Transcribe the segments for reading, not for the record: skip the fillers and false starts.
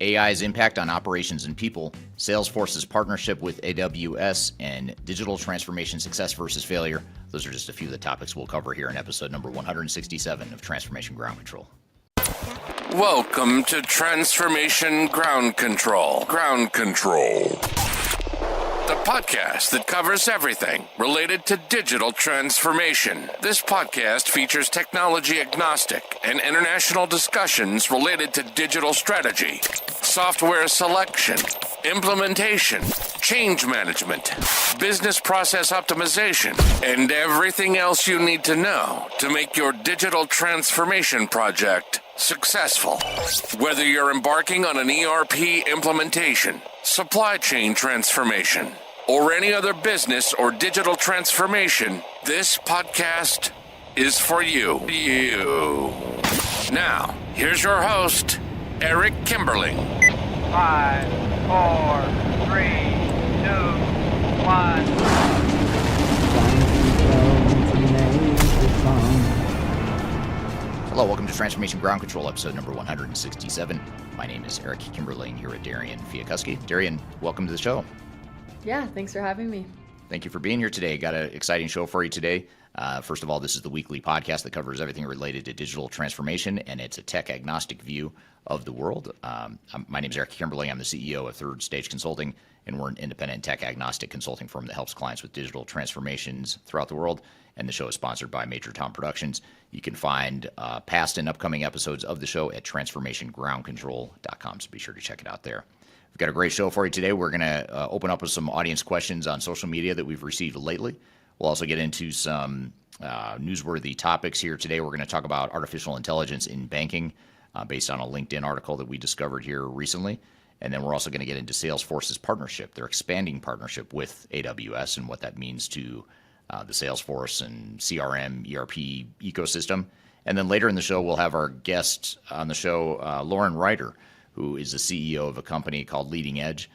AI's impact on operations and people, Salesforce's partnership with AWS, and digital transformation success versus failure. Those are just a few of the topics we'll cover here in episode number 167 of Transformation Ground Control. Welcome to Transformation Ground Control. Ground Control. The podcast that covers everything related to digital transformation. This podcast features technology agnostic and international discussions related to digital strategy, software selection, implementation, change management, business process optimization, and everything else you need to know to make your digital transformation project successful. Whether you're embarking on an ERP implementation, supply chain transformation, or any other business or digital transformation, this podcast is for you. Now, here's your host, Eric Kimberling. 5, 4, 3, 2, 1. Hello, welcome to Transformation Ground Control, episode number 167. My name is Eric Kimberling here at Darian Chwialkowski. Darian, welcome to the show. Yeah, thanks for having me. Thank you for being here today. Got an exciting show for you today. First of all, this is the weekly podcast that covers everything related to digital transformation, and it's a tech-agnostic view of the world. My name is Eric Kimberling. I'm the CEO of Third Stage Consulting, and we're an independent tech-agnostic consulting firm that helps clients with digital transformations throughout the world, and the show is sponsored by Major Tom Productions. You can find past and upcoming episodes of the show at transformationgroundcontrol.com, so be sure to check it out there. We've got a great show for you today. We're going to open up with some audience questions on social media that we've received lately. We'll also get into some newsworthy topics here today. We're going to talk about artificial intelligence in banking based on a LinkedIn article that we discovered here recently. And then we're also going to get into Salesforce's partnership, their expanding partnership with AWS, and what that means to the Salesforce and CRM, ERP ecosystem. And then later in the show, we'll have our guest on the show, Lauren Ryder, who is the CEO of a company called Leading Edge.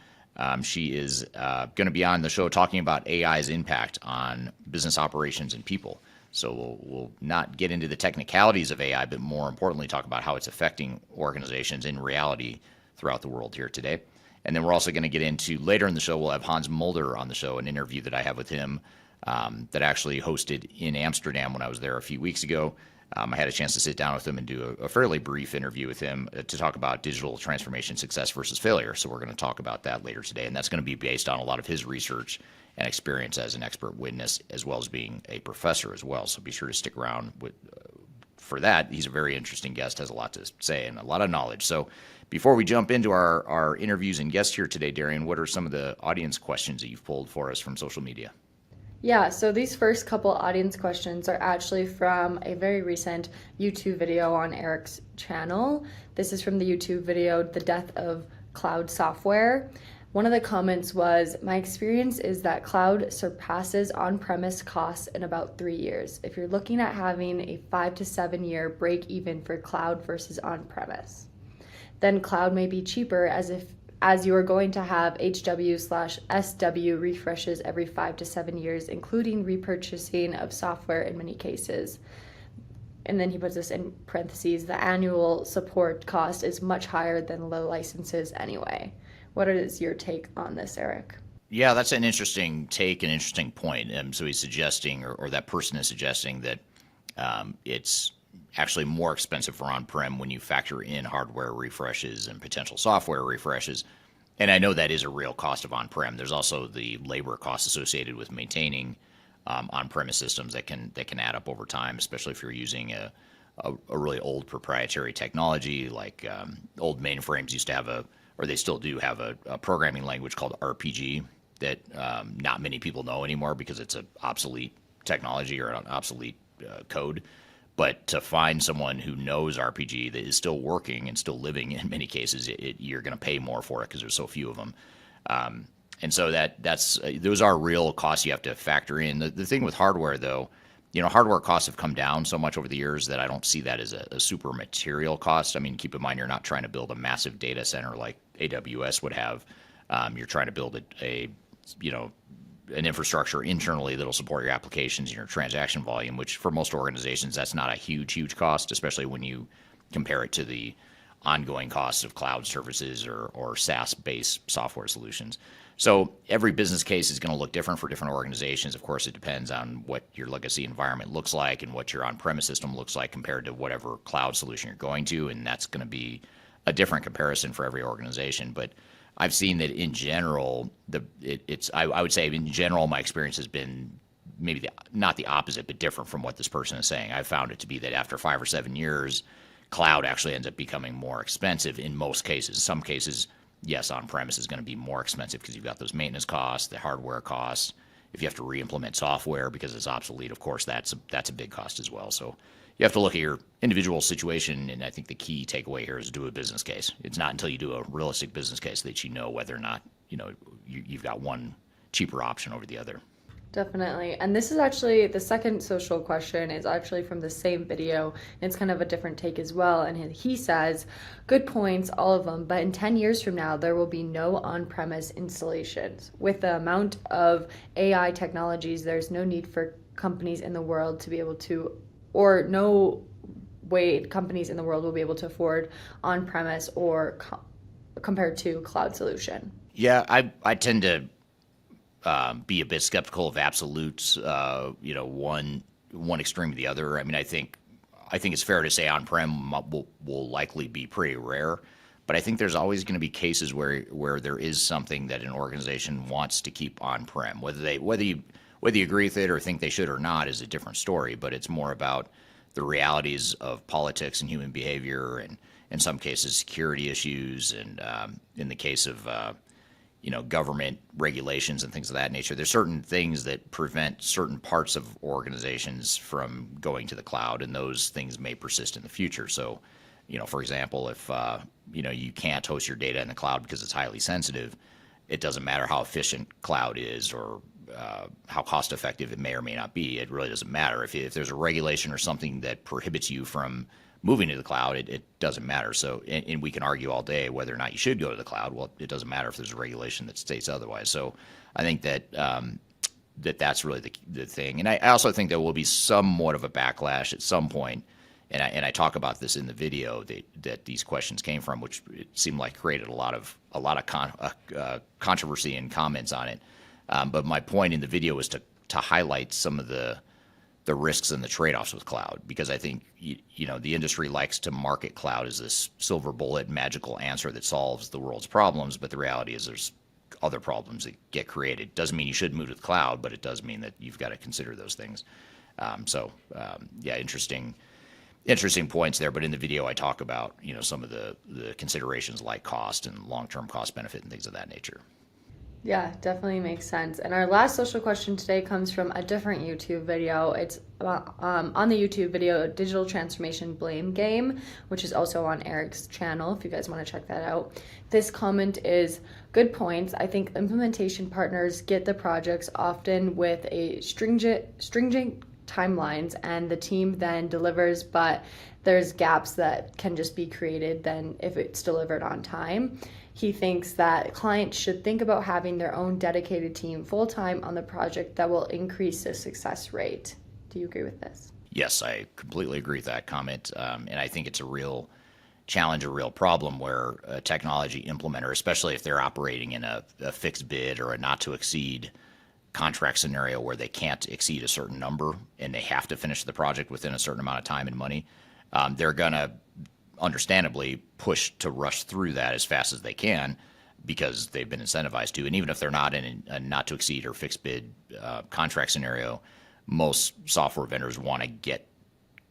She is going to be on the show talking about AI's impact on business operations and people. So we'll not get into the technicalities of AI, but more importantly, talk about how it's affecting organizations in reality throughout the world here today. And then we're also going to get into, later in the show, we'll have Hans Mulder on the show, an interview that I have with him that I actually hosted in Amsterdam when I was there a few weeks ago. I had a chance to sit down with him and do a fairly brief interview with him to talk about digital transformation success versus failure. So we're going to talk about that later today. And that's going to be based on a lot of his research and experience as an expert witness, as well as being a professor as well. So be sure to stick around for that. He's a very interesting guest, has a lot to say and a lot of knowledge. So before we jump into our interviews and guests here today, Darian, what are some of the audience questions that you've pulled for us from social media? Yeah, so these first couple audience questions are actually from a very recent YouTube video on Eric's channel. This is from the YouTube video, The Death of Cloud Software. One of the comments was, my experience is that cloud surpasses on-premise costs in about 3 years. If you're looking at having a 5 to 7 year break even for cloud versus on-premise, then cloud may be cheaper as you are going to have HW/SW refreshes every 5 to 7 years, including repurchasing of software in many cases. And then he puts this in parentheses, the annual support cost is much higher than low licenses anyway. What is your take on this, Eric? Yeah, that's an interesting take, an interesting point. So he's suggesting, or that person is suggesting that it's actually more expensive for on-prem when you factor in hardware refreshes and potential software refreshes. And I know that is a real cost of on-prem. There's also the labor costs associated with maintaining on-premise systems that can add up over time, especially if you're using a really old proprietary technology. Like old mainframes used to have or they still do have a programming language called RPG that not many people know anymore because it's an obsolete technology or an obsolete code. But to find someone who knows RPG that is still working and still living in many cases, you're going to pay more for it because there's so few of them. And so that's those are real costs you have to factor in. The thing with hardware, though, hardware costs have come down so much over the years that I don't see that as a super material cost. I mean, keep in mind, you're not trying to build a massive data center like AWS would have. You're trying to build an infrastructure internally that'll support your applications and your transaction volume, which for most organizations, that's not a huge cost, especially when you compare it to the ongoing costs of cloud services or SaaS-based software solutions. So every business case is going to look different for different organizations. Of course, it depends on what your legacy environment looks like and what your on-premise system looks like compared to whatever cloud solution you're going to, and that's going to be a different comparison for every organization. But I've seen that in general, I would say in general, my experience has been maybe not the opposite, but different from what this person is saying. I've found it to be that after 5 or 7 years, cloud actually ends up becoming more expensive in most cases. Some cases, yes, on-premise is going to be more expensive because you've got those maintenance costs, the hardware costs. If you have to re-implement software because it's obsolete, of course, that's a big cost as well. So you have to look at your individual situation, and I think the key takeaway here is do a business case. It's not until you do a realistic business case that you know whether or not you've got one cheaper option over the other. Definitely. And this is actually the second social question is actually from the same video. And it's kind of a different take as well. And he says, good points, all of them. But in 10 years from now, there will be no on-premise installations. With the amount of AI technologies, there's no need for companies in the world to be able to, or no way companies in the world will be able to afford on-premise or compared to cloud solution. Yeah, I tend to be a bit skeptical of absolutes, one extreme to the other. I mean, I think it's fair to say on-prem will likely be pretty rare, but I think there's always going to be cases where there is something that an organization wants to keep on-prem. Whether you agree with it or think they should or not is a different story, but it's more about the realities of politics and human behavior, and in some cases security issues, and in the case of government regulations and things of that nature. There's certain things that prevent certain parts of organizations from going to the cloud, and those things may persist in the future. So, for example, if you can't host your data in the cloud because it's highly sensitive, it doesn't matter how efficient cloud is or how cost effective it may or may not be. It really doesn't matter. If there's a regulation or something that prohibits you from moving to the cloud, it doesn't matter. So, and we can argue all day whether or not you should go to the cloud. Well, it doesn't matter if there's a regulation that states otherwise. So I think that that's really the thing. And I also think there will be somewhat of a backlash at some point, and I talk about this in the video that these questions came from, which it seemed like created a lot of controversy and comments on it. But my point in the video was to highlight some of the risks and the trade-offs with cloud, because I think the industry likes to market cloud as this silver bullet magical answer that solves the world's problems, but the reality is there's other problems that get created. Doesn't mean you should move to the cloud, but it does mean that you've got to consider those things. Interesting points there. But in the video, I talk about some of the considerations like cost and long-term cost benefit and things of that nature. Yeah, definitely makes sense. And our last social question today comes from a different YouTube video. It's on the YouTube video, Digital Transformation Blame Game, which is also on Eric's channel, if you guys want to check that out. This comment is, good points. I think implementation partners get the projects often with a stringent timelines, and the team then delivers, but there's gaps that can just be created then if it's delivered on time. He thinks that clients should think about having their own dedicated team full-time on the project that will increase the success rate. Do you agree with this? Yes, I completely agree with that comment. And I think it's a real challenge, a real problem where a technology implementer, especially if they're operating in a fixed bid or a not to exceed contract scenario where they can't exceed a certain number and they have to finish the project within a certain amount of time and money, they're going to understandably push to rush through that as fast as they can because they've been incentivized to. And even if they're not in a not to exceed or fixed bid contract scenario, most software vendors want to get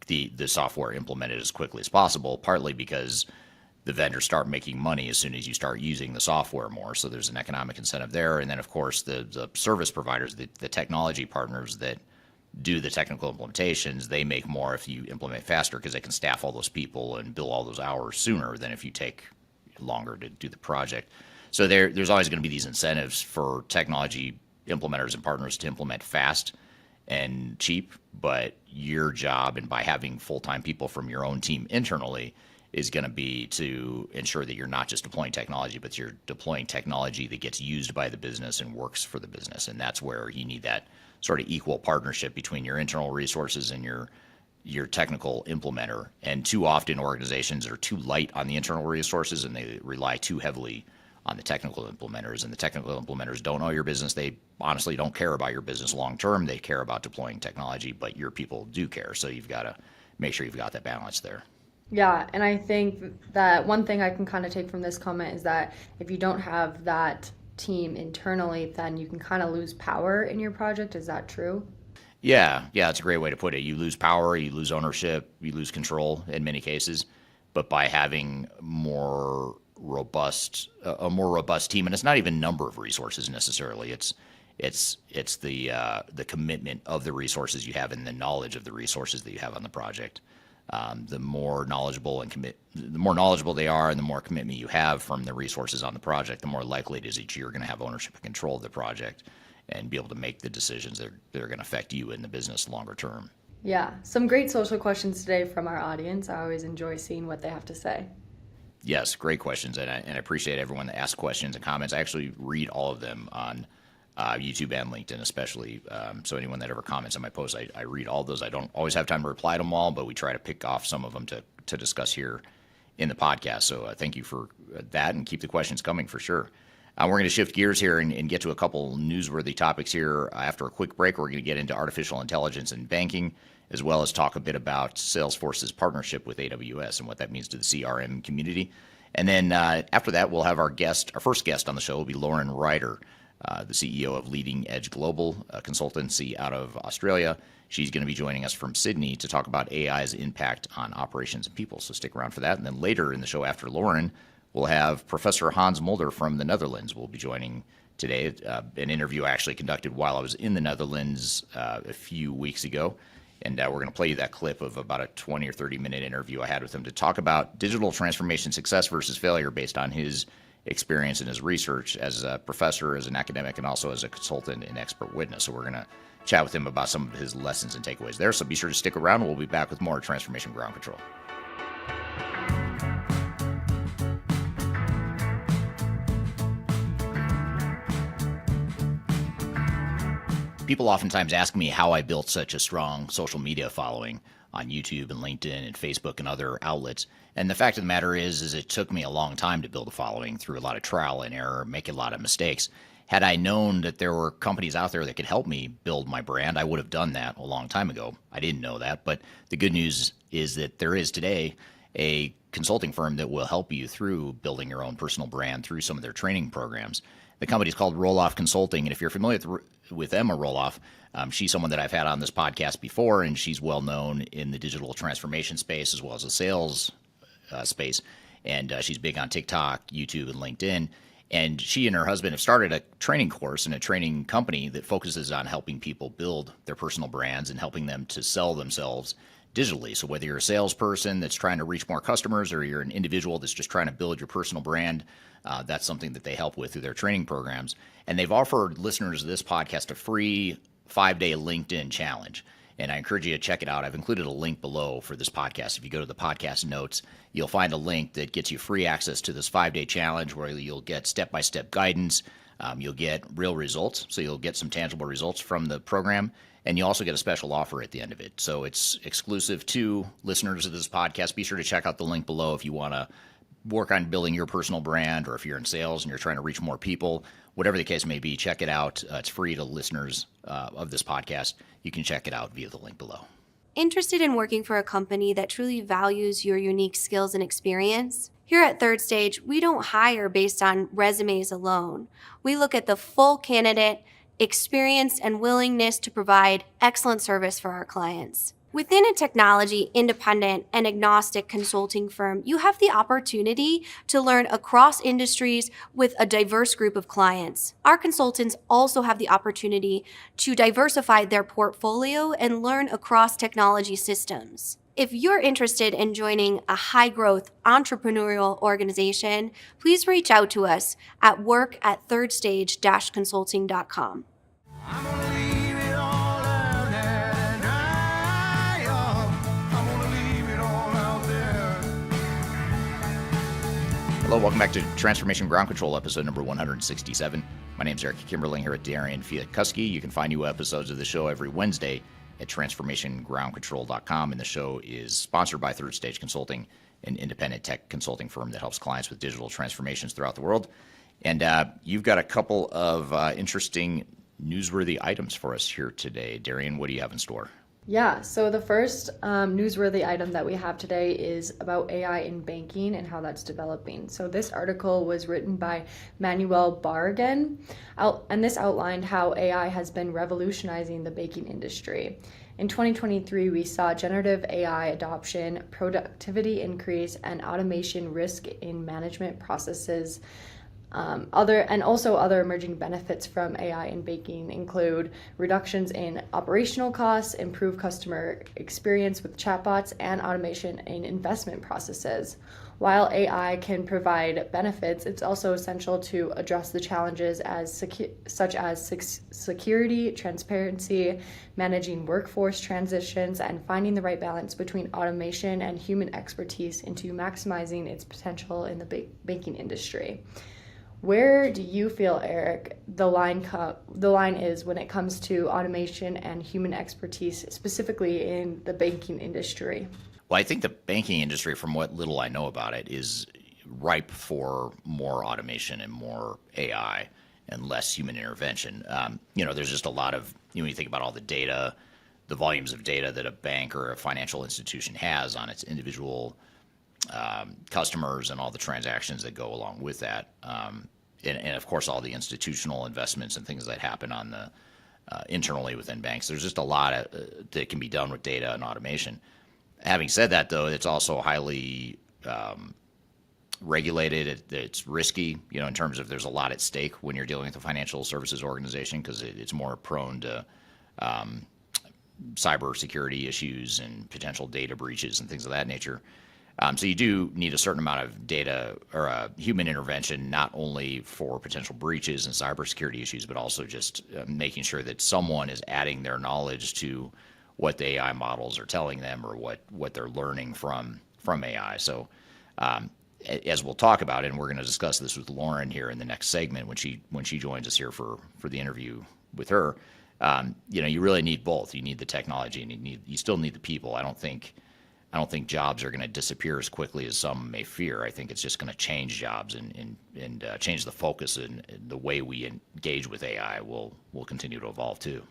the software implemented as quickly as possible, partly because the vendors start making money as soon as you start using the software more. So there's an economic incentive there. And then, of course, the service providers, the technology partners that do the technical implementations, they make more if you implement faster because they can staff all those people and bill all those hours sooner than if you take longer to do the project. So there's always going to be these incentives for technology implementers and partners to implement fast and cheap, but your job, and by having full-time people from your own team internally, is going to be to ensure that you're not just deploying technology, but you're deploying technology that gets used by the business and works for the business. And that's where you need that sort of equal partnership between your internal resources and your your technical implementer. And too often organizations are too light on the internal resources and they rely too heavily on the technical implementers. And the technical implementers don't know your business. They honestly don't care about your business long term. They care about deploying technology, but your people do care. So you've got to make sure you've got that balance there. Yeah, and I think that one thing I can kind of take from this comment is that if you don't have that team internally, then you can kind of lose power in your project. Is that true? Yeah, that's a great way to put it. You lose power, you lose ownership, you lose control in many cases. But by having a more robust team, and it's not even number of resources necessarily. It's the commitment of the resources you have and the knowledge of the resources that you have on the project. The more knowledgeable they are, and the more commitment you have from the resources on the project, the more likely it is that you're going to have ownership and control of the project and be able to make the decisions that are going to affect you in the business longer term. Yeah, some great social questions today from our audience. I always enjoy seeing what they have to say. Yes, great questions, and I appreciate everyone that asks questions and comments. I actually read all of them on YouTube and LinkedIn especially. So anyone that ever comments on my posts, I read all those. I don't always have time to reply to them all, but we try to pick off some of them to discuss here in the podcast. So thank you for that, and keep the questions coming for sure. We're going to shift gears here and get to a couple newsworthy topics here. After a quick break, we're going to get into artificial intelligence and banking, as well as talk a bit about Salesforce's partnership with AWS and what that means to the CRM community. And then after that, we'll have our first guest on the show will be Lauren Ryder, the CEO of Leading Edge Global, a consultancy out of Australia. She's going to be joining us from Sydney to talk about AI's impact on operations and people. So stick around for that. And then later in the show after Lauren, we'll have Professor Hans Mulder from the Netherlands will be joining today. An interview I actually conducted while I was in the Netherlands a few weeks ago. And we're going to play you that clip of about a 20 or 30-minute interview I had with him to talk about digital transformation success versus failure based on his experience and his research as a professor, as an academic, and also as a consultant and expert witness. So we're going to chat with him about some of his lessons and takeaways there. So be sure to stick around. We'll be back with more Transformation Ground Control. People oftentimes ask me how I built such a strong social media following on YouTube and LinkedIn and Facebook and other outlets. And the fact of the matter is it took me a long time to build a following through a lot of trial and error, making a lot of mistakes. Had I known that there were companies out there that could help me build my brand, I would have done that a long time ago. I didn't know that, but the good news is that there is today a consulting firm that will help you through building your own personal brand through some of their training programs. The company is called Roloff Consulting, and if you're familiar with Emma Roloff, she's someone that I've had on this podcast before, and she's well known in the digital transformation space as well as the sales space, and she's big on TikTok, YouTube, and LinkedIn. And she and her husband have started a training course and a training company that focuses on helping people build their personal brands and helping them to sell themselves digitally. So whether you're a salesperson that's trying to reach more customers or you're an individual that's just trying to build your personal brand, that's something that they help with through their training programs. And they've offered listeners of this podcast a free 5-day LinkedIn challenge. And I encourage you to check it out. I've included a link below for this podcast. If you go to the podcast notes, you'll find a link that gets you free access to this 5-day challenge where you'll get step-by-step guidance. You'll get real results. So you'll get some tangible results from the program. And you also get a special offer at the end of it. So it's exclusive to listeners of this podcast. Be sure to check out the link below if you want to work on building your personal brand, or if you're in sales and you're trying to reach more people. Whatever the case may be, check it out. It's free to listeners of this podcast. You can check it out via the link below. Interested in working for a company that truly values your unique skills and experience? Here at Third Stage, we don't hire based on resumes alone. We look at the full candidate, experience, and willingness to provide excellent service for our clients. Within a technology, independent, and agnostic consulting firm, you have the opportunity to learn across industries with a diverse group of clients. Our consultants also have the opportunity to diversify their portfolio and learn across technology systems. If you're interested in joining a high-growth entrepreneurial organization, please reach out to us at work@thirdstage-consulting.com. Hello, welcome back to Transformation Ground Control, episode number 167. My name is Eric Kimberling here at Darian, Chwialkowski. You can find new episodes of the show every Wednesday at transformationgroundcontrol.com. And the show is sponsored by Third Stage Consulting, an independent tech consulting firm that helps clients with digital transformations throughout the world. And you've got a couple of interesting newsworthy items for us here today. Darian, what do you have in store? Yeah, so the first newsworthy item that we have today is about AI in banking and how that's developing. So this article was written by Manuel Barragan, and this outlined how AI has been revolutionizing the banking industry. In 2023, we saw generative AI adoption, productivity increase, and automation risk in management processes. Other emerging benefits from AI in banking include reductions in operational costs, improved customer experience with chatbots, and automation in investment processes. While AI can provide benefits, it's also essential to address the challenges such as security, transparency, managing workforce transitions, and finding the right balance between automation and human expertise into maximizing its potential in the banking industry. Where do you feel, Eric, the line is when it comes to automation and human expertise, specifically in the banking industry? Well, I think the banking industry, from what little I know about it, is ripe for more automation and more AI and less human intervention. There's just a lot of, when you think about all the data, the volumes of data that a bank or a financial institution has on its individual customers and all the transactions that go along with that. And of course, all the institutional investments and things that happen on the internally within banks. There's just a lot that can be done with data and automation. Having said that, though, it's also highly regulated. It's risky, in terms of there's a lot at stake when you're dealing with a financial services organization, because it's more prone to cyber security issues and potential data breaches and things of that nature. So you do need a certain amount of data or human intervention, not only for potential breaches and cybersecurity issues, but also just making sure that someone is adding their knowledge to what the AI models are telling them or what they're learning from AI. So as we'll talk about it, and we're going to discuss this with Lauren here in the next segment when she joins us here for the interview with her, you really need both. You need the technology and you still need the people. I don't think jobs are going to disappear as quickly as some may fear. I think it's just going to change jobs and change the focus, and the way we engage with AI will continue to evolve too.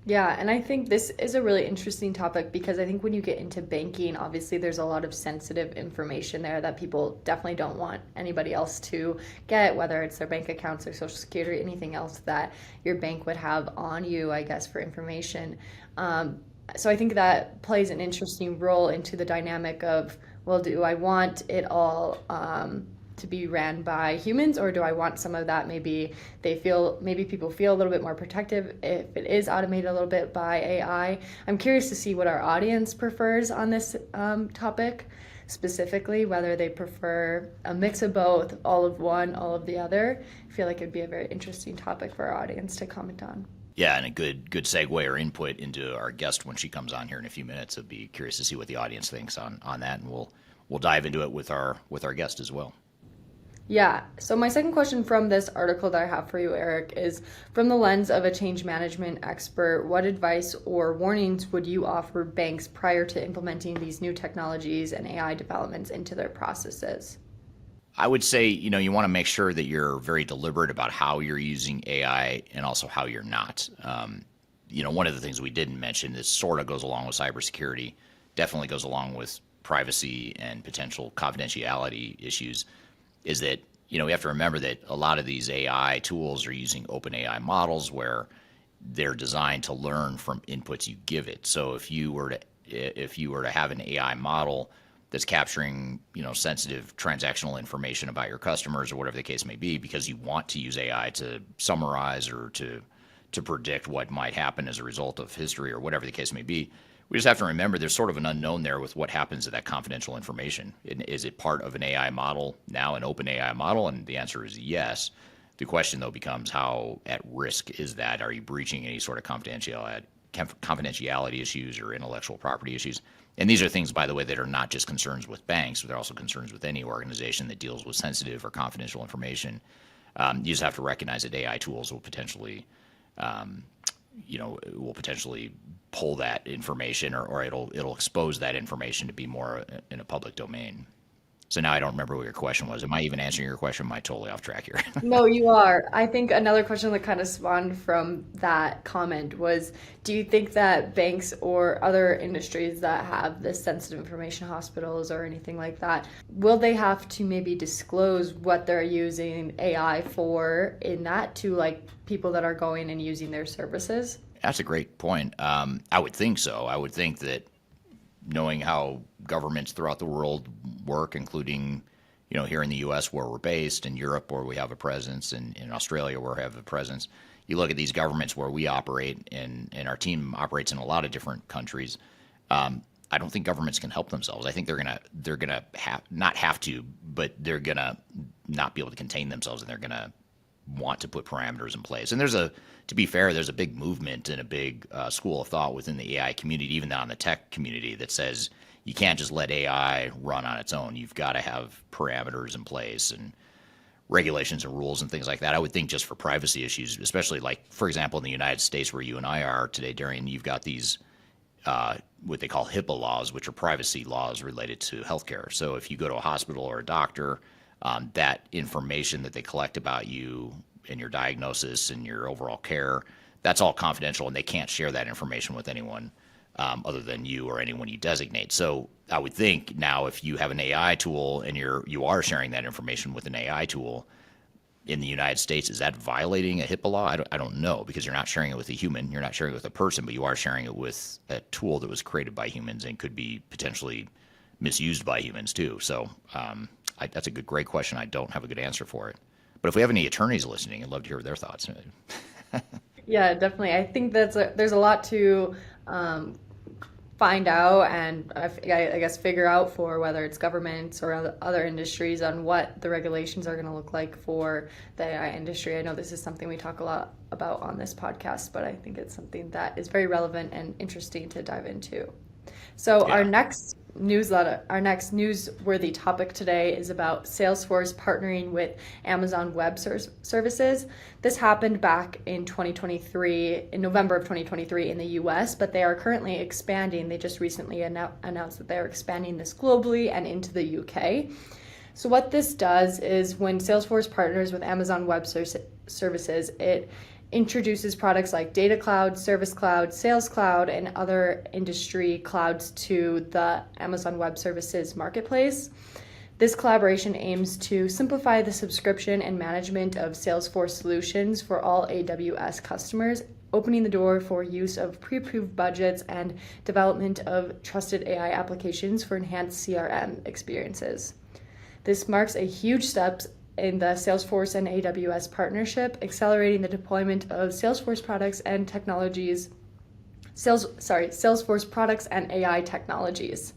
Yeah, and I think this is a really interesting topic because I think when you get into banking, obviously there's a lot of sensitive information there that people definitely don't want anybody else to get, whether it's their bank accounts or social security, anything else that your bank would have on you, I guess, for information. So I think that plays an interesting role into the dynamic of, well, do I want it all to be ran by humans, or do I want some of that? Maybe people feel a little bit more protective if it is automated a little bit by AI. I'm curious to see what our audience prefers on this topic, specifically whether they prefer a mix of both, all of one, all of the other. I feel like it'd be a very interesting topic for our audience to comment on. Yeah, and a good segue or input into our guest when she comes on here in a few minutes. I'd be curious to see what the audience thinks on that, and we'll dive into it with our guest as well. Yeah, so my second question from this article that I have for you, Eric, is from the lens of a change management expert, what advice or warnings would you offer banks prior to implementing these new technologies and AI developments into their processes? I would say, you want to make sure that you're very deliberate about how you're using AI and also how you're not. One of the things we didn't mention, this sort of goes along with cybersecurity, definitely goes along with privacy and potential confidentiality issues, is that, we have to remember that a lot of these AI tools are using open AI models where they're designed to learn from inputs you give it. So if you were to have an AI model that's capturing, sensitive transactional information about your customers or whatever the case may be, because you want to use AI to summarize or to predict what might happen as a result of history or whatever the case may be, we just have to remember there's sort of an unknown there with what happens to that confidential information. Is it part of an AI model now, an open AI model? And the answer is yes. The question, though, becomes how at risk is that? Are you breaching any sort of confidentiality issues or intellectual property issues? And these are things, by the way, that are not just concerns with banks, but they're also concerns with any organization that deals with sensitive or confidential information. You just have to recognize that AI tools will potentially pull that information, or it'll expose that information to be more in a public domain. So now I don't remember what your question was. Am I even answering your question? Am I totally off track here? No, you are. I think another question that kind of spawned from that comment was, do you think that banks or other industries that have this sensitive information, hospitals or anything like that, will they have to maybe disclose what they're using AI for in that to like people that are going and using their services? That's a great point. I would think so. I would think that knowing how governments throughout the world work, including, here in the U.S. where we're based, in Europe where we have a presence, and in Australia where we have a presence, you look at these governments where we operate, and our team operates in a lot of different countries. I don't think governments can help themselves. I think they're gonna not have to, but they're gonna not be able to contain themselves, and they're gonna want to put parameters in place. And to be fair, there's a big movement and a big school of thought within the AI community, even on the tech community, that says you can't just let AI run on its own. You've got to have parameters in place and regulations and rules and things like that. I would think just for privacy issues, especially like, for example, in the United States where you and I are today, Darian, you've got these what they call HIPAA laws, which are privacy laws related to healthcare. So if you go to a hospital or a doctor, that information that they collect about you and your diagnosis and your overall care, that's all confidential, and they can't share that information with anyone other than you or anyone you designate. So I would think now if you have an AI tool and you are sharing that information with an AI tool in the United States, is that violating a HIPAA law? I don't know, because you're not sharing it with a human, you're not sharing it with a person, but you are sharing it with a tool that was created by humans and could be potentially misused by humans too. So that's a great question. I don't have a good answer for it. But if we have any attorneys listening, I'd love to hear their thoughts. Yeah, definitely. I think there's a lot to find out and I guess figure out for whether it's governments or other industries on what the regulations are going to look like for the AI industry. I know this is something we talk a lot about on this podcast, but I think it's something that is very relevant and interesting to dive into. So our next newsworthy topic today is about Salesforce partnering with Amazon Web Services. This happened back in 2023, in November of 2023 in the US, but they are currently expanding. They just recently announced that they're expanding this globally and into the UK. So what this does is when Salesforce partners with Amazon Web Services, it introduces products like Data Cloud, Service Cloud, Sales Cloud, and other industry clouds to the Amazon Web Services marketplace. This collaboration aims to simplify the subscription and management of Salesforce solutions for all AWS customers, opening the door for use of pre-approved budgets and development of trusted AI applications for enhanced CRM experiences. This marks a huge step in the Salesforce and AWS partnership, accelerating the deployment of Salesforce products and technologies, Salesforce products and AI technologies.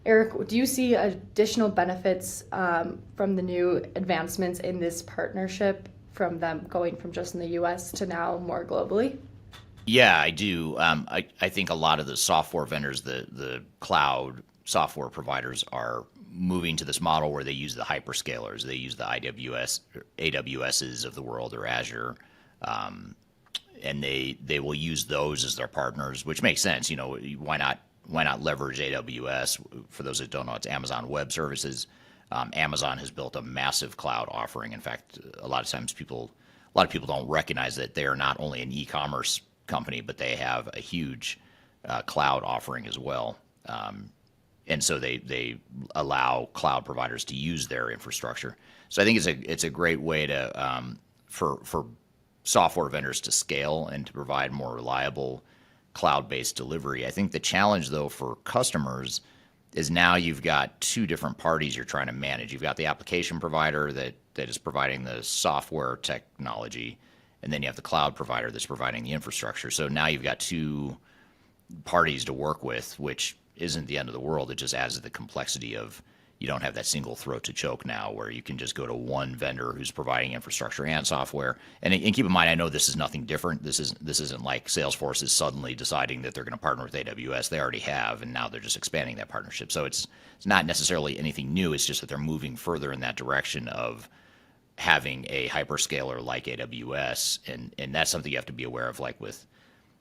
Eric, do you see additional benefits from the new advancements in this partnership, from them going from just in the US to now more globally? Yeah, I do. I think a lot of the software vendors, the cloud software providers, are moving to this model where they use the hyperscalers. They use the AWSs of the world, or Azure, and they will use those as their partners, which makes sense. Why not leverage AWS? For those that don't know, it's Amazon Web Services. Amazon has built a massive cloud offering. In fact, a lot of people don't recognize that they are not only an e-commerce company, but they have a huge cloud offering as well. And so they allow cloud providers to use their infrastructure. So I think it's a great way to for software vendors to scale and to provide more reliable cloud-based delivery. I think the challenge, though, for customers is now you've got two different parties you're trying to manage. You've got the application provider that is providing the software technology, and then you have the cloud provider that's providing the infrastructure. So now you've got two parties to work with, which isn't the end of the world. It just adds to the complexity of, you don't have that single throat to choke now, where you can just go to one vendor who's providing infrastructure and software. And keep in mind, I know this is nothing different. This isn't like Salesforce is suddenly deciding that they're going to partner with AWS. They already have, and now they're just expanding that partnership. So it's not necessarily anything new. It's just that they're moving further in that direction of having a hyperscaler like AWS, and that's something you have to be aware of, like with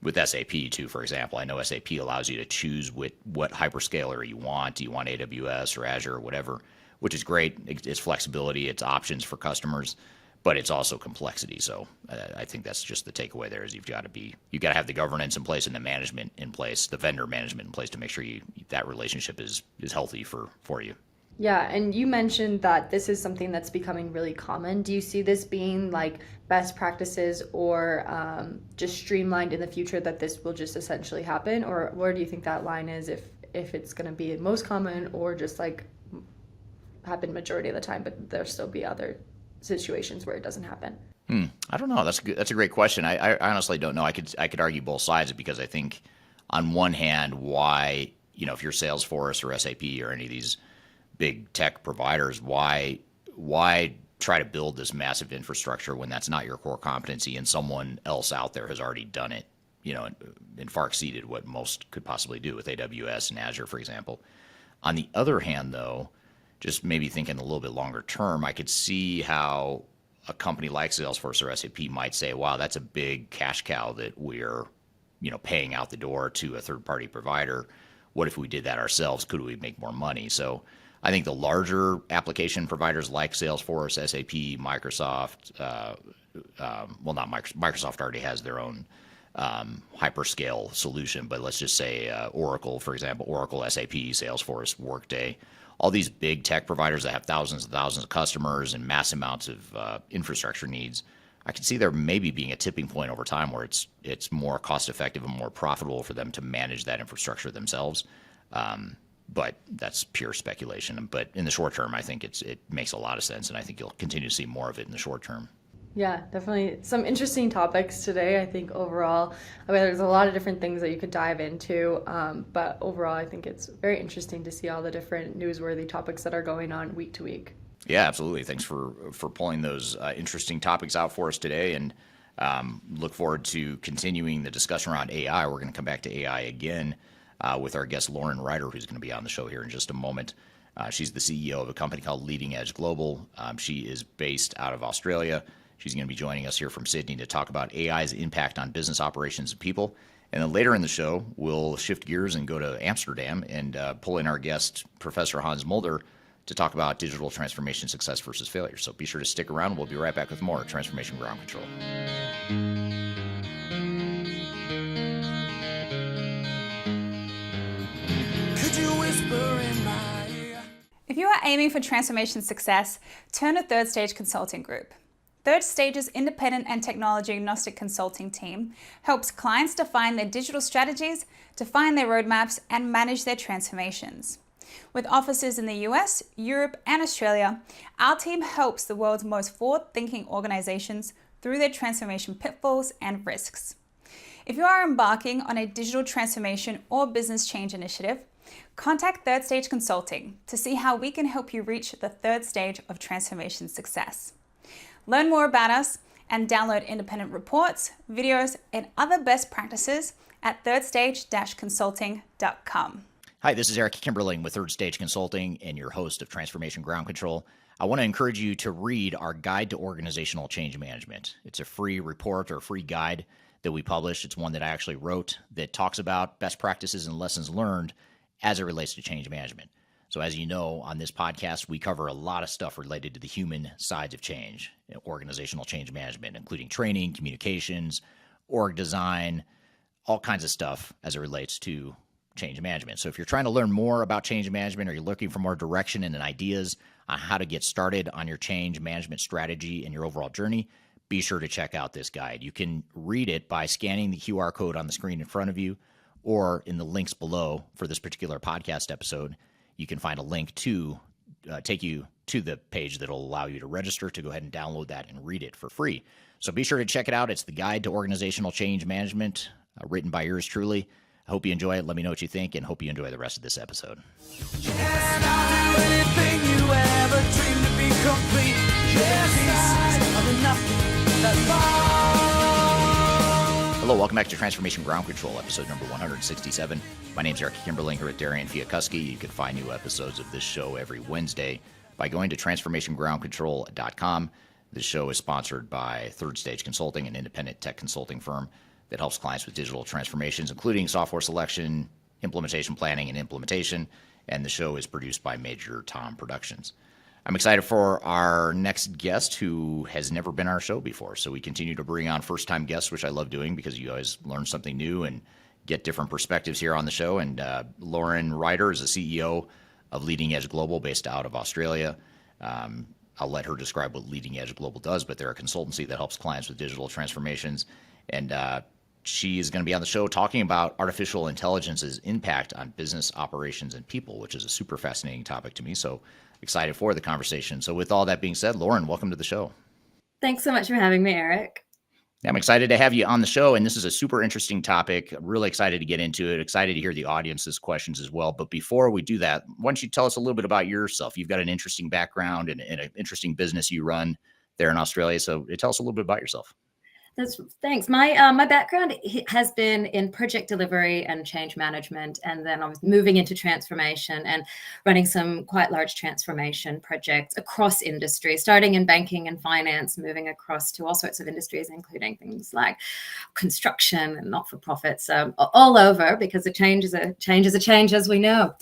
with SAP too, for example. I know SAP allows you to choose what hyperscaler you want. Do you want AWS or Azure or whatever, which is great. It's flexibility, it's options for customers, but it's also complexity. So I think that's just the takeaway there is you've got to have the governance in place and the management in place, the vendor management in place to make sure that relationship is healthy for you. Yeah, and you mentioned that this is something that's becoming really common. Do you see this being like best practices or just streamlined in the future that this will just essentially happen? Or where do you think that line is if it's going to be most common or just like happen majority of the time, but there'll still be other situations where it doesn't happen? I don't know. That's a great question. I honestly don't know. I could argue both sides because I think on one hand, why, if you're Salesforce or SAP or any of these big tech providers, why try to build this massive infrastructure when that's not your core competency and someone else out there has already done it, and far exceeded what most could possibly do with AWS and Azure, for example. On the other hand, though, just maybe thinking a little bit longer term, I could see how a company like Salesforce or SAP might say, wow, that's a big cash cow that we're, paying out the door to a third-party provider. What if we did that ourselves? Could we make more money? So I think the larger application providers like Salesforce, SAP, Microsoft, not Microsoft already has their own hyperscale solution, but let's just say Oracle, for example, Oracle, SAP, Salesforce, Workday, all these big tech providers that have thousands and thousands of customers and mass amounts of infrastructure needs. I can see there maybe being a tipping point over time where it's more cost effective and more profitable for them to manage that infrastructure themselves. But that's pure speculation. But in the short term, I think it makes a lot of sense, and I think you'll continue to see more of it in the short term. Yeah, definitely some interesting topics today. I think overall, there's a lot of different things that you could dive into, but overall, I think it's very interesting to see all the different newsworthy topics that are going on week to week. Yeah, absolutely. Thanks for pulling those interesting topics out for us today, and look forward to continuing the discussion around AI. We're going to come back to AI again with our guest Lauren Ryder, who's going to be on the show here in just a moment. She's the CEO of a company called Leading Edge Global. She is based out of Australia. She's going to be joining us here from Sydney to talk about AI's impact on business operations and people. And then later in the show, we'll shift gears and go to Amsterdam and pull in our guest, Professor Hans Mulder, to talk about digital transformation success versus failure. So be sure to stick around. We'll be right back with more Transformation Ground Control. Could you whisper in my ear? If you are aiming for transformation success, turn to Third Stage Consulting Group. Third Stage's independent and technology-agnostic consulting team helps clients define their digital strategies, define their roadmaps, and manage their transformations. With offices in the US, Europe, and Australia, our team helps the world's most forward-thinking organizations through their transformation pitfalls and risks. If you are embarking on a digital transformation or business change initiative, contact Third Stage Consulting to see how we can help you reach the third stage of transformation success. Learn more about us and download independent reports, videos, and other best practices at thirdstage-consulting.com. Hi, this is Eric Kimberling with Third Stage Consulting and your host of Transformation Ground Control. I want to encourage you to read our Guide to Organizational Change Management. It's a free report or free guide that we published. It's one that I actually wrote that talks about best practices and lessons learned as it relates to change management. So as you know, on this podcast, we cover a lot of stuff related to the human sides of change, organizational change management, including training, communications, org design, all kinds of stuff as it relates to change management. So if you're trying to learn more about change management or you're looking for more direction and ideas on how to get started on your change management strategy and your overall journey, be sure to check out this guide. You can read it by scanning the QR code on the screen in front of you or in the links below for this particular podcast episode. You can find a link to take you to the page that will allow you to register to go ahead and download that and read it for free. So be sure to check it out. It's the Guide to Organizational Change Management, written by yours truly. I hope you enjoy it. Let me know what you think, and hope you enjoy the rest of this episode. Yes, I'll do anything you ever dreamed to be complete. Yes, I'm nothing that far. Hello, welcome back to Transformation Ground Control, episode number 167. My name's Eric Kimberling here at Darian, Chwialkowski. You can find new episodes of this show every Wednesday by going to transformationgroundcontrol.com. This show is sponsored by Third Stage Consulting, an independent tech consulting firm that helps clients with digital transformations, including software selection, implementation planning, and implementation. And the show is produced by Major Tom Productions. I'm excited for our next guest who has never been on our show before. So we continue to bring on first-time guests, which I love doing because you always learn something new and get different perspectives here on the show. And Lauren Ryder is the CEO of Leading Edge Global based out of Australia. I'll let her describe what Leading Edge Global does, but they're a consultancy that helps clients with digital transformations. And she is going to be on the show talking about artificial intelligence's impact on business operations and people, which is a super fascinating topic to me. So excited for the conversation. So with all that being said, Lauren, welcome to the show. Thanks so much for having me, Eric. I'm excited to have you on the show, and this is a super interesting topic. I'm really excited to get into it, excited to hear the audience's questions as well. But before we do that, why don't you tell us a little bit about yourself? You've got an interesting background and an interesting business you run there in Australia. So tell us a little bit about yourself. Thanks. My background has been in project delivery and change management, and then I was moving into transformation and running some quite large transformation projects across industry, starting in banking and finance, moving across to all sorts of industries, including things like construction and not-for-profits, all over, because a change is a change, as we know.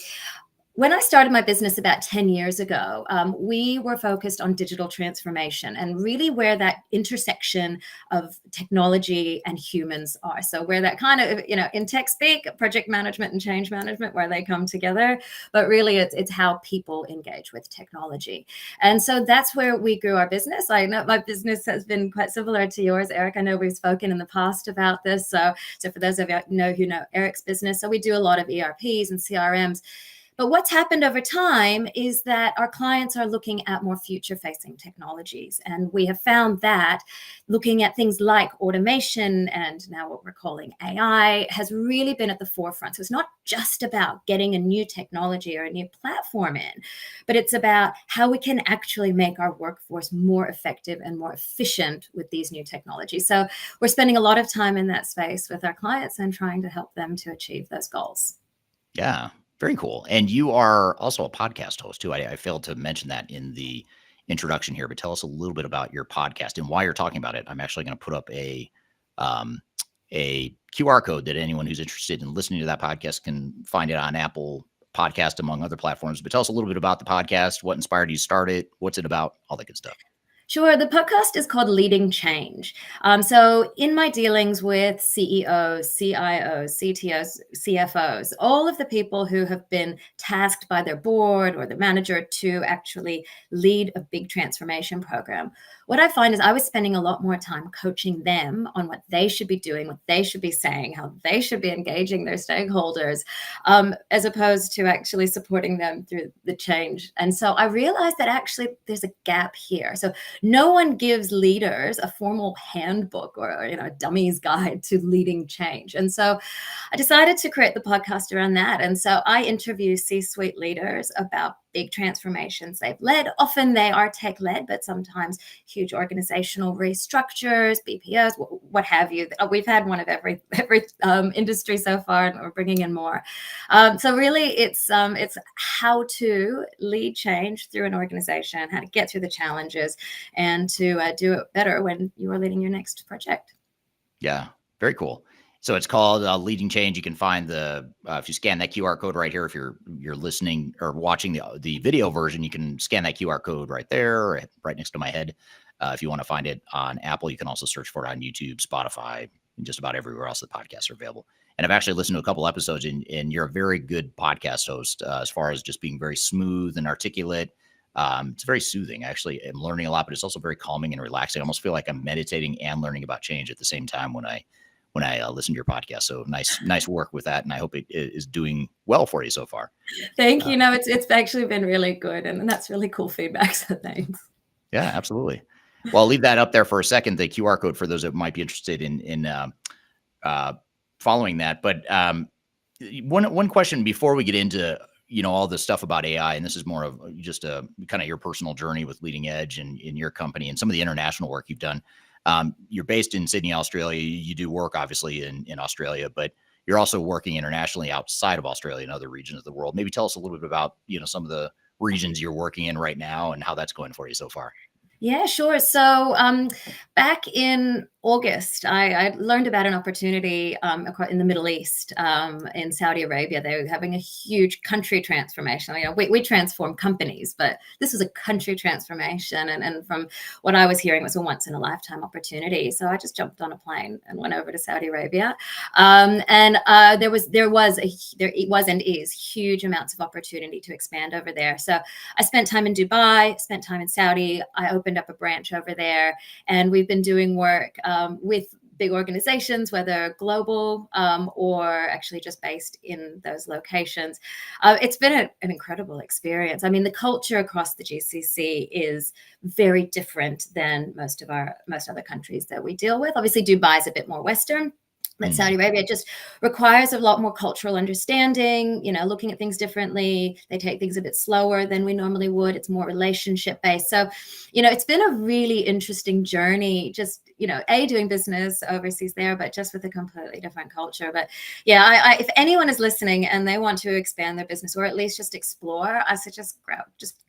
When I started my business about 10 years ago, we were focused on digital transformation and really where that intersection of technology and humans are. So where that kind of, in tech speak, project management and change management, where they come together, but really it's how people engage with technology. And so that's where we grew our business. I know my business has been quite similar to yours, Eric. I know we've spoken in the past about this. So for those of you who know Eric's business, so we do a lot of ERPs and CRMs. But what's happened over time is that our clients are looking at more future-facing technologies. And we have found that looking at things like automation and now what we're calling AI has really been at the forefront. So it's not just about getting a new technology or a new platform in, but it's about how we can actually make our workforce more effective and more efficient with these new technologies. So we're spending a lot of time in that space with our clients and trying to help them to achieve those goals. Yeah. Very cool. And you are also a podcast host too. I failed to mention that in the introduction here, but tell us a little bit about your podcast and why you're talking about it. I'm actually going to put up a QR code that anyone who's interested in listening to that podcast can find it on Apple Podcast, among other platforms. But tell us a little bit about the podcast, what inspired you to start it, what's it about, all that good stuff. Sure. The podcast is called Leading Change. So in my dealings with CEOs, CIOs, CTOs, CFOs, all of the people who have been tasked by their board or the manager to actually lead a big transformation program, what I find is I was spending a lot more time coaching them on what they should be doing, what they should be saying, how they should be engaging their stakeholders, as opposed to actually supporting them through the change. And so I realized that actually there's a gap here. So no one gives leaders a formal handbook or a dummy's guide to leading change. And so I decided to create the podcast around that. And so I interview C-suite leaders about big transformations they've led. Often they are tech-led, but sometimes huge organizational restructures, BPOs, what have you. We've had one of every industry so far, and we're bringing in more. So really, it's how to lead change through an organization, how to get through the challenges, and to do it better when you are leading your next project. Yeah, very cool. So it's called Leading Change. You can find if you scan that QR code right here, if you're listening or watching the video version, you can scan that QR code right there, right next to my head. If you want to find it on Apple, you can also search for it on YouTube, Spotify, and just about everywhere else the podcasts are available. And I've actually listened to a couple episodes, and you're a very good podcast host as far as just being very smooth and articulate. It's very soothing. Actually, I'm learning a lot, but it's also very calming and relaxing. I almost feel like I'm meditating and learning about change at the same time when I listen to your podcast. So nice work with that. And I hope it is doing well for you so far. Thank you. No, it's actually been really good. And that's really cool feedback. So thanks. Yeah, absolutely. Well, I'll leave that up there for a second, the QR code for those that might be interested in following that. But one question before we get into, all the stuff about AI, and this is more of just a kind of your personal journey with Leading Edge and in your company and some of the international work you've done. You're based in Sydney, Australia. You do work obviously in Australia, but you're also working internationally outside of Australia and other regions of the world. Maybe tell us a little bit about, some of the regions you're working in right now and how that's going for you so far. Yeah, sure. So back in August, I learned about an opportunity in the Middle East, in Saudi Arabia. They were having a huge country transformation. You know, we transform companies, but this was a country transformation. And from what I was hearing, it was a once in a lifetime opportunity. So I just jumped on a plane and went over to Saudi Arabia. There was and is huge amounts of opportunity to expand over there. So I spent time in Dubai, spent time in Saudi. I opened up a branch over there, and we've been doing work with big organizations, whether global or actually just based in those locations. It's been an incredible experience. I mean, the culture across the GCC is very different than most other countries that we deal with. Obviously, Dubai is a bit more Western. But Saudi Arabia just requires a lot more cultural understanding, you know, looking at things differently. They take things a bit slower than we normally would. It's more relationship based. So, you know, it's been a really interesting journey, just, you know, doing business overseas there, but just with a completely different culture. But yeah, if anyone is listening and they want to expand their business or at least just explore, I suggest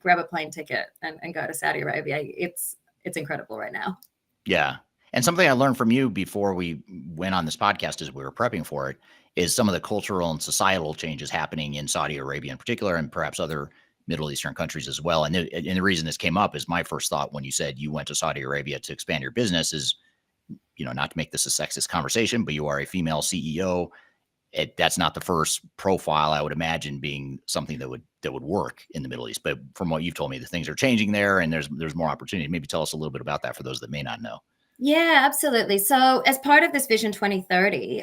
grab a plane ticket and go to Saudi Arabia. It's incredible right now. Yeah. And something I learned from you before we went on this podcast as we were prepping for it is some of the cultural and societal changes happening in Saudi Arabia in particular, and perhaps other Middle Eastern countries as well. And the reason this came up is my first thought when you said you went to Saudi Arabia to expand your business is, you know, not to make this a sexist conversation, but you are a female CEO. That's not the first profile I would imagine being something that would work in the Middle East. But from what you've told me, the things are changing there and there's more opportunity. Maybe tell us a little bit about that for those that may not know. Yeah, absolutely. So as part of this Vision 2030,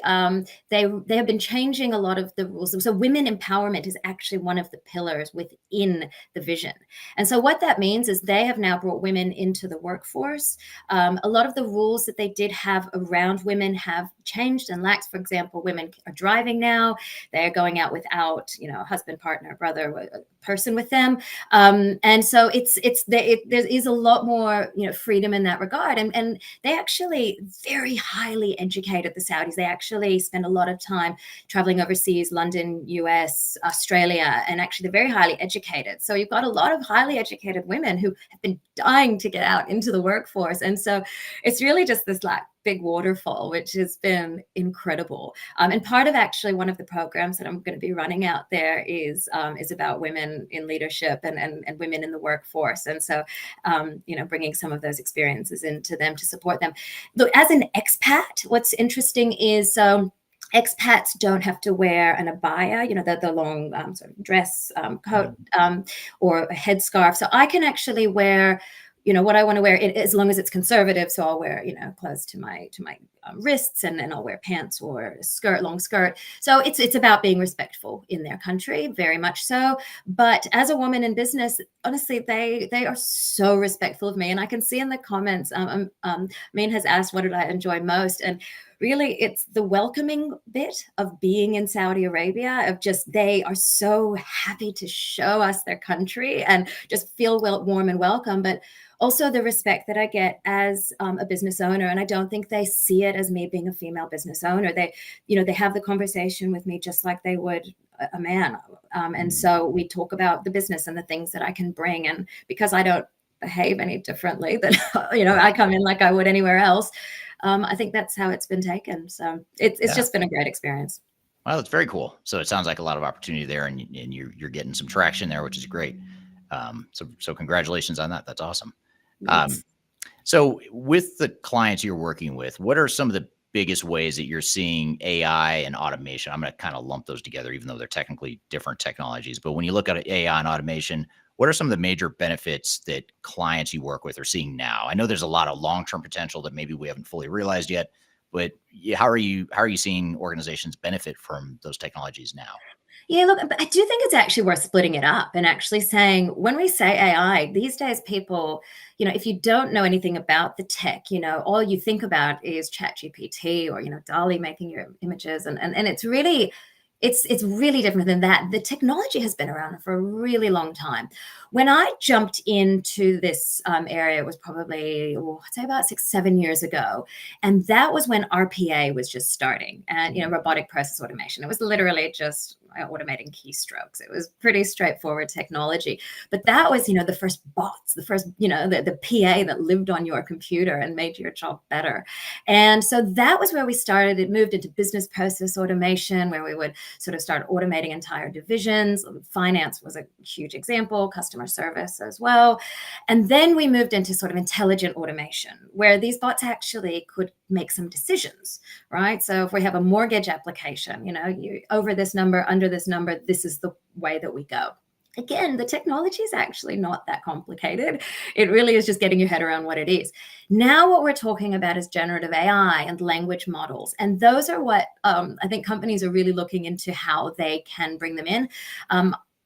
they have been changing a lot of the rules. So women empowerment is actually one of the pillars within the vision. And so what that means is they have now brought women into the workforce. A lot of the rules that they did have around women have changed and laxed. For example, women are driving now. They're going out without, you know, a husband, partner, brother, a person with them. And so there is a lot more, you know, freedom in that regard. And they actually very highly educated, the Saudis. They actually spend a lot of time traveling overseas, London, US, Australia, and actually they're very highly educated. So you've got a lot of highly educated women who have been dying to get out into the workforce. And so it's really just this like big waterfall, which has been incredible. And part of actually one of the programs that I'm going to be running out there is about women in leadership and women in the workforce. And so, you know, bringing some of those experiences into them to support them. Look, as an expat, what's interesting is expats don't have to wear an abaya, you know, the long sort of dress coat or a headscarf. So I can actually wear, you know, what I want to wear, as long as it's conservative. So I'll wear, you know, clothes to my wrists, and then I'll wear pants or a skirt, long skirt. So it's about being respectful in their country, very much so. But as a woman in business, honestly, they are so respectful of me. And I can see in the comments, Min has asked, what did I enjoy most? And really, it's the welcoming bit of being in Saudi Arabia, of just, they are so happy to show us their country and just feel warm and welcome. But also the respect that I get as a business owner. And I don't think they see it as me being a female business owner. They, you know, they have the conversation with me just like they would a man. And so we talk about the business and the things that I can bring. And because I don't behave any differently than, you know, I come in like I would anywhere else. I think that's how it's been taken. So it's just been a great experience. Well, it's very cool. So it sounds like a lot of opportunity there, and you're getting some traction there, which is great. So congratulations on that. That's awesome. Yes. So with the clients you're working with, what are some of the biggest ways that you're seeing AI and automation? I'm going to kind of lump those together, even though they're technically different technologies. But when you look at AI and automation, what are some of the major benefits that clients you work with are seeing now? I know there's a lot of long-term potential that maybe we haven't fully realized yet, but how are you seeing organizations benefit from those technologies now? Yeah, look, I do think it's actually worth splitting it up and actually saying, when we say AI, these days people, you know, if you don't know anything about the tech, you know, all you think about is ChatGPT or, you know, DALL-E making your images. And it's really, It's really different than that. The technology has been around for a really long time. When I jumped into this area, it was probably, I'd say about 6-7 years ago. And that was when RPA was just starting, and, robotic process automation. It was literally just automating keystrokes. It was pretty straightforward technology. But that was, the first bots, the first, the PA that lived on your computer and made your job better. And so that was where we started. It moved into business process automation, where we would sort of start automating entire divisions. Finance was a huge example, customer service as well. And then we moved into sort of intelligent automation, where these bots actually could make some decisions, right? So if we have a mortgage application, you over this number, under this number, this is the way that we go. Again, the technology is actually not that complicated. It really is just getting your head around what it is. Now what we're talking about is generative AI and language models. And those are what I think companies are really looking into how they can bring them in.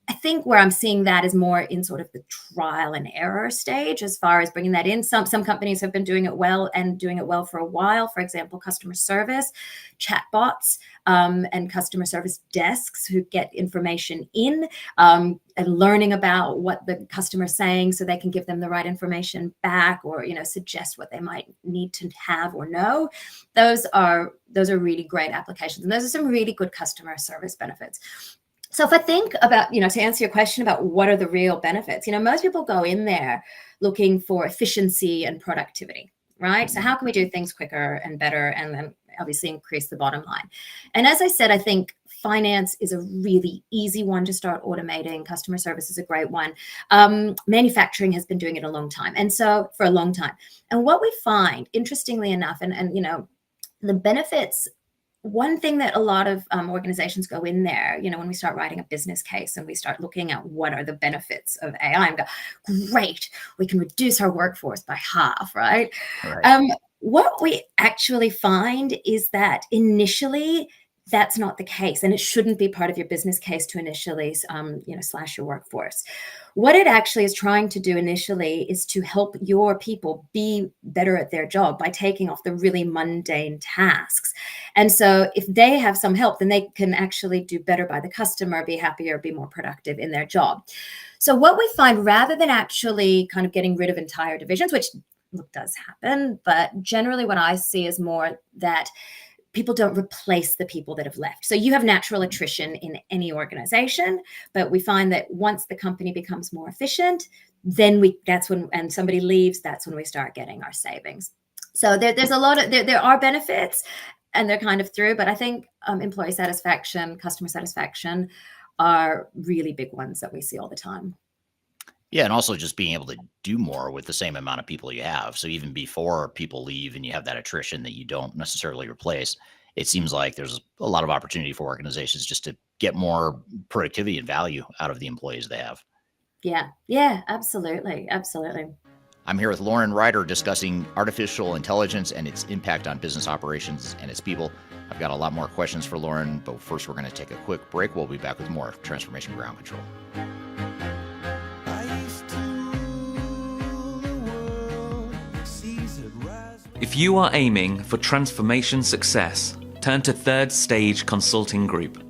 I think where I'm seeing that is more in sort of the trial and error stage as far as bringing that in. Some companies have been doing it well and doing it well for a while. For example, customer service, chatbots, and customer service desks who get information in and learning about what the customer's saying so they can give them the right information back, or suggest what they might need to have or know. Those are really great applications, and those are some really good customer service benefits. So if I think about, to answer your question about what are the real benefits, most people go in there looking for efficiency and productivity, right? So how can we do things quicker and better, and then obviously increase the bottom line? And as I said, I think finance is a really easy one to start automating. Customer service is a great one. Manufacturing has been doing it a long time. And so for a long time. And what we find, interestingly enough, and the benefits, one thing that a lot of organizations go in there, when we start writing a business case and we start looking at what are the benefits of AI, and go, great, we can reduce our workforce by half, right? What we actually find is that initially that's not the case, and it shouldn't be part of your business case to initially, slash your workforce. What it actually is trying to do initially is to help your people be better at their job by taking off the really mundane tasks. And so if they have some help, then they can actually do better by the customer, be happier, be more productive in their job. So what we find, rather than actually kind of getting rid of entire divisions, which does happen, but generally what I see is more that people don't replace the people that have left. So you have natural attrition in any organization, but we find that once the company becomes more efficient, then and somebody leaves, that's when we start getting our savings. So there's a lot of, there are benefits, and they're kind of through, but I think employee satisfaction, customer satisfaction are really big ones that we see all the time. Yeah, and also just being able to do more with the same amount of people you have. So even before people leave and you have that attrition that you don't necessarily replace, it seems like there's a lot of opportunity for organizations just to get more productivity and value out of the employees they have. Yeah, absolutely. I'm here with Lauren Ryder discussing artificial intelligence and its impact on business operations and its people. I've got a lot more questions for Lauren, but first we're going to take a quick break. We'll be back with more Transformation Ground Control. If you are aiming for transformation success, turn to Third Stage Consulting Group.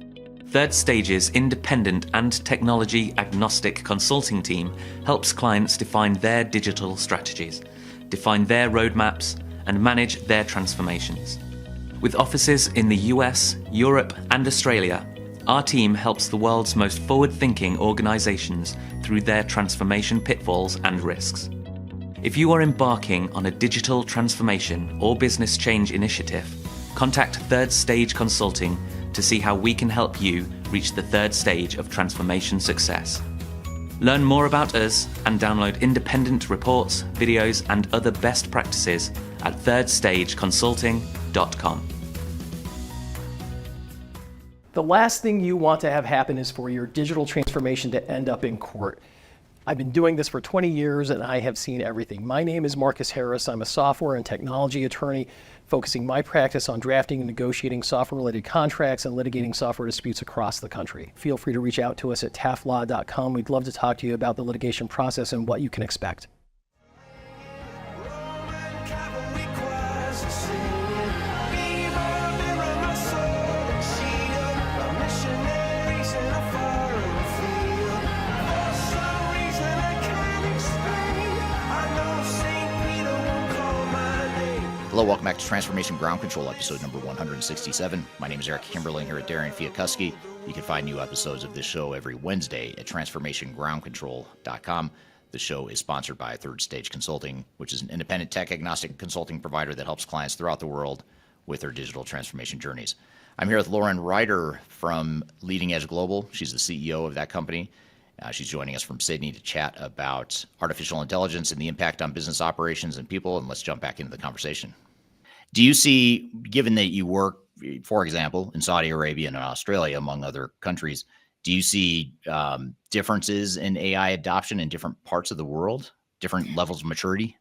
Third Stage's independent and technology-agnostic consulting team helps clients define their digital strategies, define their roadmaps, and manage their transformations. With offices in the US, Europe, and Australia, our team helps the world's most forward-thinking organizations through their transformation pitfalls and risks. If you are embarking on a digital transformation or business change initiative, contact Third Stage Consulting to see how we can help you reach the third stage of transformation success. Learn more about us and download independent reports, videos, and other best practices at thirdstageconsulting.com. The last thing you want to have happen is for your digital transformation to end up in court. I've been doing this for 20 years and I have seen everything. My name is Marcus Harris. I'm a software and technology attorney focusing my practice on drafting and negotiating software-related contracts and litigating software disputes across the country. Feel free to reach out to us at taftlaw.com. We'd love to talk to you about the litigation process and what you can expect. Viva, mirror my soul, shield, my mission Hello, welcome back to Transformation Ground Control, episode number 167. My name is Eric Kimberling here at Darian Chwialkowski. You can find new episodes of this show every Wednesday at transformationgroundcontrol.com. The show is sponsored by Third Stage Consulting, which is an independent tech agnostic consulting provider that helps clients throughout the world with their digital transformation journeys. I'm here with Lauren Ryder from Leading Edge Global. She's the CEO of that company. She's joining us from Sydney to chat about artificial intelligence and the impact on business operations and people. And let's jump back into the conversation. Do you see, given that you work, for example, in Saudi Arabia and in Australia, among other countries, do you see differences in AI adoption in different parts of the world, different levels of maturity?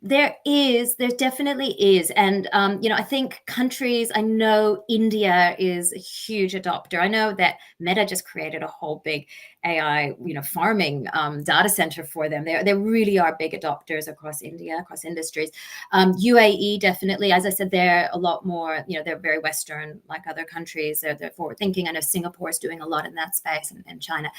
There definitely is. And, I think I know India is a huge adopter. I know that Meta just created a whole big AI, farming data center for them. They really are big adopters across India, across industries. UAE, definitely, as I said, they're a lot more, they're very Western, like other countries. They're forward thinking. I know Singapore is doing a lot in that space, and China.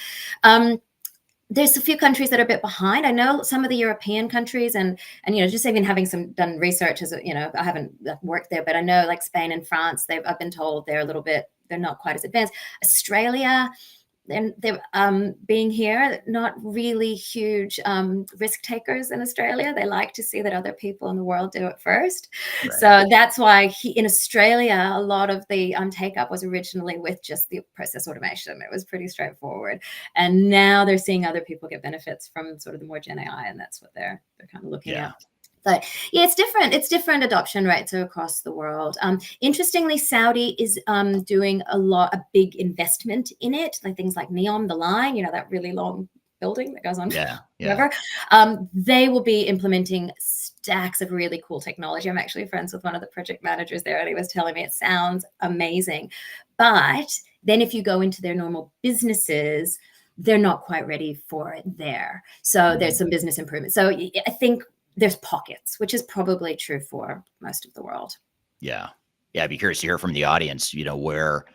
There's a few countries that are a bit behind. I know some of the European countries and just even having done research as I haven't worked there, but I know like Spain and France, I've been told they're not quite as advanced. Australia, and they're being here, not really huge risk takers in Australia. They like to see that other people in the world do it first. Right. So that's why in Australia, a lot of the take up was originally with just the process automation. It was pretty straightforward. And now they're seeing other people get benefits from sort of the more Gen AI, and that's what they're kind of looking at. But yeah, it's different. It's different adoption rates across the world. Interestingly, Saudi is doing a big investment in it, like things like Neom, the line, that really long building that goes on forever. They will be implementing stacks of really cool technology. I'm actually friends with one of the project managers there, and he was telling me it sounds amazing. But then if you go into their normal businesses, they're not quite ready for it there. So there's some business improvement. So I think there's pockets, which is probably true for most of the world. Yeah. I'd be curious to hear from the audience, where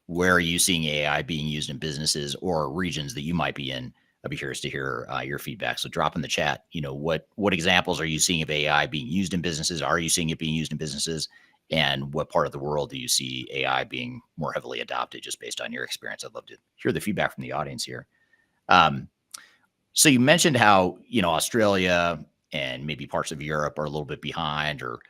are you seeing AI being used in businesses or regions that you might be in? I'd be curious to hear your feedback. So drop in the chat, what examples are you seeing of AI being used in businesses? Are you seeing it being used in businesses? And what part of the world do you see AI being more heavily adopted, just based on your experience? I'd love to hear the feedback from the audience here. So you mentioned how, Australia and maybe parts of Europe are a little bit behind, or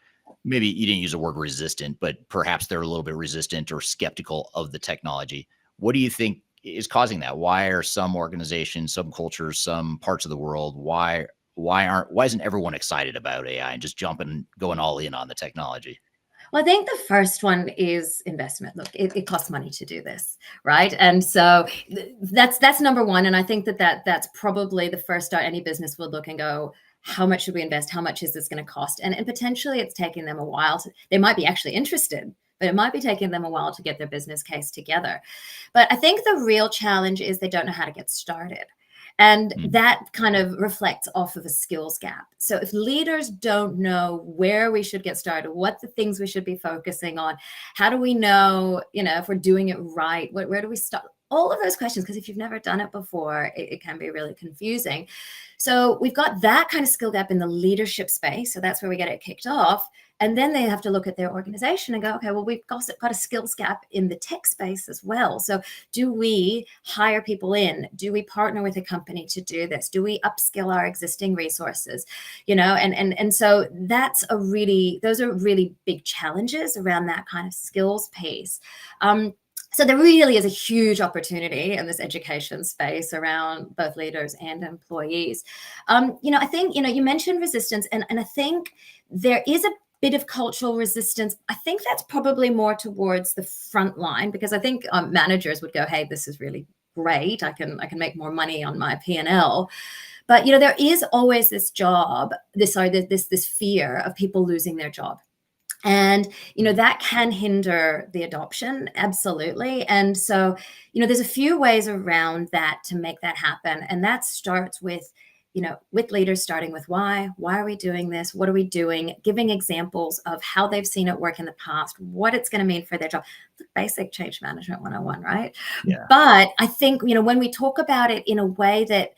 maybe you didn't use the word resistant, but perhaps they're a little bit resistant or skeptical of the technology. What do you think is causing that? Why are some organizations, some cultures, some parts of the world, why isn't everyone excited about AI and just going all in on the technology? Well, I think the first one is investment. Look, it costs money to do this, right? And so that's number one. And I think that's probably the first start any business would look and go, how much should we invest? How much is this going to cost? And potentially it's taking them a while they might be actually interested, but it might be taking them a while to get their business case together. But I think the real challenge is they don't know how to get started. And that kind of reflects off of a skills gap. So if leaders don't know where we should get started, what the things we should be focusing on, how do we know, if we're doing it right, where do we start? All of those questions, because if you've never done it before, it can be really confusing. So we've got that kind of skill gap in the leadership space. So that's where we get it kicked off. And then they have to look at their organization and go, okay, well, we've got a skills gap in the tech space as well. So do we hire people in? Do we partner with a company to do this? Do we upskill our existing resources? And so those are really big challenges around that kind of skills piece. So there really is a huge opportunity in this education space around both leaders and employees. I think, you mentioned resistance, and I think there is a bit of cultural resistance. I think that's probably more towards the front line, because I think managers would go, hey, this is really great. I can make more money on my P&L. But, there is always this fear of people losing their job. And, that can hinder the adoption. Absolutely. And so, there's a few ways around that to make that happen. And that starts with, with leaders starting with why are we doing this? What are we doing? Giving examples of how they've seen it work in the past, what it's going to mean for their job. The basic change management 101, right? Yeah. But I think, when we talk about it in a way that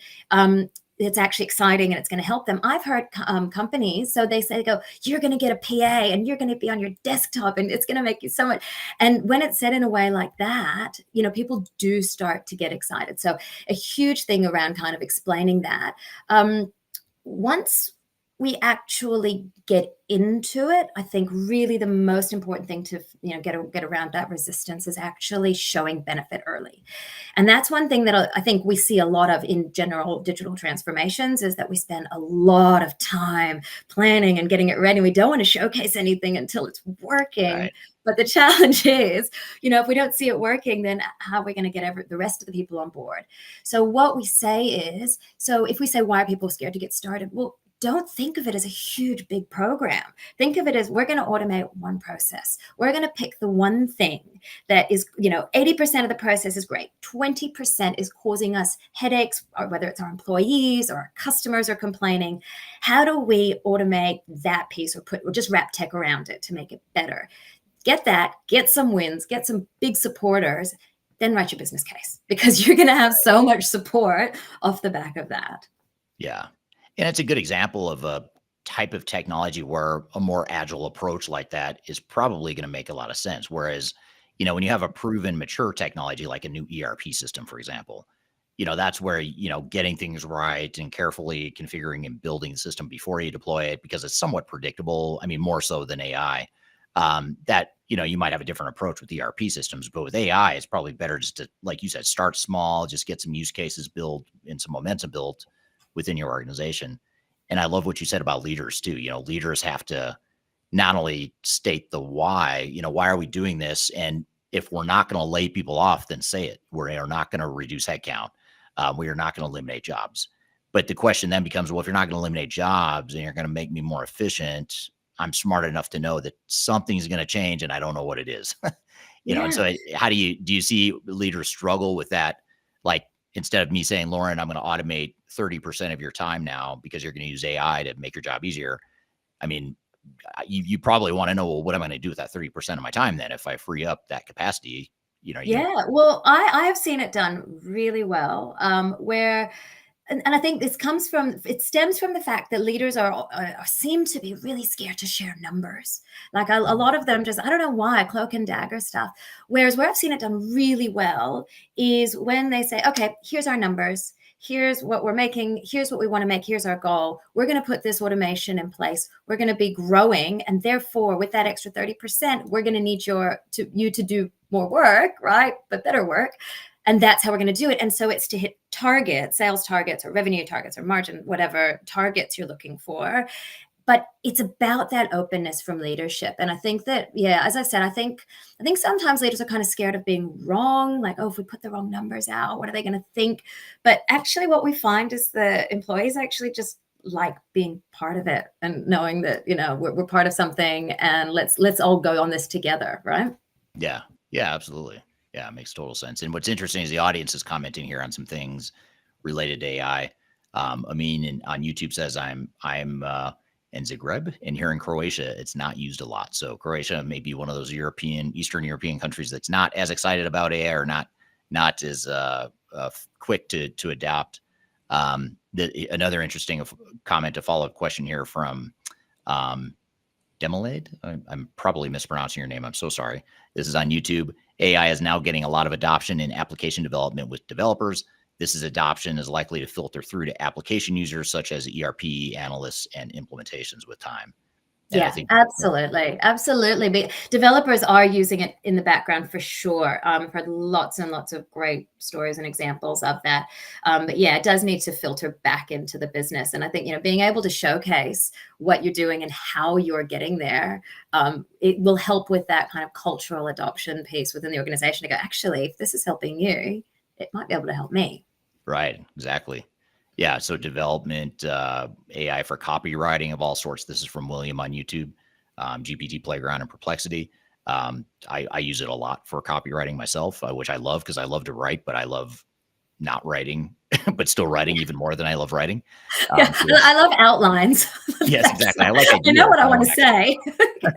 it's actually exciting and it's going to help them. I've heard companies, so they say, you're going to get a PA and you're going to be on your desktop and it's going to make you so much. And when it's said in a way like that, people do start to get excited. So a huge thing around kind of explaining that. Once we actually get into it, I think really the most important thing to get around that resistance is actually showing benefit early. And that's one thing that I think we see a lot of in general digital transformations, is that we spend a lot of time planning and getting it ready. We don't want to showcase anything until it's working. Right. But the challenge is, if we don't see it working, then how are we going to get the rest of the people on board? So what we say is, if we say, why are people scared to get started? Well, don't think of it as a huge, big program. Think of it as, we're going to automate one process. We're going to pick the one thing that is, 80% of the process is great. 20% is causing us headaches, or whether it's our employees or our customers are complaining. How do we automate that piece, or just wrap tech around it to make it better? Get that, get some wins, get some big supporters, then write your business case, because you're going to have so much support off the back of that. Yeah. And it's a good example of a type of technology where a more agile approach like that is probably going to make a lot of sense. Whereas, when you have a proven mature technology, like a new ERP system, for example, that's where, getting things right and carefully configuring and building the system before you deploy it, because it's somewhat predictable. I mean, more so than AI, that, you might have a different approach with ERP systems, but with AI, it's probably better just to, like you said, start small, just get some use cases built and some momentum built within your organization. And I love what you said about leaders too. Leaders have to not only state the why, why are we doing this? And if we're not going to lay people off, then say it. We are not going to reduce headcount. We are not going to eliminate jobs. But the question then becomes, well, if you're not going to eliminate jobs and you're going to make me more efficient, I'm smart enough to know that something's going to change and I don't know what it is. And so how do you see leaders struggle with that? Like, instead of me saying, Lauren, I'm going to automate 30% of your time now because you're going to use AI to make your job easier. I mean, you probably want to know, well, what am I going to do with that 30% of my time then if I free up that capacity? Well, I have seen it done really well, where, and I think it stems from the fact that leaders seem to be really scared to share numbers. Like a lot of them just, I don't know why, cloak and dagger stuff. Whereas where I've seen it done really well is when they say, okay, here's our numbers. Here's what we're making. Here's what we want to make. Here's our goal. We're going to put this automation in place. We're going to be growing. And therefore, with that extra 30%, we're going to need you to do more work, right? But better work. And that's how we're going to do it. And so it's to hit targets, sales targets or revenue targets or margin, whatever targets you're looking for. But it's about that openness from leadership. And I think that, as I said, I think sometimes leaders are kind of scared of being wrong. Like, if we put the wrong numbers out, what are they going to think? But actually what we find is the employees actually just like being part of it and knowing that, we're part of something and let's all go on this together. Right. Yeah. Yeah, absolutely. Yeah, it makes total sense. And what's interesting is the audience is commenting here on some things related to AI. Amin on YouTube says, I'm in Zagreb, and here in Croatia, it's not used a lot. So Croatia may be one of those Eastern European countries that's not as excited about AI or not as quick to adapt. Another interesting comment, a follow-up question here from Demelade. I'm probably mispronouncing your name. I'm so sorry. This is on YouTube. AI is now getting a lot of adoption in application development with developers. This adoption is likely to filter through to application users such as ERP analysts and implementations with time. And yeah, absolutely. But developers are using it in the background for sure. I've heard lots and lots of great stories and examples of that. But yeah, it does need to filter back into the business. And I think, being able to showcase what you're doing and how you're getting there, it will help with that kind of cultural adoption piece within the organization to go, actually, if this is helping you, it might be able to help me. Right, exactly. Yeah, so development, AI for copywriting of all sorts. This is from William on YouTube, GPT Playground and Perplexity. I use it a lot for copywriting myself, which I love because I love to write, but I love not writing, but still writing even more than I love writing. I love outlines. Yes, exactly. I like I know what I want to say.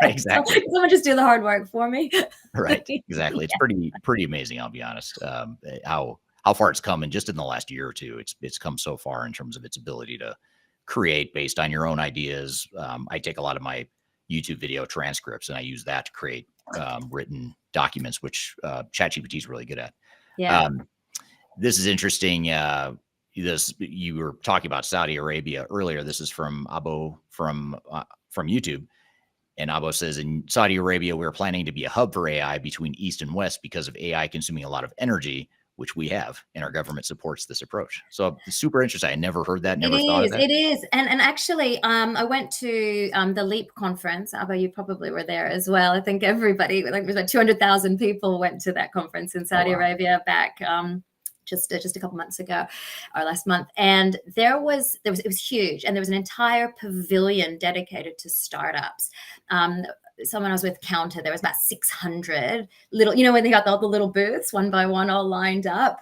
Exactly. Someone just do the hard work for me. Right, exactly. It's pretty amazing, I'll be honest, how far it's come, and just in the last year or two, it's come so far in terms of its ability to create based on your own ideas. I take a lot of my YouTube video transcripts and I use that to create written documents, which ChatGPT is really good at. Yeah. This is interesting. You were talking about Saudi Arabia earlier. This is from Abo from YouTube. And Abo says, in Saudi Arabia, we're planning to be a hub for AI between East and West because of AI consuming a lot of energy, which we have, and our government supports this approach. So super interesting. I never heard that, never thought of that. It is. And actually, I went to the LEAP conference. Abo, you probably were there as well. I think everybody, like it was like 200,000 people went to that conference in Saudi Arabia back just a couple months ago or last month. And it was huge. And there was an entire pavilion dedicated to startups. Someone I was with counted, there was about 600 little, when they got all the little booths one by one all lined up.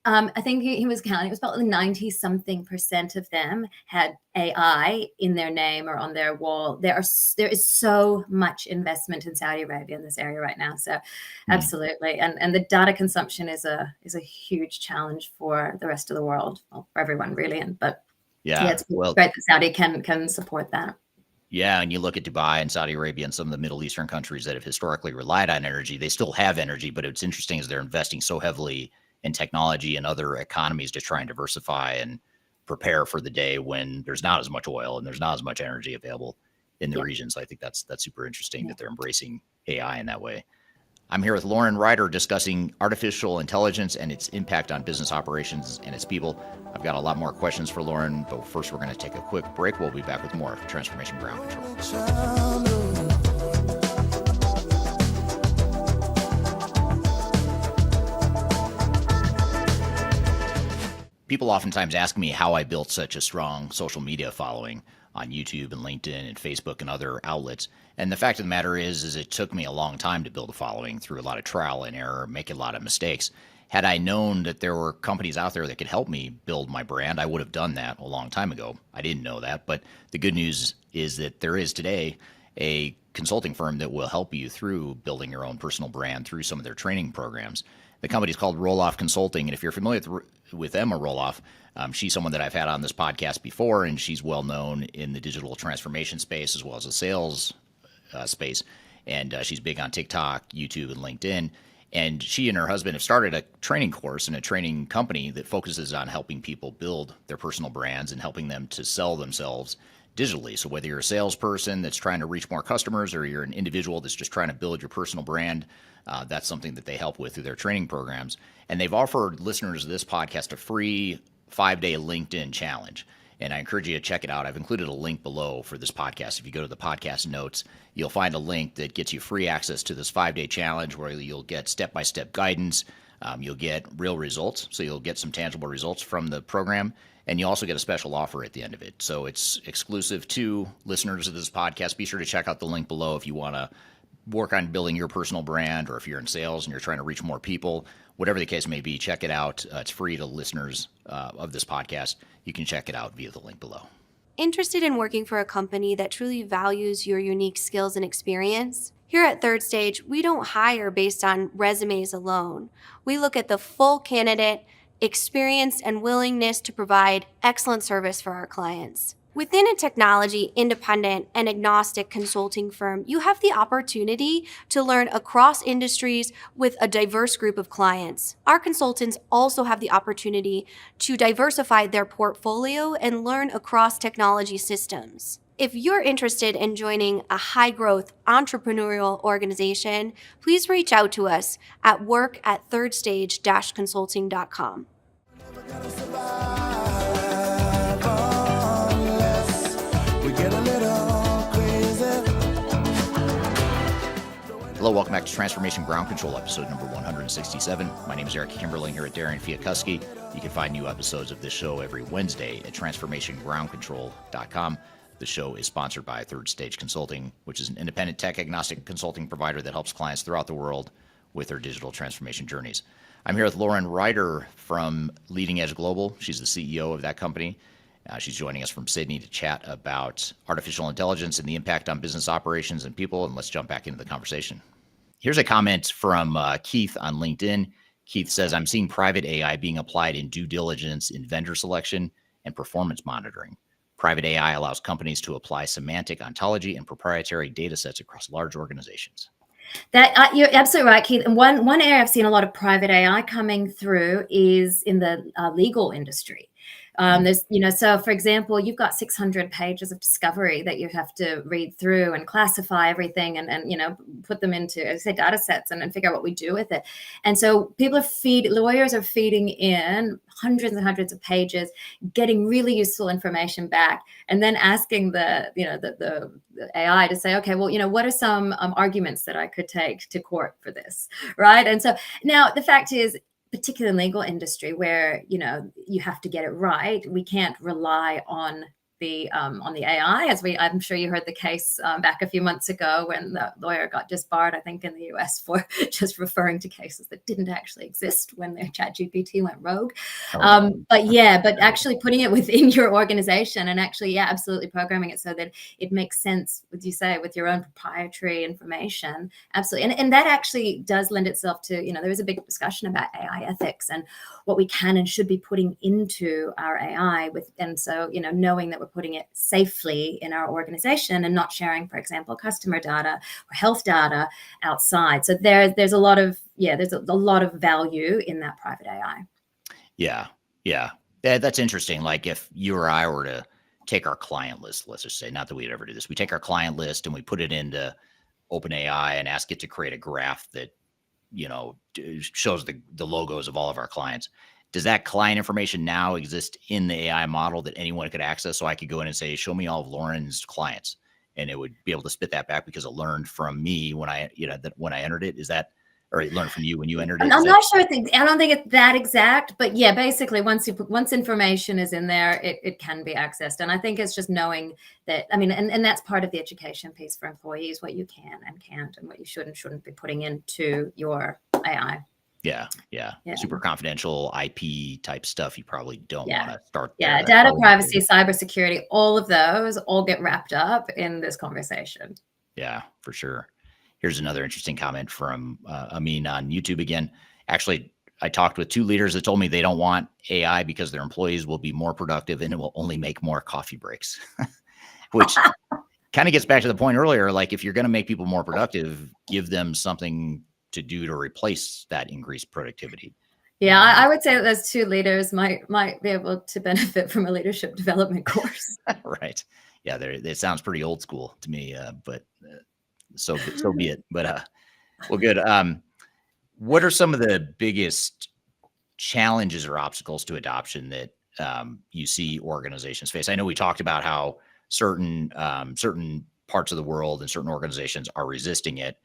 I think he was counting, it was about 90-something% of them had AI in their name or on their wall. There is so much investment in Saudi Arabia in this area right now. So absolutely. And the data consumption is a huge challenge for the rest of the world, well, for everyone really. But it's great that Saudi can support that. Yeah, and you look at Dubai and Saudi Arabia and some of the Middle Eastern countries that have historically relied on energy. They still have energy, but it's interesting is they're investing so heavily in technology and other economies to try and diversify and prepare for the day when there's not as much oil and there's not as much energy available in the region. So I think that's super interesting that they're embracing AI in that way. I'm here with Lauren Ryder discussing artificial intelligence and its impact on business operations and its people. I've got a lot more questions for Lauren, but first we're going to take a quick break. We'll be back with more Transformation Ground Control. People oftentimes ask me how I built such a strong social media following on YouTube and LinkedIn and Facebook and other outlets. And the fact of the matter is it took me a long time to build a following through a lot of trial and error, making a lot of mistakes. Had I known that there were companies out there that could help me build my brand, I would have done that a long time ago. I didn't know that, but the good news is that there is today a consulting firm that will help you through building your own personal brand through some of their training programs. The company is called Roloff Consulting, and if you're familiar with Emma Roloff, she's someone that I've had on this podcast before, and she's well known in the digital transformation space as well as the sales space. And she's big on TikTok, YouTube, and LinkedIn. And she and her husband have started a training course and a training company that focuses on helping people build their personal brands and helping them to sell themselves digitally. So whether you're a salesperson that's trying to reach more customers or you're an individual that's just trying to build your personal brand, that's something that they help with through their training programs. And they've offered listeners of this podcast a free 5-day LinkedIn challenge. And I encourage you to check it out. I've included a link below for this podcast. If you go to the podcast notes, you'll find a link that gets you free access to this 5-day challenge where you'll get step-by-step guidance. You'll get real results. So you'll get some tangible results from the program. And you also get a special offer at the end of it. So it's exclusive to listeners of this podcast. Be sure to check out the link below if you want to work on building your personal brand, or if you're in sales and you're trying to reach more people, whatever the case may be, check it out. It's free to listeners of this podcast. You can check it out via the link below. Interested in working for a company that truly values your unique skills and experience? Here at Third Stage, we don't hire based on resumes alone. We look at the full candidate, experience, and willingness to provide excellent service for our clients. Within a technology, independent, and agnostic consulting firm, you have the opportunity to learn across industries with a diverse group of clients. Our consultants also have the opportunity to diversify their portfolio and learn across technology systems. If you're interested in joining a high-growth entrepreneurial organization, please reach out to us at work@thirdstage-consulting.com. Hello, welcome back to Transformation Ground Control, episode number 167. My name is Eric Kimberling here at Darian Chwialkowski. You can find new episodes of this show every Wednesday at transformationgroundcontrol.com. The show is sponsored by Third Stage Consulting, which is an independent tech-agnostic consulting provider that helps clients throughout the world with their digital transformation journeys. I'm here with Lauren Ryder from Leading Edge Global. She's the CEO of that company. She's joining us from Sydney to chat about artificial intelligence and the impact on business operations and people. And let's jump back into the conversation. Here's a comment from Keith on LinkedIn. Keith says, I'm seeing private AI being applied in due diligence in vendor selection and performance monitoring. Private AI allows companies to apply semantic ontology and proprietary data sets across large organizations. That you're absolutely right, Keith. And one area I've seen a lot of private AI coming through is in the legal industry. There's, so for example, you've got 600 pages of discovery that you have to read through and classify everything and put them into, as I say, data sets and figure out what we do with it. And so lawyers are feeding in hundreds and hundreds of pages, getting really useful information back, and then asking the AI to say, okay, well, what are some arguments that I could take to court for this, right? And so now the fact is, particularly in the legal industry where you have to get it right, we can't rely on the AI, I'm sure you heard the case back a few months ago when the lawyer got disbarred, I think in the US, for just referring to cases that didn't actually exist when their ChatGPT went rogue. But actually putting it within your organization and actually, absolutely programming it so that it makes sense, as you say, with your own proprietary information. Absolutely. And that actually does lend itself to, there is a big discussion about AI ethics and what we can and should be putting into our AI and so, knowing that we're putting it safely in our organization and not sharing, for example, customer data or health data outside. So there's a lot of value in that private AI. Yeah, that's interesting. Like if you or I were to take our client list, let's just say, not that we'd ever do this, we take our client list and we put it into OpenAI and ask it to create a graph that shows the logos of all of our clients. Does that client information now exist in the AI model that anyone could access? So I could go in and say, show me all of Lauren's clients, and it would be able to spit that back because it learned from me when I entered it. Is that, or it learned from you when you entered it? I'm not sure. I don't think it's that exact, but basically once information is in there, it can be accessed. And I think it's just knowing that, and that's part of the education piece for employees, what you can and can't and what you should and shouldn't be putting into your AI. Yeah. Super confidential IP type stuff. You probably don't want to start. Yeah. Data privacy, cybersecurity, all of those all get wrapped up in this conversation. Yeah, for sure. Here's another interesting comment from Amin on YouTube again. Actually, I talked with 2 leaders that told me they don't want AI because their employees will be more productive and it will only make more coffee breaks, which kind of gets back to the point earlier. Like if you're going to make people more productive, give them something to do to replace that increased productivity. Yeah, I would say that those 2 leaders might be able to benefit from a leadership development course. Right. Yeah, it sounds pretty old school to me, but so be it. But well, good. What are some of the biggest challenges or obstacles to adoption that you see organizations face? I know we talked about how certain parts of the world and certain organizations are resisting it.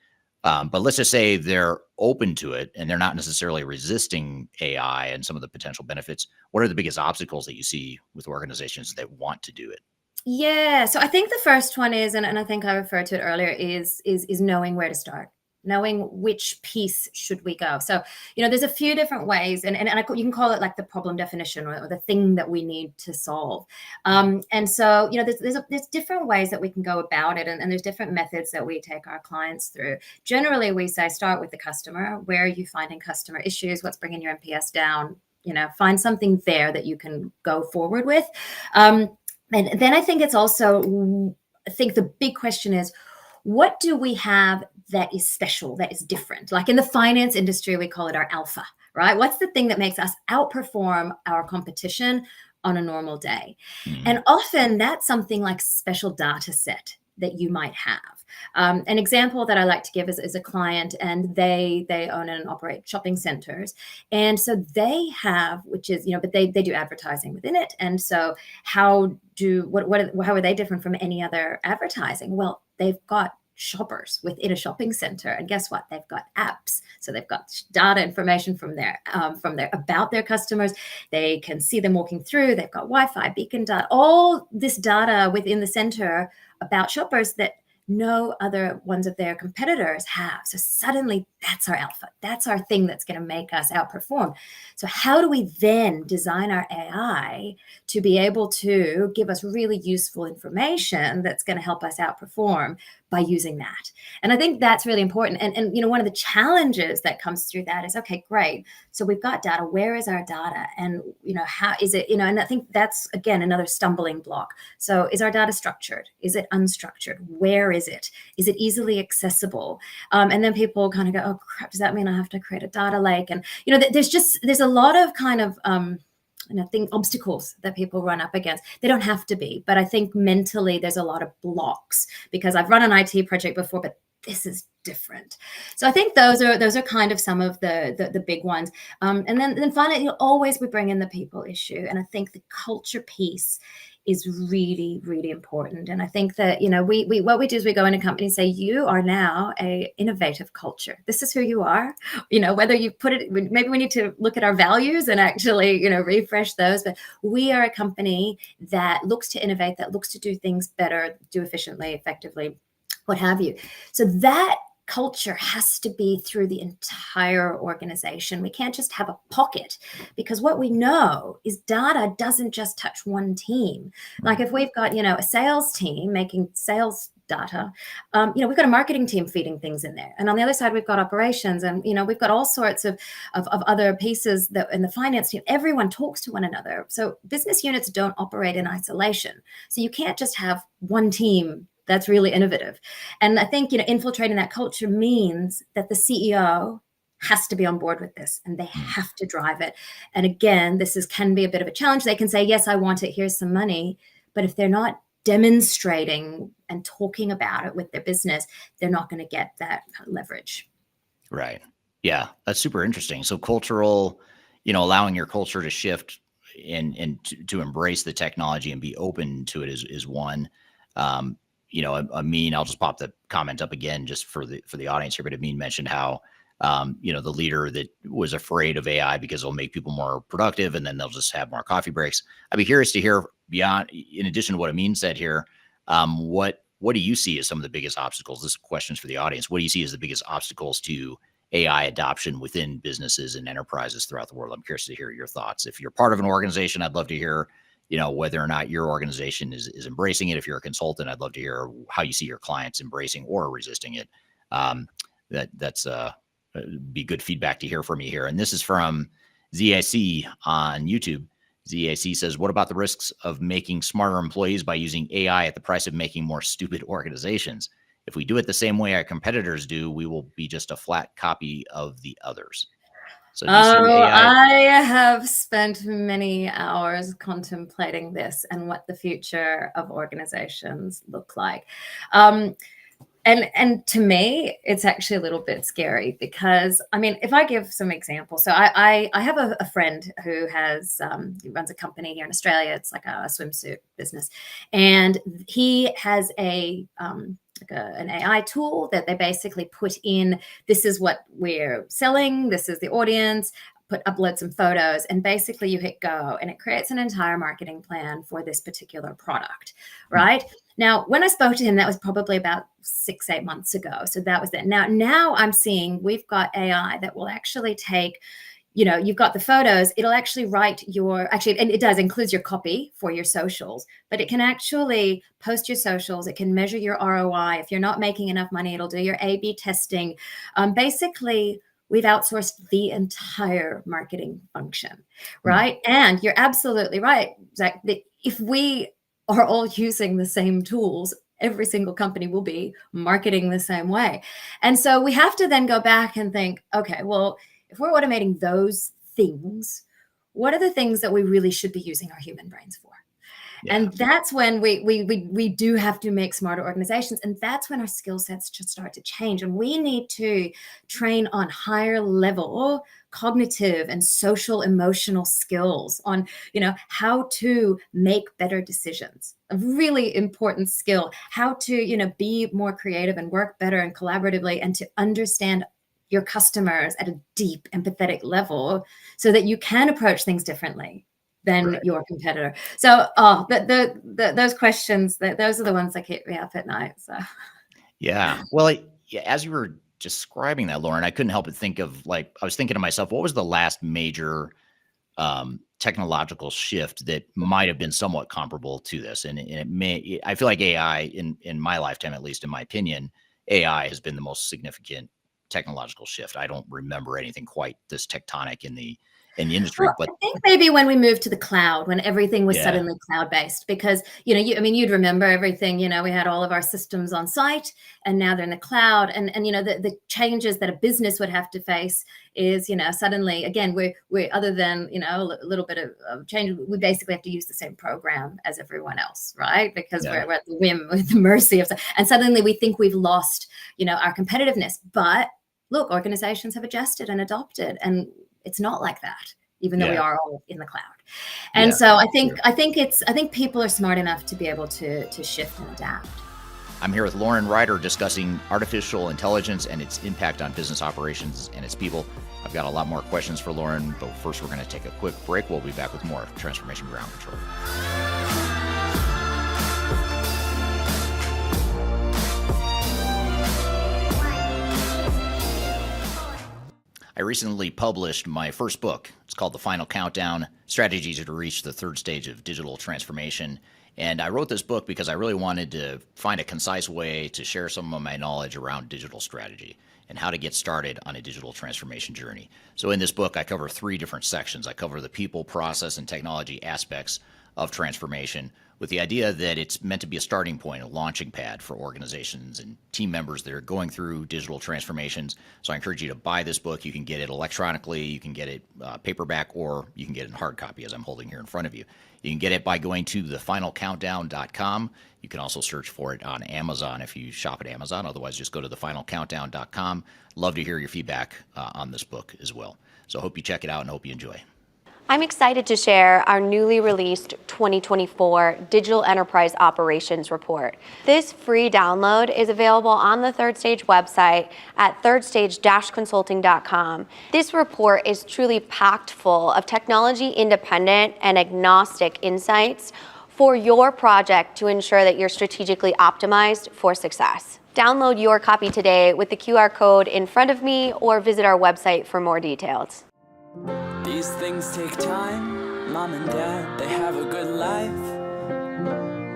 But let's just say they're open to it and they're not necessarily resisting AI and some of the potential benefits. What are the biggest obstacles that you see with organizations that want to do it? Yeah. So I think the first one is, and I think I referred to it earlier, is knowing where to start, knowing which piece should we go. So, there's a few different ways and you can call it like the problem definition or the thing that we need to solve. And so, there's different ways that we can go about it. And there's different methods that we take our clients through. Generally, we say, start with the customer. Where are you finding customer issues? What's bringing your NPS down? Find something there that you can go forward with. And then I think it's also, the big question is, what do we have that is special, that is different? Like in the finance industry, we call it our alpha, right? What's the thing that makes us outperform our competition on a normal day? And often that's something like special data set that you might have. An example that I like to give is a client, and they own and operate shopping centers. And so they have, which is, but they do advertising within it. And so how are they different from any other advertising? Well, they've got shoppers within a shopping center, and guess what? They've got apps, so they've got data information from their about their customers. They can see them walking through. They've got Wi-Fi, beacon data, all this data within the center about shoppers that no other ones of their competitors have. So suddenly that's our alpha. That's our thing that's going to make us outperform. So how do we then design our AI to be able to give us really useful information that's going to help us outperform, by using that. And I think that's really important. And one of the challenges that comes through that is, okay, great. So we've got data. Where is our data? And, how is it, and I think that's, again, another stumbling block. So is our data structured? Is it unstructured? Where is it? Is it easily accessible? And then people kind of go, oh, crap, does that mean I have to create a data lake? And, there's a lot of kind of, obstacles that people run up against. They don't have to be, but I think mentally there's a lot of blocks because I've run an IT project before, but this is different. So I think those are kind of some of the big ones. And then finally, always we bring in the people issue. And I think the culture piece is really, really important. And I think that, we what we do is we go in a company and say, you are now a innovative culture. This is who you are. Whether you put it, maybe we need to look at our values and actually, refresh those. But we are a company that looks to innovate, that looks to do things better, do efficiently, effectively, what have you. So that culture has to be through the entire organization. We can't just have a pocket, because what we know is data doesn't just touch one team. Like if we've got, a sales team making sales data, we've got a marketing team feeding things in there. And on the other side, we've got operations and, we've got all sorts of other pieces that in the finance team, everyone talks to one another. So business units don't operate in isolation. So you can't just have one team that's really innovative. And I think, infiltrating that culture means that the CEO has to be on board with this and they have to drive it. And again, can be a bit of a challenge. They can say, yes, I want it. Here's some money. But if they're not demonstrating and talking about it with their business, they're not going to get that leverage. Right. Yeah, that's super interesting. So cultural, allowing your culture to shift and to embrace the technology and be open to it is one. Amin, I'll just pop the comment up again just for the audience here, but Amin mentioned how, the leader that was afraid of AI because it'll make people more productive and then they'll just have more coffee breaks. I'd be curious to hear beyond, in addition to what Amin said here, what do you see as some of the biggest obstacles? This question's for the audience. What do you see as the biggest obstacles to AI adoption within businesses and enterprises throughout the world? I'm curious to hear your thoughts. If you're part of an organization, I'd love to hear whether or not your organization is embracing it. If you're a consultant, I'd love to hear how you see your clients embracing or resisting it. That's be good feedback to hear from you here. And this is from ZIC on YouTube. ZIC says, what about the risks of making smarter employees by using AI at the price of making more stupid organizations? If we do it the same way our competitors do, we will be just a flat copy of the others. So I have spent many hours contemplating this and what the future of organizations look like. And to me, it's actually a little bit scary because, if I give some examples, so I have a friend who he runs a company here in Australia. It's like a swimsuit business. And he has an AI tool that they basically put in, this is what we're selling, this is the audience, upload some photos, and basically you hit go and it creates an entire marketing plan for this particular product, right? Now, when I spoke to him, that was probably about 6-8 months ago. So that was it. Now I'm seeing we've got AI that will actually take, you've got the photos, it'll actually write and it does includes your copy for your socials, but it can actually post your socials. It can measure your ROI. If you're not making enough money, it'll do your A/B testing. Basically, we've outsourced the entire marketing function, right? And you're absolutely right, Zach, that if we are all using the same tools, every single company will be marketing the same way. And so we have to then go back and think, okay, well, if we're automating those things, what are the things that we really should be using our human brains for? Yeah. And that's when we do have to make smarter organizations. And that's when our skill sets should start to change. And we need to train on higher level cognitive and social emotional skills on, how to make better decisions. A really important skill, how to, be more creative and work better and collaboratively and to understand your customers at a deep empathetic level so that you can approach things differently than your competitor. So, those questions, those are the ones that keep me up at night. So, yeah. Well, as you were describing that, Lauren, I couldn't help but think of I was thinking to myself, what was the last major technological shift that might have been somewhat comparable to this. And I feel like AI in my lifetime, at least in my opinion, AI has been the most significant technological shift. I don't remember anything quite this tectonic in the industry, Well, but I think maybe when we moved to the cloud, when everything was yeah, suddenly cloud-based, because, you'd remember everything, we had all of our systems on site and now they're in the cloud. And the changes that a business would have to face is, suddenly, again, we're other than, a little bit of change, we basically have to use the same program as everyone else, right? Because yeah, we're at the whim, with the mercy of, and suddenly we think we've lost, our competitiveness. But look, organizations have adjusted and adopted, and it's not like that, even though we yeah, are all in the cloud. And yeah. so I Sure. think people are smart enough to be able to shift and adapt. I'm here with Lauren Ryder discussing artificial intelligence and its impact on business operations and its people. I've got a lot more questions for Lauren, but first we're going to take a quick break. We'll be back with more Transformation Ground Control. I recently published my first book. It's called The Final Countdown, Strategies to Reach the Third Stage of Digital Transformation. And I wrote this book because I really wanted to find a concise way to share some of my knowledge around digital strategy and how to get started on a digital transformation journey. So in this book, I cover 3 different sections. I cover the people, process, and technology aspects of transformation, with the idea that it's meant to be a starting point, a launching pad for organizations and team members that are going through digital transformations. So I encourage you to buy this book. You can get it electronically, you can get it paperback, or you can get it in hard copy, as I'm holding here in front of you. You can get it by going to thefinalcountdown.com. You can also search for it on Amazon if you shop at Amazon. Otherwise, just go to thefinalcountdown.com. Love to hear your feedback on this book as well. So I hope you check it out and hope you enjoy. I'm excited to share our newly released 2024 Digital Enterprise Operations Report. This free download is available on the Third Stage website at thirdstage-consulting.com. This report is truly packed full of technology-independent and agnostic insights for your project to ensure that you're strategically optimized for success. Download your copy today with the QR code in front of me or visit our website for more details. These things take time, mom and dad, they have a good life.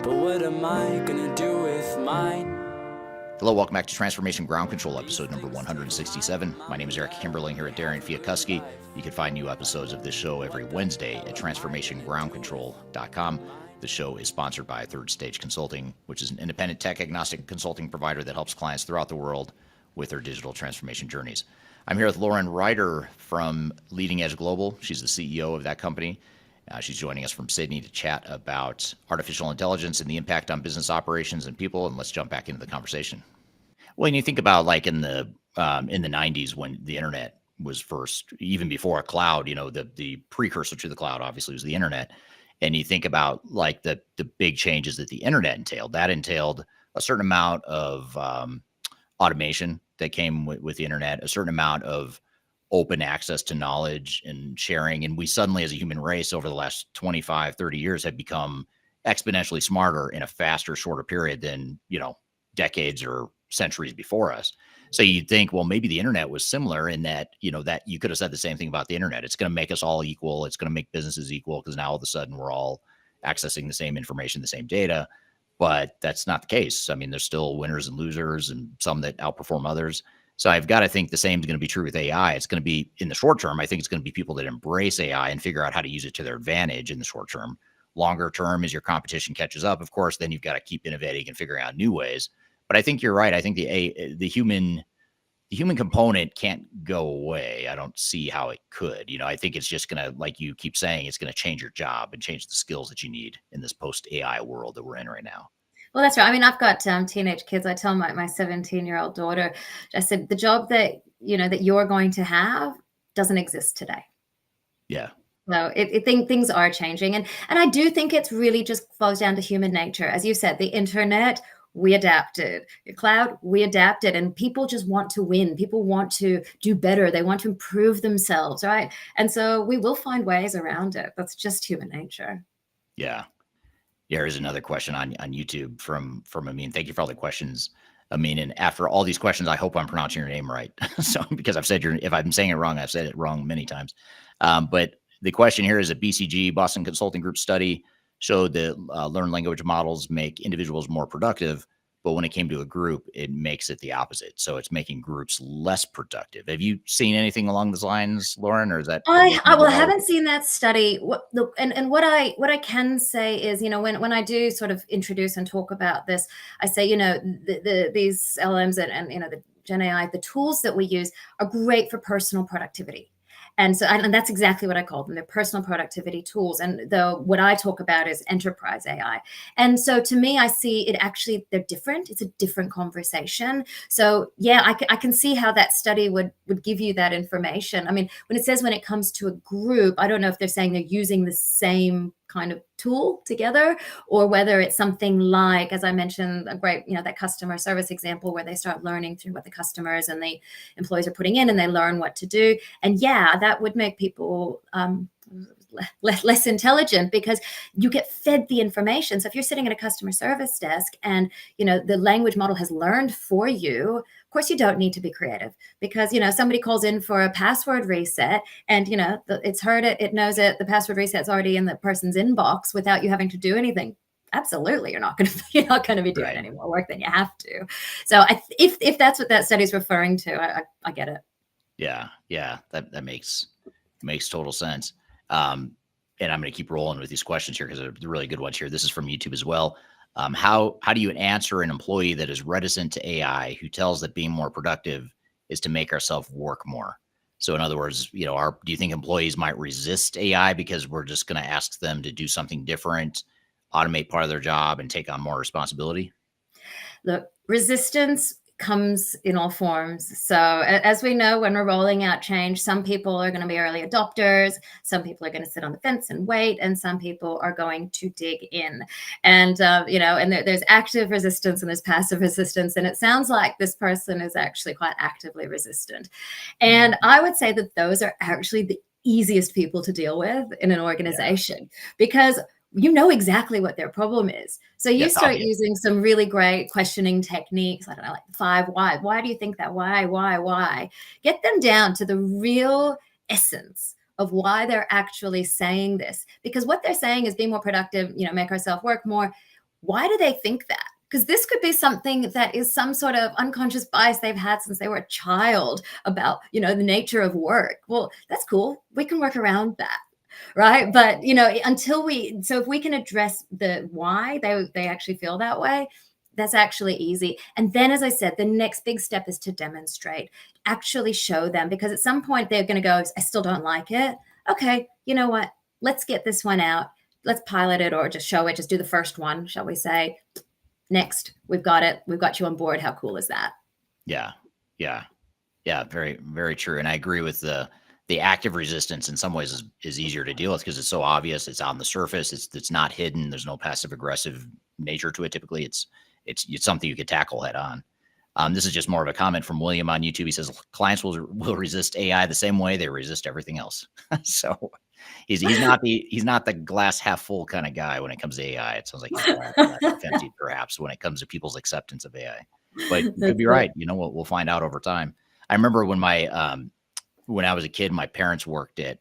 But what am I gonna do with mine? Hello, welcome back to Transformation Ground Control, episode number 167. My name is Eric Kimberling here at Darian Chwialkowski. You can find new episodes of this show every Wednesday at transformationgroundcontrol.com. The show is sponsored by Third Stage Consulting, which is an independent tech-agnostic consulting provider that helps clients throughout the world with their digital transformation journeys. I'm here with Lauren Ryder from Leading Edge Global. She's the CEO of that company. She's joining us from Sydney to chat about artificial intelligence and the impact on business operations and people. And let's jump back into the conversation. When you think about like in the 90s when the internet was first, even before a cloud, the precursor to the cloud obviously was the internet. And you think about like the big changes that the internet entailed. That entailed a certain amount of automation that came with the internet, a certain amount of open access to knowledge and sharing. And we suddenly, as a human race, over the last 25, 30 years, have become exponentially smarter in a faster, shorter period than, decades or centuries before us. So you'd think, well, maybe the internet was similar in that, that you could have said the same thing about the internet. It's going to make us all equal. It's going to make businesses equal because now all of a sudden we're all accessing the same information, the same data. But that's not the case. I mean, there's still winners and losers and some that outperform others. So I've got to think the same is going to be true with AI. It's going to be, in the short term, I think it's going to be people that embrace AI and figure out how to use it to their advantage in the short term. Longer term, as your competition catches up, of course, then you've got to keep innovating and figuring out new ways. But I think you're right. I think the human component can't go away. I don't see how it could. I think it's just going to, like you keep saying, it's going to change your job and change the skills that you need in this post-AI world that we're in right now. Well, that's right. I mean, I've got teenage kids. I tell my 17-year-old daughter, I said, the job that you're going to have doesn't exist today. Yeah. So things are changing. And I do think it's really just flows down to human nature. As you said, the internet, we adapted. The cloud, we adapted. And people just want to win. People want to do better. They want to improve themselves, right? And so we will find ways around it. That's just human nature. Yeah. Here's another question on YouTube from Amin. Thank you for all the questions, Amin. And after all these questions, I hope I'm pronouncing your name right. So because if I'm saying it wrong, I've said it wrong many times. But The question here is a BCG, Boston Consulting Group study showed that learned language models make individuals more productive, but when it came to a group, it makes it the opposite. So it's making groups less productive. Have you seen anything along those lines, Lauren, or is that? I haven't seen that study. And what I can say is, when I do sort of introduce and talk about this, I say, these LMs and the Gen AI, the tools that we use are great for personal productivity. And so, and that's exactly what I call them. They're personal productivity tools. And what I talk about is enterprise AI. And so to me, I see it actually, they're different. It's a different conversation. So yeah, I can see how that study would give you that information. I mean, when it says when it comes to a group, I don't know if they're saying they're using the same kind of tool together, or whether it's something like, as I mentioned, a great, that customer service example where they start learning through what the customers and the employees are putting in, and they learn what to do. And yeah, that would make people less intelligent, because you get fed the information. So if you're sitting at a customer service desk and the language model has learned for you, of course you don't need to be creative, because somebody calls in for a password reset and it's heard it, it knows it, the password reset's already in the person's inbox without you having to do anything. Absolutely, you're not going to be doing any more work than you have to. So if that's what that study is referring to, I get it. Yeah, that makes total sense. And I'm going to keep rolling with these questions here because they're really good ones here. This is from YouTube as well. How do you answer an employee that is reticent to AI, who tells that being more productive is to make ourselves work more? So in other words, do you think employees might resist AI because we're just going to ask them to do something different, automate part of their job, and take on more responsibility? Look, resistance comes in all forms. So as we know, when we're rolling out change, some people are going to be early adopters, some people are going to sit on the fence and wait, and some people are going to dig in. And and there's active resistance and there's passive resistance, and it sounds like this person is actually quite actively resistant. And I would say that those are actually the easiest people to deal with in an organization, because you know exactly what their problem is. So you start using some really great questioning techniques. I don't know, like 5 why. Why do you think that? Why? Get them down to the real essence of why they're actually saying this. Because what they're saying is be more productive, make ourselves work more. Why do they think that? Because this could be something that is some sort of unconscious bias they've had since they were a child about, the nature of work. Well, that's cool. We can work around that. Right. But, if we can address the why they actually feel that way, that's actually easy. And then, as I said, the next big step is to demonstrate, actually show them, because at some point they're going to go, I still don't like it. Okay. You know what? Let's get this one out. Let's pilot it, or just show it. Just do the first one, shall we say. Next, we've got it. We've got you on board. How cool is that? Yeah. Very, very true. And I agree with the active resistance in some ways is easier to deal with because it's so obvious. It's on the surface. It's not hidden. There's no passive aggressive nature to it. Typically it's something you could tackle head on. This is just more of a comment from William on YouTube. He says clients will resist AI the same way they resist everything else. So he's not the glass half full kind of guy when it comes to AI. It sounds like he's glass empty perhaps when it comes to people's acceptance of AI. But you could be right. We'll find out over time. I remember when when I was a kid, my parents worked at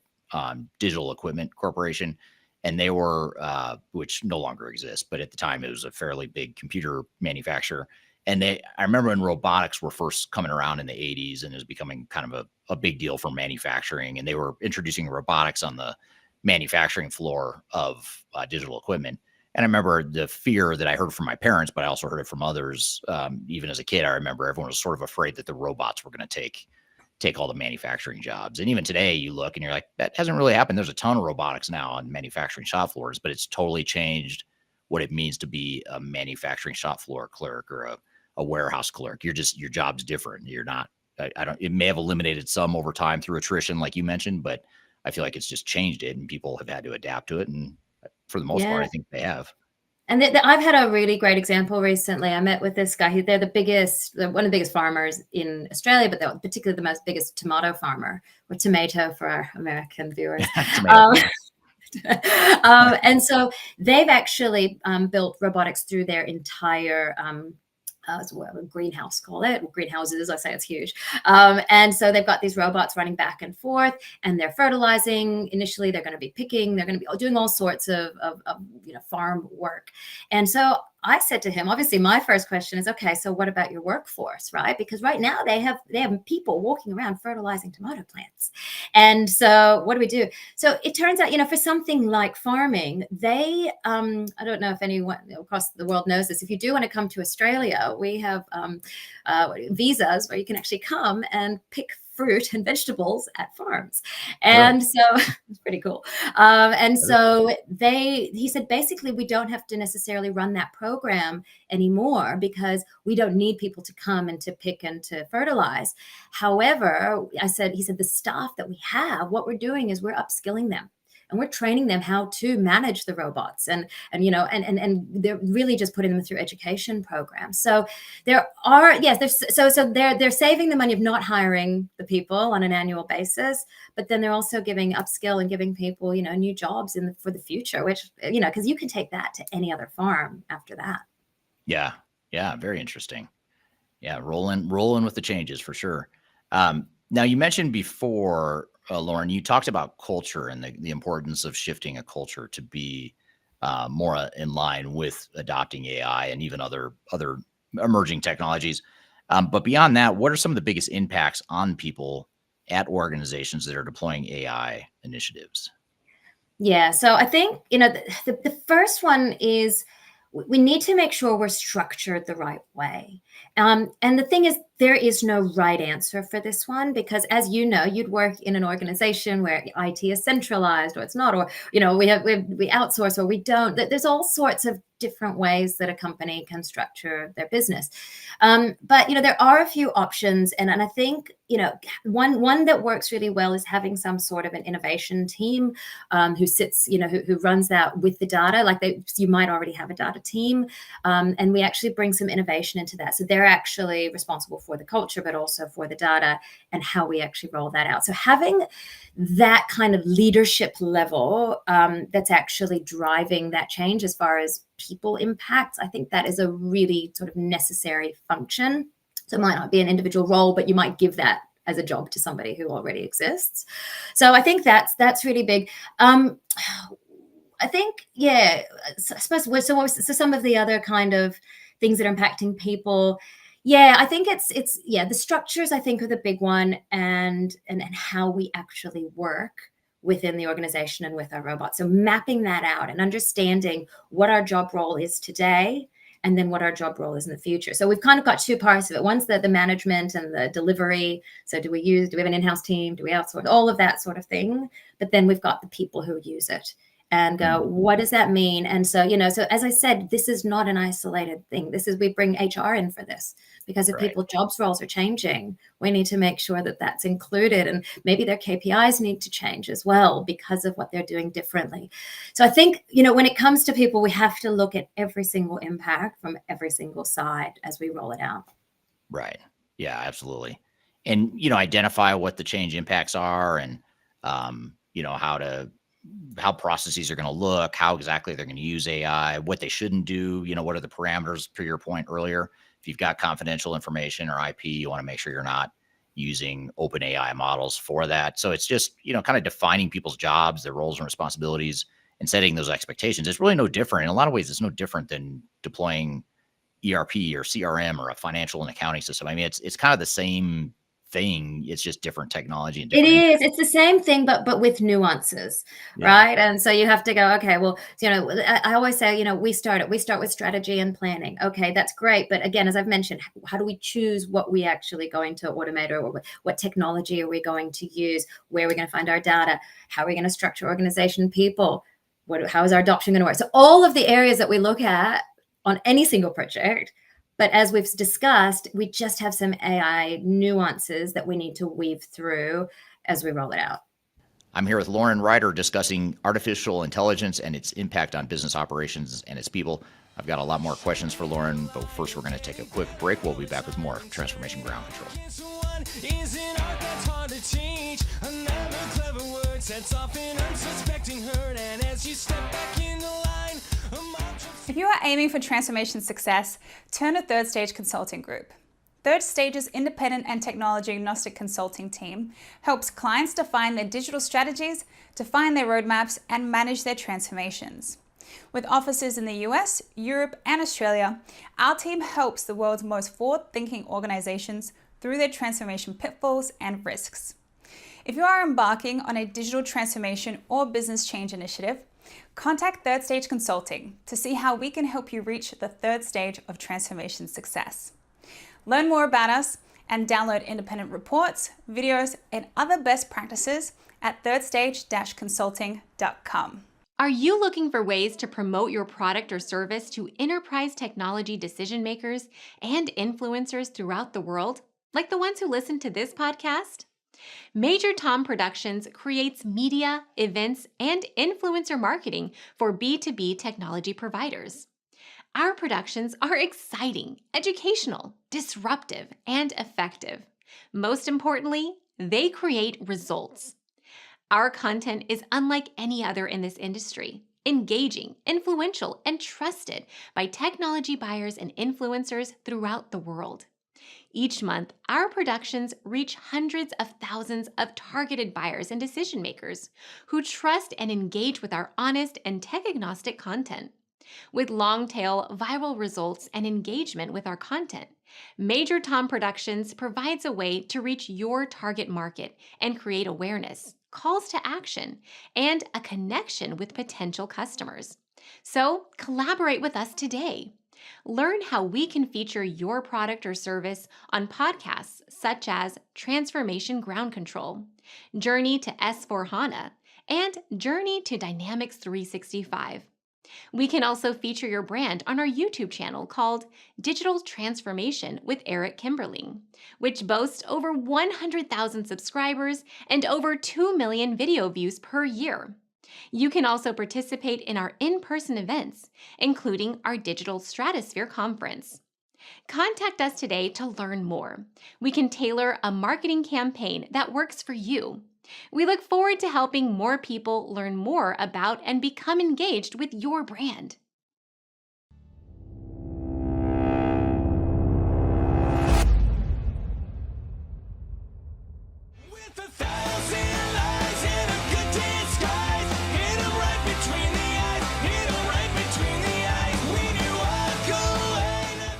Digital Equipment Corporation, and they were, which no longer exists, but at the time it was a fairly big computer manufacturer. And I remember when robotics were first coming around in the 80s, and it was becoming kind of a big deal for manufacturing. And they were introducing robotics on the manufacturing floor of Digital Equipment. And I remember the fear that I heard from my parents, but I also heard it from others. Even as a kid, I remember everyone was sort of afraid that the robots were going to take all the manufacturing jobs. And even today you look and you're like, that hasn't really happened. There's a ton of robotics now on manufacturing shop floors, but it's totally changed what it means to be a manufacturing shop floor clerk or a warehouse clerk. Your job's different. You're not, it may have eliminated some over time through attrition, like you mentioned, but I feel like it's just changed it and people have had to adapt to it. And for the most part, I think they have. And I've had a really great example recently. I met with this guy. They're one of the biggest farmers in Australia, but they're particularly the biggest tomato farmer, or tomato for our American viewers. And so they've actually built robotics through their entire a greenhouse, call it greenhouses. I say it's huge. And so they've got these robots running back and forth, and they're fertilizing. Initially, they're going to be picking. They're going to be doing all sorts of farm work. And so I said to him, obviously, my first question is, okay, so what about your workforce, right? Because right now they have people walking around fertilizing tomato plants. And so what do we do? So it turns out, for something like farming, they, I don't know if anyone across the world knows this. If you do want to come to Australia, we have visas where you can actually come and pick fruit and vegetables at farms. And so it's pretty cool. And so he said, basically, we don't have to necessarily run that program anymore because we don't need people to come and to pick and to fertilize. However, he said, the staff that we have, what we're doing is we're upskilling them. And we're training them how to manage the robots, and they're really just putting them through education programs. So they're saving the money of not hiring the people on an annual basis, but then they're also giving upskill and giving people new jobs for the future, which because you can take that to any other farm after that. Yeah, very interesting. Yeah, rolling with the changes for sure. Now you mentioned before, Lauren, you talked about culture and the importance of shifting a culture to be more in line with adopting AI and even other emerging technologies. But beyond that, what are some of the biggest impacts on people at organizations that are deploying AI initiatives? Yeah, so I think, the first one is we need to make sure we're structured the right way. And the thing is, there is no right answer for this one, because as you know, you'd work in an organization where IT is centralized or it's not, or, we outsource or we don't. There's all sorts of different ways that a company can structure their business. But, there are a few options. And I think, one that works really well is having some sort of an innovation team who sits, who runs that with the data. Like you might already have a data team. And we actually bring some innovation into that. So they're actually responsible for the culture, but also for the data and how we actually roll that out. So having that kind of leadership level that's actually driving that change as far as people impacts, I think that is a really sort of necessary function. So it might not be an individual role, but you might give that as a job to somebody who already exists. So I think that's really big. I think, I suppose so some of the other kind of things that are impacting people. Yeah, I think it's the structures, I think, are the big one, and how we actually work within the organization and with our robots. So mapping that out and understanding what our job role is today and then what our job role is in the future. So we've kind of got two parts of it. One's the management and the delivery. So do we have an in-house team? Do we outsource? All of that sort of thing. But then we've got the people who use it. And what does that mean? And so, so as I said, this is not an isolated thing. We bring HR in for this, because if people's jobs roles are changing, we need to make sure that that's included. And maybe their KPIs need to change as well because of what they're doing differently. So I think, when it comes to people, we have to look at every single impact from every single side as we roll it out. Right. Yeah, absolutely. And, identify what the change impacts are and, how processes are going to look, how exactly they're going to use AI, what they shouldn't do, what are the parameters, to your point earlier. If you've got confidential information or IP, you want to make sure you're not using open AI models for that. So it's just, kind of defining people's jobs, their roles and responsibilities, and setting those expectations. It's really no different. In a lot of ways, it's no different than deploying ERP or CRM or a financial and accounting system. I mean, it's kind of the same thing. It's just different technology. And different it's the same thing, but with nuances, right? And so you have to go, okay, well, I always say, we start with strategy and planning. Okay, that's great. But again, as I've mentioned, how do we choose what we actually going to automate, or what technology are we going to use? Where are we going to find our data? How are we going to structure organization people? How is our adoption going to work? So all of the areas that we look at on any single project. But as we've discussed, we just have some AI nuances that we need to weave through as we roll it out. I'm here with Lauren Ryder discussing artificial intelligence and its impact on business operations and its people. I've got a lot more questions for Lauren, but first we're going to take a quick break. We'll be back with more Transformation Ground Control. If you are aiming for transformation success, turn to Third Stage Consulting Group. Third Stage's independent and technology agnostic consulting team helps clients define their digital strategies, define their roadmaps, and manage their transformations. With offices in the US, Europe, and Australia, our team helps the world's most forward-thinking organizations through their transformation pitfalls and risks. If you are embarking on a digital transformation or business change initiative, contact Third Stage Consulting to see how we can help you reach the third stage of transformation success. Learn more about us and download independent reports, videos, and other best practices at thirdstage-consulting.com. Are you looking for ways to promote your product or service to enterprise technology decision makers and influencers throughout the world, like the ones who listen to this podcast? Major Tom Productions creates media, events, and influencer marketing for B2B technology providers. Our productions are exciting, educational, disruptive, and effective. Most importantly, they create results. Our content is unlike any other in this industry, engaging, influential, and trusted by technology buyers and influencers throughout the world. Each month, our productions reach hundreds of thousands of targeted buyers and decision makers who trust and engage with our honest and tech-agnostic content. With long-tail viral results and engagement with our content, Major Tom Productions provides a way to reach your target market and create awareness, calls to action, and a connection with potential customers. So collaborate with us today. Learn how we can feature your product or service on podcasts such as Transformation Ground Control, Journey to S4HANA, and Journey to Dynamics 365. We can also feature your brand on our YouTube channel called Digital Transformation with Eric Kimberling, which boasts over 100,000 subscribers and over 2 million video views per year. You can also participate in our in-person events, including our Digital Stratosphere Conference. Contact us today to learn more. We can tailor a marketing campaign that works for you. We look forward to helping more people learn more about and become engaged with your brand.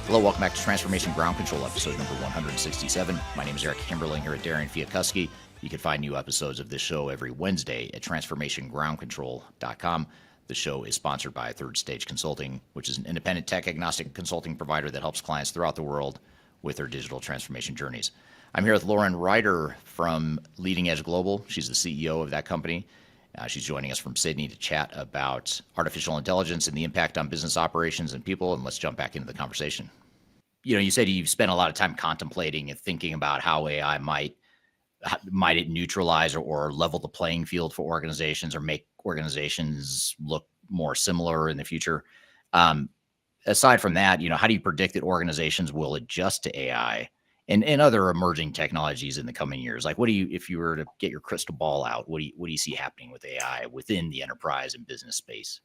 Hello, welcome back to Transformation Ground Control, episode number 167. My name is Eric Kimberling here at Darian Chwialkowski. You can find new episodes of this show every Wednesday at transformationgroundcontrol.com. The show is sponsored by Third Stage Consulting, which is an independent tech-agnostic consulting provider that helps clients throughout the world with their digital transformation journeys. I'm here with Lauren Ryder from Leading Edge Global. She's the CEO of that company. She's joining us from Sydney to chat about artificial intelligence and the impact on business operations and people. And let's jump back into the conversation. You know, you said you've spent a lot of time contemplating and thinking about how AI might it neutralize or level the playing field for organizations or make organizations look more similar in the future. Aside from that, you know, how do you predict that organizations will adjust to AI and other emerging technologies in the coming years? Like, if you were to get your crystal ball out, what do you see happening with AI within the enterprise and business space?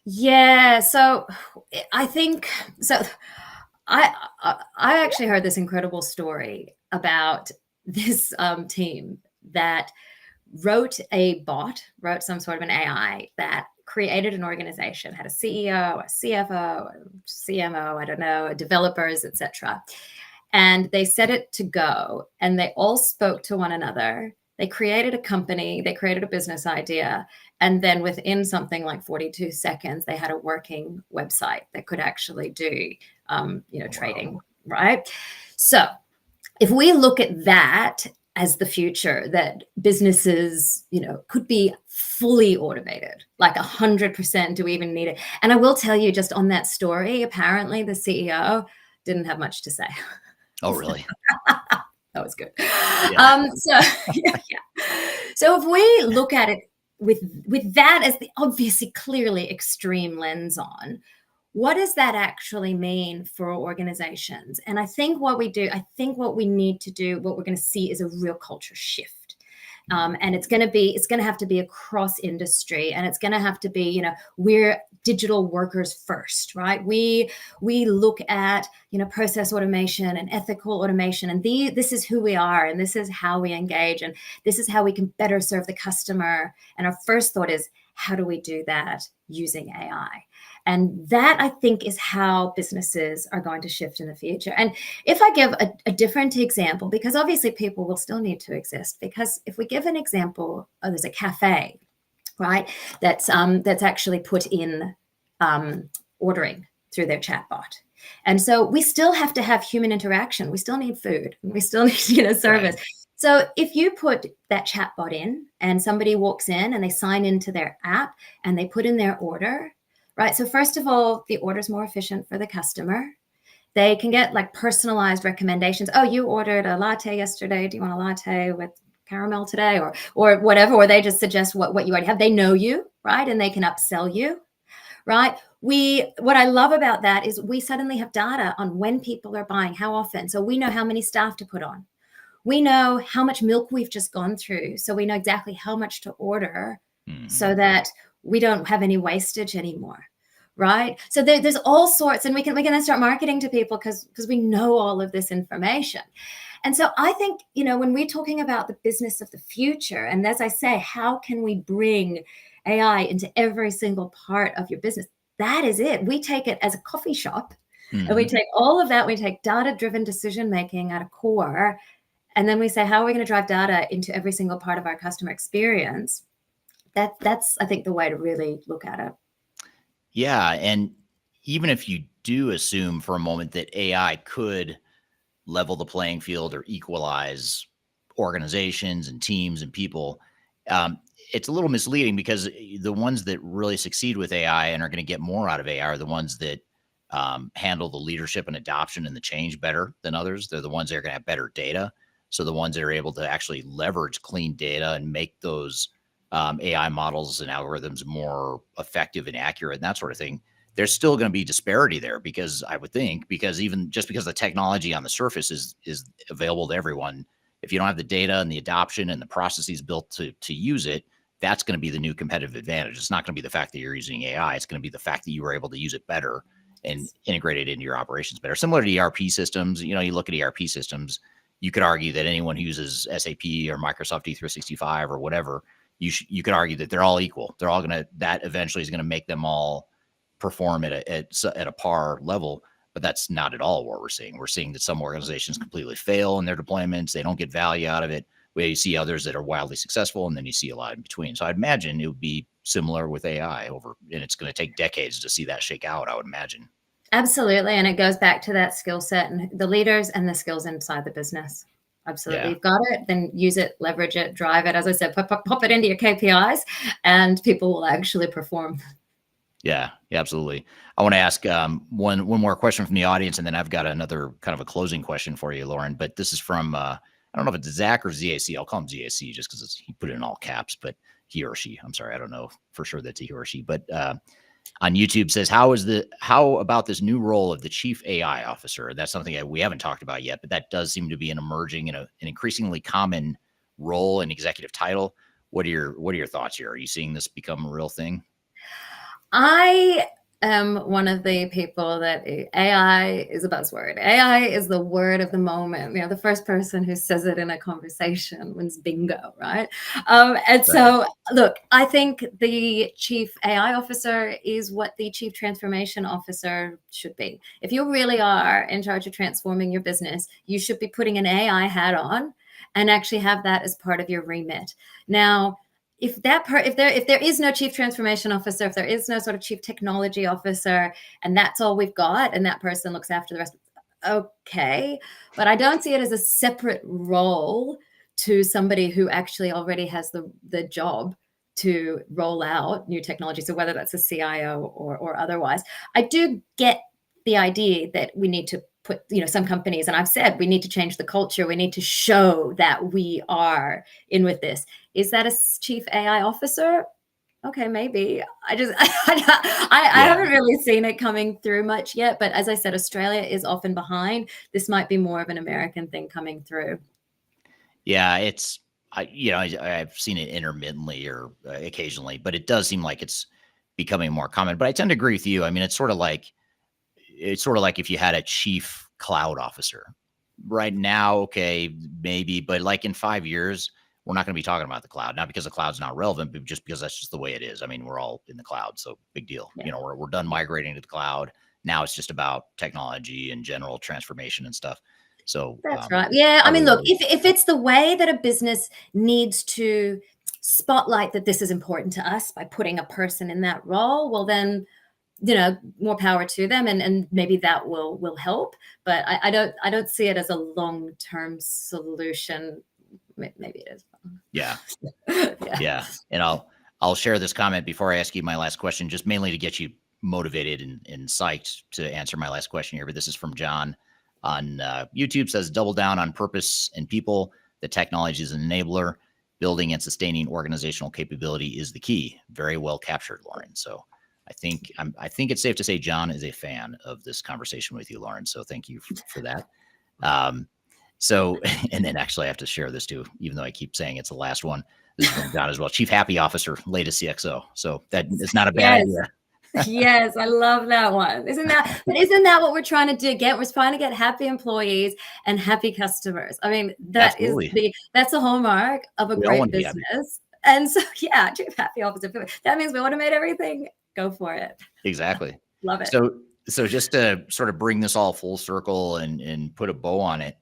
Yeah, so I think so. I actually heard this incredible story about this team that wrote some sort of an AI that created an organization, had a CEO, a CFO, a CMO, I don't know, developers, etc. And they set it to go, and they all spoke to one another. They created a company, they created a business idea, and then within something like 42 seconds, they had a working website that could actually do, trading, right? So if we look at that as the future, that businesses, could be fully automated, like 100%, do we even need it? And I will tell you, just on that story, apparently the CEO didn't have much to say. Oh, really? That was good. Yeah. So if we look at it with that as the obviously clearly extreme lens on, what does that actually mean for organizations? And I think what we need to do, what we're going to see is a real culture shift. And it's going to have to be across industry, and it's going to have to be, we're digital workers first, right? We look at, process automation and ethical automation, and this is who we are, and this is how we engage, and this is how we can better serve the customer. And our first thought is, how do we do that using AI? And that, I think, is how businesses are going to shift in the future. And if I give a different example, because obviously people will still need to exist, because if we give an example, there's a cafe, right, that's actually put in ordering through their chatbot. And so we still have to have human interaction. We still need food. We still need, service. Right. So if you put that chatbot in and somebody walks in and they sign into their app and they put in their order, right? So first of all, the order is more efficient for the customer. They can get like personalized recommendations. Oh, you ordered a latte yesterday. Do you want a latte with caramel today, or whatever? Or they just suggest what you already have. They know you, right? And they can upsell you, right? What I love about that is we suddenly have data on when people are buying, how often. So we know how many staff to put on. We know how much milk we've just gone through. So we know exactly how much to order so that we don't have any wastage anymore, right? So there's all sorts, and we can then start marketing to people because we know all of this information. And so I think, when we're talking about the business of the future, and as I say, how can we bring AI into every single part of your business? That is it. We take it as a coffee shop, and we take all of that, we take data-driven decision-making at a core, and then we say, how are we going to drive data into every single part of our customer experience? That's, I think, the way to really look at it. Yeah. And even if you do assume for a moment that AI could level the playing field or equalize organizations and teams and people, it's a little misleading, because the ones that really succeed with AI and are going to get more out of AI are the ones that handle the leadership and adoption and the change better than others. They're the ones that are going to have better data. So the ones that are able to actually leverage clean data and make those AI models and algorithms more effective and accurate and that sort of thing, there's still going to be disparity there, because I would think, because even just because the technology on the surface is available to everyone, if you don't have the data and the adoption and the processes built to use it, that's going to be the new competitive advantage. It's not going to be the fact that you're using AI. It's going to be the fact that you were able to use it better and integrate it into your operations better. Similar to ERP systems, you look at ERP systems, you could argue that anyone who uses SAP or Microsoft D365 or whatever, you could argue that they're all equal. They're all that eventually is going to make them all perform at a par level, but that's not at all what we're seeing. We're seeing that some organizations completely fail in their deployments. They don't get value out of it. Where you see others that are wildly successful, and then you see a lot in between. So I'd imagine it would be similar with AI and it's going to take decades to see that shake out, I would imagine. Absolutely. And it goes back to that skill set and the leaders and the skills inside the business. Absolutely. Yeah. You've got it, then use it, leverage it, drive it. As I said, pop it into your KPIs and people will actually perform. Yeah, absolutely. I want to ask one more question from the audience, and then I've got another kind of a closing question for you, Lauren. But this is from, I don't know if it's Zach or ZAC. I'll call him ZAC just because he put it in all caps, but he or she, I'm sorry, I don't know for sure that's he or she. But on YouTube says, how about this new role of the Chief AI Officer? That's something we haven't talked about yet, but that does seem to be an emerging and an increasingly common role and executive title. What are your thoughts here? Are you seeing this become a real thing? I am one of the people that AI is a buzzword. AI is the word of the moment. The first person who says it in a conversation wins bingo, right? So, look, I think the Chief AI Officer is what the Chief Transformation Officer should be. If you really are in charge of transforming your business, you should be putting an AI hat on and actually have that as part of your remit. Now, if there is no Chief Transformation Officer, if there is no sort of Chief Technology Officer, and that's all we've got, and that person looks after the rest, okay. But I don't see it as a separate role to somebody who actually already has the job to roll out new technology. So whether that's a CIO or otherwise, I do get the idea that we need to put, some companies, and I've said we need to change the culture. We need to show that we are in with this. Is that a Chief AI Officer? Okay, maybe. I haven't really seen it coming through much yet. But as I said, Australia is often behind. This might be more of an American thing coming through. Yeah, I've seen it intermittently or occasionally, but it does seem like it's becoming more common. But I tend to agree with you. I mean, it's sort of like if you had a chief cloud officer right now. Okay, maybe, but like in 5 years, we're not going to be talking about the cloud, not because the cloud's not relevant, but just because that's just the way it is. I mean, we're all in the cloud, so big deal. Yeah. You know, we're done migrating to the cloud. Now it's just about technology and general transformation and stuff. So that's right. Yeah. I mean, look, if it's the way that a business needs to spotlight that this is important to us by putting a person in that role, well, then, more power to them, and maybe that will help. But I don't see it as a long-term solution. Maybe it is. Yeah. Yeah. And I'll share this comment before I ask you my last question, just mainly to get you motivated and psyched to answer my last question here. But this is from John on YouTube. Says, double down on purpose and people. The technology is an enabler. Building and sustaining organizational capability is the key. Very well captured, Lauren. So I think it's safe to say John is a fan of this conversation with you, Lauren. So thank you for that. So, and then actually I have to share this too, even though I keep saying it's the last one. This is from John as well. Chief Happy Officer, latest CXO. So that is not a bad idea. Yes, I love that one. Isn't that what we're trying to do? We're trying to get happy employees and happy customers. I mean, that's the hallmark of a great business. And so, yeah, Chief Happy Officer. That means we automate everything. Go for it. Exactly. Love it. So just to sort of bring this all full circle and put a bow on it,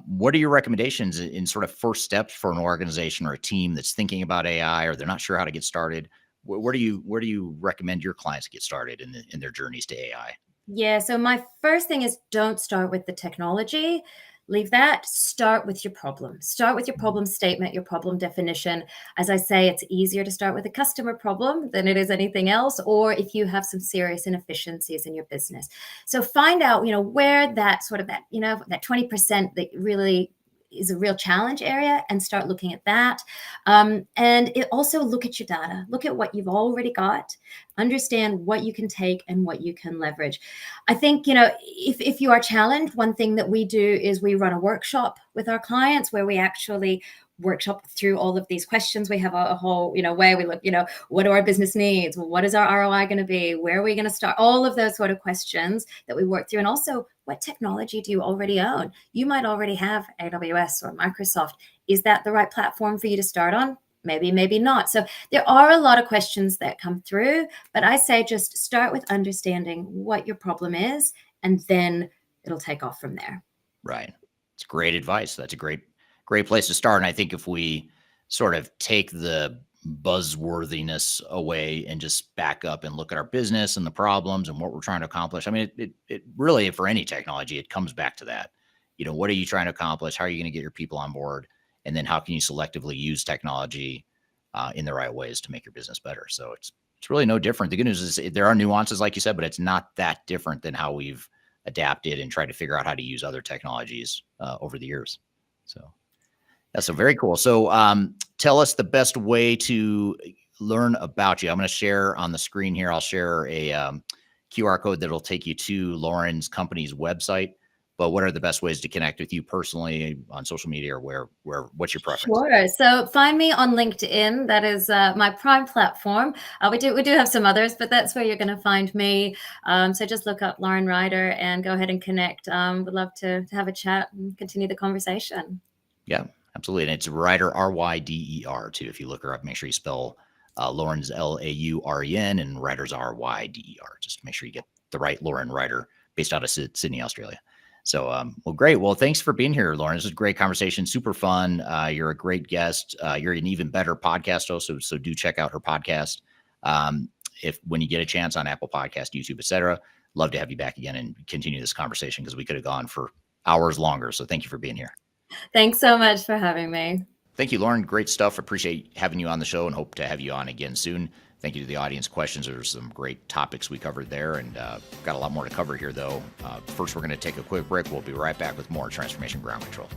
what are your recommendations in sort of first steps for an organization or a team that's thinking about AI, or they're not sure how to get started? Where do you recommend your clients get started in their journeys to AI? Yeah. So my first thing is, don't start with the technology. Leave that. Start with your problem. Start with your problem statement, your problem definition. As I say, it's easier to start with a customer problem than it is anything else, or if you have some serious inefficiencies in your business. So find out, where that 20% that really is a real challenge area, and start looking at that. And it also look at your data, look at what you've already got, understand what you can take and what you can leverage. I think, if you are challenged, one thing that we do is we run a workshop with our clients where we actually workshop through all of these questions. We have a whole, way we look, what do our business needs? What is our ROI going to be? Where are we going to start? All of those sort of questions that we work through. And also, what technology do you already own? You might already have AWS or Microsoft. Is that the right platform for you to start on? Maybe, maybe not. So there are a lot of questions that come through, but I say just start with understanding what your problem is, and then it'll take off from there. Right. It's great advice. That's a great place to start. And I think if we sort of take the buzzworthiness away and just back up and look at our business and the problems and what we're trying to accomplish, I mean, it really, for any technology, it comes back to that. What are you trying to accomplish? How are you going to get your people on board? And then how can you selectively use technology in the right ways to make your business better? So it's really no different. The good news is there are nuances, like you said, but it's not that different than how we've adapted and tried to figure out how to use other technologies over the years. So that's very cool. So tell us the best way to learn about you. I'm going to share on the screen here. I'll share a QR code that'll take you to Lauren's company's website. But what are the best ways to connect with you personally on social media, or what's your preference? Sure. So find me on LinkedIn. That is my prime platform. We do have some others, but that's where you're going to find me. So just look up Lauren Ryder and go ahead and connect. Would love to have a chat and continue the conversation. Yeah, absolutely. And it's Ryder, Ryder too. If you look her up, make sure you spell Lauren's Lauren and Ryder's Ryder. Just make sure you get the right Lauren Ryder, based out of Sydney, Australia. So, well, great. Well, thanks for being here, Lauren. This was a great conversation. Super fun. You're a great guest. You're an even better podcast host. So do check out her podcast. When you get a chance on Apple Podcast, YouTube, etc. Love to have you back again and continue this conversation, because we could have gone for hours longer. So thank you for being here. Thanks so much for having me. Thank you, Lauren. Great stuff. Appreciate having you on the show and hope to have you on again soon. Thank you to the audience questions. There's some great topics we covered there, and got a lot more to cover here, though. First, we're going to take a quick break. We'll be right back with more Transformation Ground Control.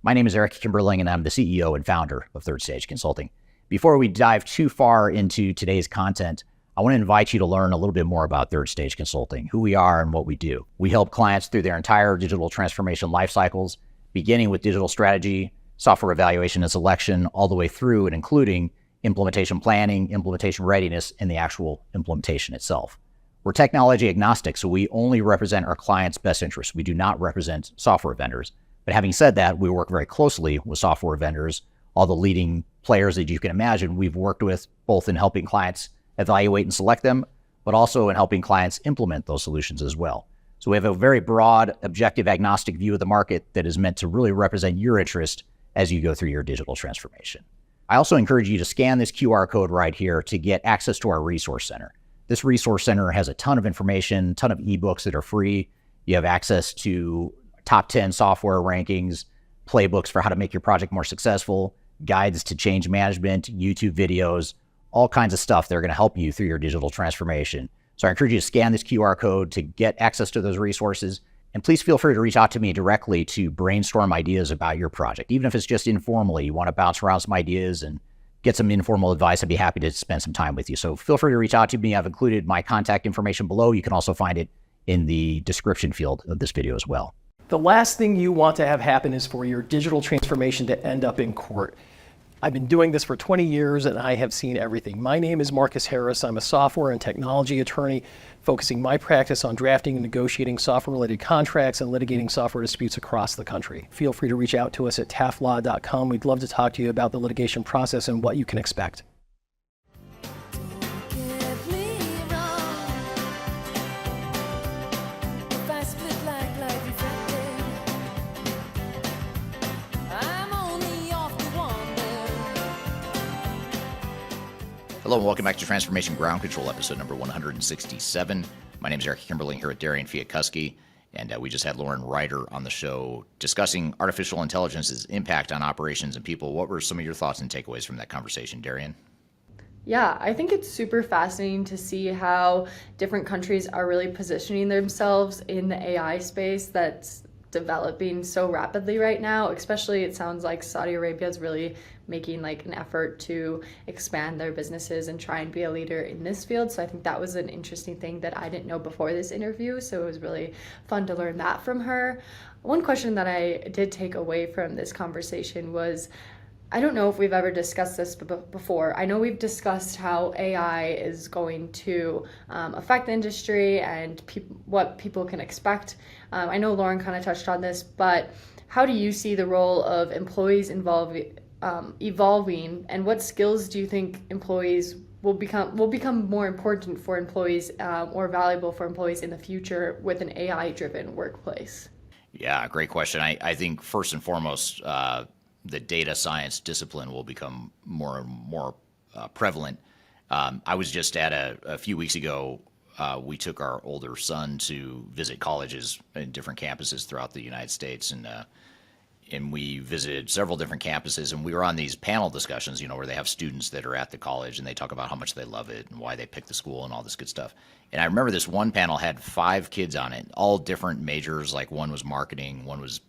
My name is Eric Kimberling, and I'm the CEO and founder of Third Stage Consulting. Before we dive too far into today's content, I want to invite you to learn a little bit more about Third Stage Consulting, who we are and what we do. We help clients through their entire digital transformation life cycles, beginning with digital strategy, software evaluation and selection, all the way through and including implementation planning, implementation readiness, and the actual implementation itself. We're technology agnostic, so we only represent our clients' best interests. We do not represent software vendors. But having said that, we work very closely with software vendors, all the leading players that you can imagine we've worked with, both in helping clients evaluate and select them, but also in helping clients implement those solutions as well. So we have a very broad, objective, agnostic view of the market that is meant to really represent your interest as you go through your digital transformation. I also encourage you to scan this QR code right here to get access to our resource center. This resource center has a ton of information, ton of ebooks that are free. You have access to top 10 software rankings, playbooks for how to make your project more successful, guides to change management, YouTube videos, all kinds of stuff that are going to help you through your digital transformation. So I encourage you to scan this QR code to get access to those resources. And please feel free to reach out to me directly to brainstorm ideas about your project. Even if it's just informally, you want to bounce around some ideas and get some informal advice, I'd be happy to spend some time with you. So feel free to reach out to me. I've included my contact information below. You can also find it in the description field of this video as well. The last thing you want to have happen is for your digital transformation to end up in court. I've been doing this for 20 years and I have seen everything. My name is Marcus Harris. I'm a software and technology attorney focusing my practice on drafting and negotiating software-related contracts and litigating software disputes across the country. Feel free to reach out to us at taftlaw.com. We'd love to talk to you about the litigation process and what you can expect. Hello and welcome back to Transformation Ground Control, episode number 167. My name is Eric Kimberling here at Darian Chwialkowski, and we just had Lauren Ryder on the show discussing artificial intelligence's impact on operations and people. What were some of your thoughts and takeaways from that conversation, Darian? Yeah, I think it's super fascinating to see how different countries are really positioning themselves in the AI space that's developing so rapidly right now. Especially, it sounds like Saudi Arabia is really making like an effort to expand their businesses and try and be a leader in this field. So I think that was an interesting thing that I didn't know before this interview. So it was really fun to learn that from her. One question that I did take away from this conversation was, I don't know if we've ever discussed this before. I know we've discussed how AI is going to affect the industry and what people can expect. I know Lauren kind of touched on this, but how do you see the role of employees evolving, and what skills do you think employees will become more important for employees or valuable for employees in the future with an AI-driven workplace? Yeah, great question. I think first and foremost, the data science discipline will become more and more prevalent. I was just at a few weeks ago, we took our older son to visit colleges in different campuses throughout the United States, and we visited several different campuses, and we were on these panel discussions, where they have students that are at the college and they talk about how much they love it and why they picked the school and all this good stuff. And I remember this one panel had 5 kids on it, all different majors. Like one was marketing, one was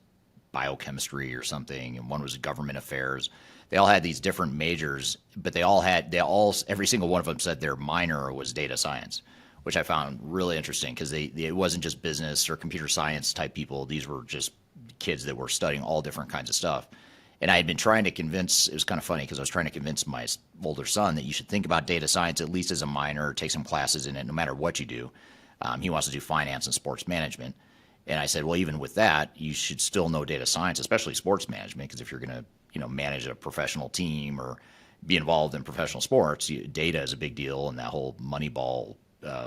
biochemistry or something, and one was government affairs. They all had these different majors, but every single one of them said their minor was data science, which I found really interesting because it wasn't just business or computer science type people. These were just kids that were studying all different kinds of stuff. And I had been trying to convince, it was kind of funny because I was trying to convince my older son that you should think about data science at least as a minor, take some classes in it no matter what you do. He wants to do finance and sports management. And I said, well, even with that, you should still know data science, especially sports management, because if you're going to, manage a professional team or be involved in professional sports, data is a big deal, and that whole Moneyball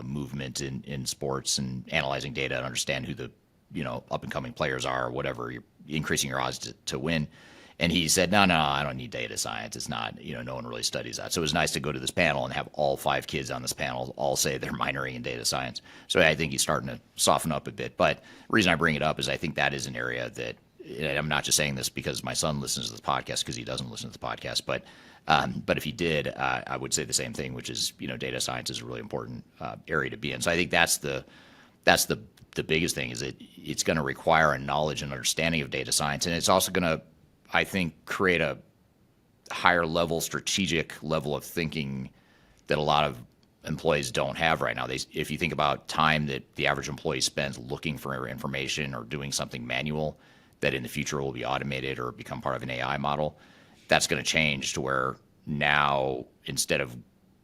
movement in sports and analyzing data and understand who the up and coming players are, or whatever, you're increasing your odds to win. And he said, no, I don't need data science. It's not, no one really studies that. So it was nice to go to this panel and have all 5 kids on this panel all say they're minoring in data science. So I think he's starting to soften up a bit. But the reason I bring it up is I think that is an area that, and I'm not just saying this because my son listens to the podcast, because he doesn't listen to the podcast, but if he did, I would say the same thing, which is, data science is a really important area to be in. So I think that's the biggest thing, is that it's going to require a knowledge and understanding of data science. And it's also going to, I think, create a higher level, strategic level of thinking that a lot of employees don't have right now. If you think about time that the average employee spends looking for information or doing something manual, that in the future will be automated or become part of an AI model. That's going to change to where now, instead of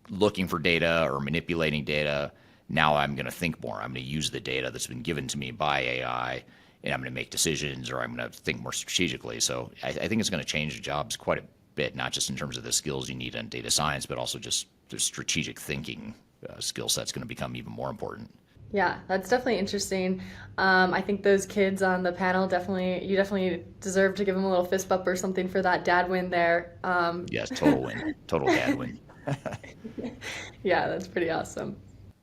looking for data or manipulating data, now I'm going to think more. I'm going to use the data that's been given to me by AI, and I'm going to make decisions, or I'm going to think more strategically. So I think it's going to change jobs quite a bit, not just in terms of the skills you need in data science, but also just the strategic thinking skill set's going to become even more important. Yeah, that's definitely interesting. I think those kids on the panel you definitely deserve to give them a little fist bump or something for that dad win there. Yes, total win, total dad win. Yeah, that's pretty awesome.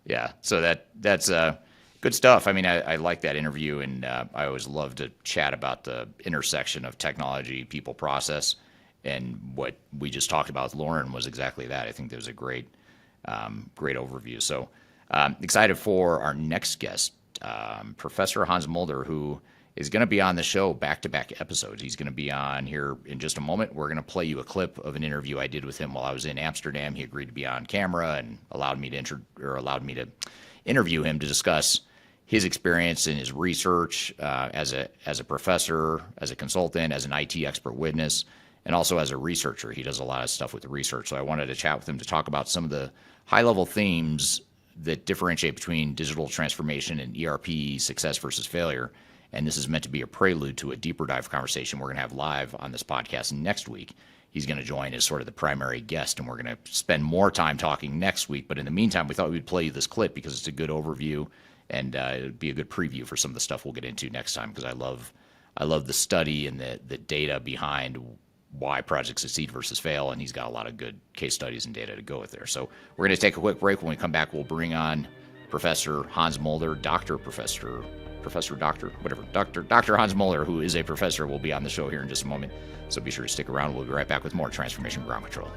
Yeah, so that's good stuff. I mean, I like that interview, and I always love to chat about the intersection of technology, people, process, and what we just talked about with Lauren was exactly that. I think there was a great overview. So excited for our next guest, Professor Hans Mulder, who is going to be on the show back-to-back episodes. He's going to be on here in just a moment. We're going to play you a clip of an interview I did with him while I was in Amsterdam. He agreed to be on camera and allowed me to interview him to discuss his experience and his research as a professor, as a consultant, as an IT expert witness, and also as a researcher. He does a lot of stuff with the research. So I wanted to chat with him to talk about some of the high-level themes that differentiate between digital transformation and ERP success versus failure. And this is meant to be a prelude to a deeper dive conversation we're going to have live on this podcast next week. He's going to join as sort of the primary guest, and we're going to spend more time talking next week. But in the meantime, we thought we'd play you this clip because it's a good overview, and it would be a good preview for some of the stuff we'll get into next time, because I love the study and the data behind why projects succeed versus fail, and he's got a lot of good case studies and data to go with there. So we're going to take a quick break. When we come back, we'll bring on Professor Hans Mulder, Dr. Hans Mulder, who is a professor, will be on the show here in just a moment. So be sure to stick around. We'll be right back with more Transformation Ground Control.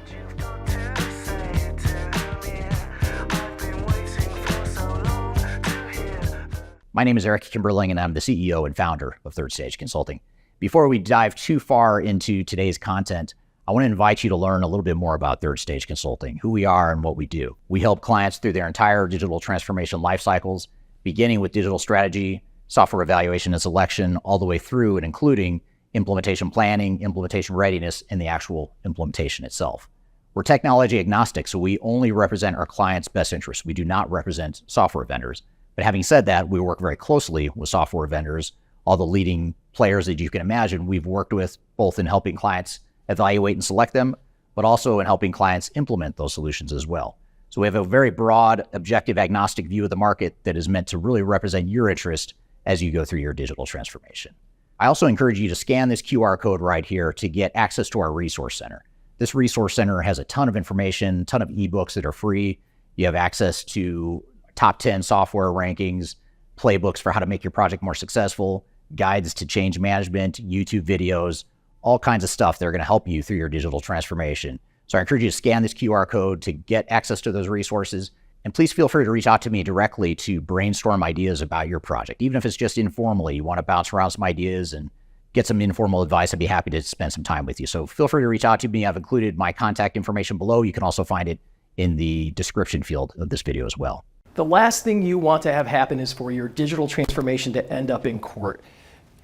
My name is Eric Kimberling, and I'm the CEO and founder of Third Stage Consulting. Before we dive too far into today's content, I want to invite you to learn a little bit more about Third Stage Consulting, who we are and what we do. We help clients through their entire digital transformation life cycles, beginning with digital strategy, software evaluation and selection, all the way through and including implementation planning, implementation readiness, and the actual implementation itself. We're technology agnostic, so we only represent our clients' best interests. We do not represent software vendors. But having said that, we work very closely with software vendors, all the leading players that you can imagine we've worked with, both in helping clients evaluate and select them, but also in helping clients implement those solutions as well. So we have a very broad, objective, agnostic view of the market that is meant to really represent your interest as you go through your digital transformation. I also encourage you to scan this QR code right here to get access to our resource center. This resource center has a ton of information, a ton of ebooks that are free. You have access to top 10 software rankings, playbooks for how to make your project more successful, guides to change management, YouTube videos, all kinds of stuff that are going to help you through your digital transformation. So I encourage you to scan this QR code to get access to those resources. And please feel free to reach out to me directly to brainstorm ideas about your project. Even if it's just informally, you want to bounce around some ideas and get some informal advice, I'd be happy to spend some time with you. So feel free to reach out to me. I've included my contact information below. You can also find it in the description field of this video as well. The last thing you want to have happen is for your digital transformation to end up in court.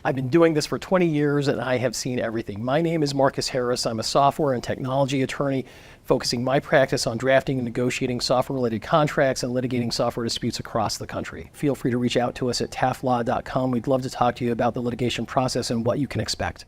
I've been doing this for 20 years and I have seen everything. My name is Marcus Harris. I'm a software and technology attorney focusing my practice on drafting and negotiating software-related contracts and litigating software disputes across the country. Feel free to reach out to us at taftlaw.com. We'd love to talk to you about the litigation process and what you can expect.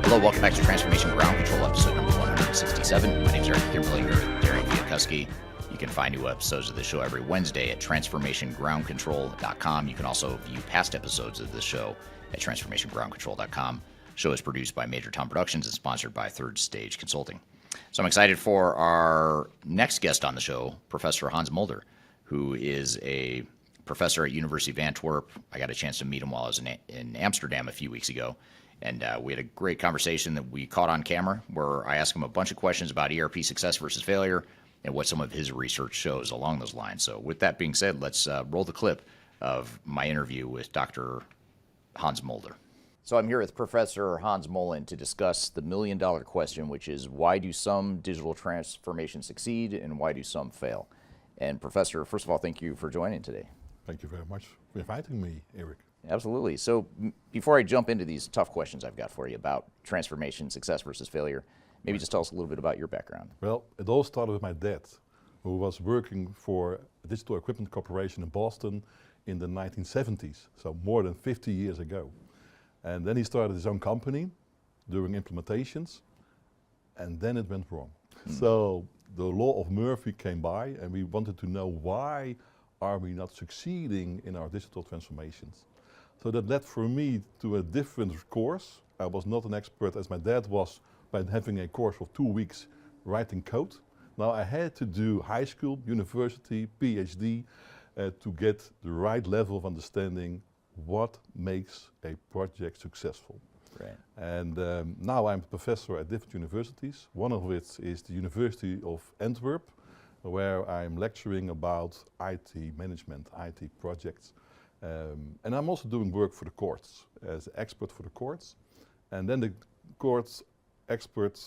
Hello, welcome back to Transformation Ground Control, episode number 167. My name is Eric Kimberling here with Darian, Chwialkowski. You can find new episodes of the show every Wednesday at transformationgroundcontrol.com. You can also view past episodes of this show at transformationgroundcontrol.com. The show is produced by Major Tom Productions and sponsored by Third Stage Consulting. So I'm excited for our next guest on the show, Professor Hans Mulder, who is a professor at University of Antwerp. I got a chance to meet him while I was in Amsterdam a few weeks ago. And we had a great conversation that we caught on camera where I asked him a bunch of questions about ERP success versus failure and what some of his research shows along those lines. So with that being said, let's roll the clip of my interview with Dr. Hans Mulder. So I'm here with Professor Hans Mullen to discuss the million-dollar question, which is why do some digital transformations succeed and why do some fail? And Professor, first of all, thank you for joining today. Thank you very much for inviting me, Eric. Absolutely. So before I jump into these tough questions I've got for you about transformation, success versus failure, maybe just tell us a little bit about your background. Well, it all started with my dad, who was working for a digital equipment corporation in Boston in the 1970s, so more than 50 years ago. And then he started his own company doing implementations, and then it went wrong. So the law of Murphy came by, and we wanted to know why are we not succeeding in our digital transformations. So that led for me to a different course. I was not an expert as my dad was by having a course of 2 weeks writing code. Now I had to do high school, university, PhD to get the right level of understanding what makes a project successful. Right. And now I'm a professor at different universities. One of which is the University of Antwerp, where I'm lecturing about IT management, IT projects. And I'm also doing work for the courts as expert for the courts. And then the courts expert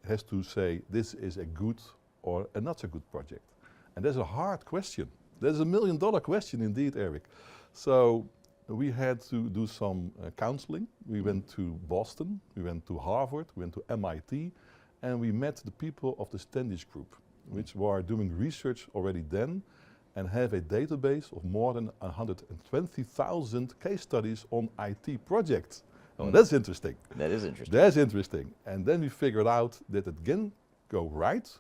has to say this is a good or a not so good project. And that's a hard question. That's a million-dollar question indeed, Eric. So we had to do some counseling. We went to Boston, we went to Harvard, we went to MIT, and we met the people of the Standish Group, which were doing research already then and have a database of more than 120,000 case studies on IT projects. Oh, that's interesting. That is interesting. That's interesting. And then we figured out that it can go right,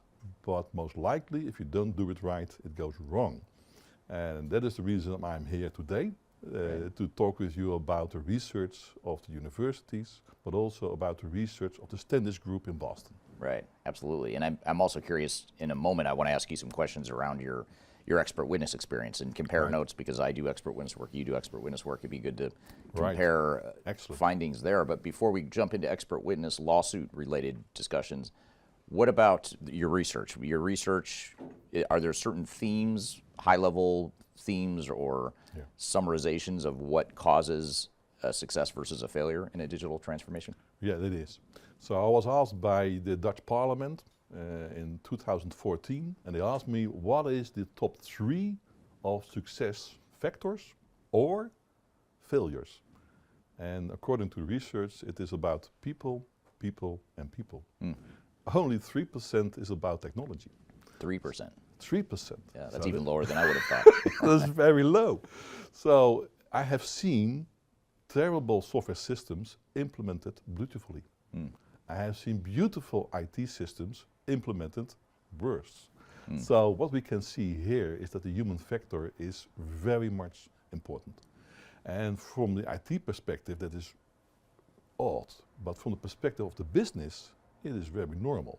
but most likely if you don't do it right, it goes wrong. And that is the reason I'm here today, to talk with you about the research of the universities, but also about the research of the Standish Group in Boston. Right, absolutely. And I'm also curious, in a moment I want to ask you some questions around your expert witness experience and compare notes, because I do expert witness work, you do expert witness work. It'd be good to compare findings there. But before we jump into expert witness lawsuit related discussions, what about your research? Your research, are there certain themes, high level themes or summarizations of what causes a success versus a failure in a digital transformation? Yeah, it is. So I was asked by the Dutch Parliament in 2014, and they asked me what is the top 3 of success factors or failures. And according to research, it is about people, people, and people. Only 3% is about technology. 3%. 3%. Yeah, that's even lower than I would have thought. That's very low. So I have seen terrible software systems implemented beautifully. I have seen beautiful IT systems implemented worse. So what we can see here is that the human factor is very much important. And from the IT perspective, that is odd, but from the perspective of the business, it is very normal.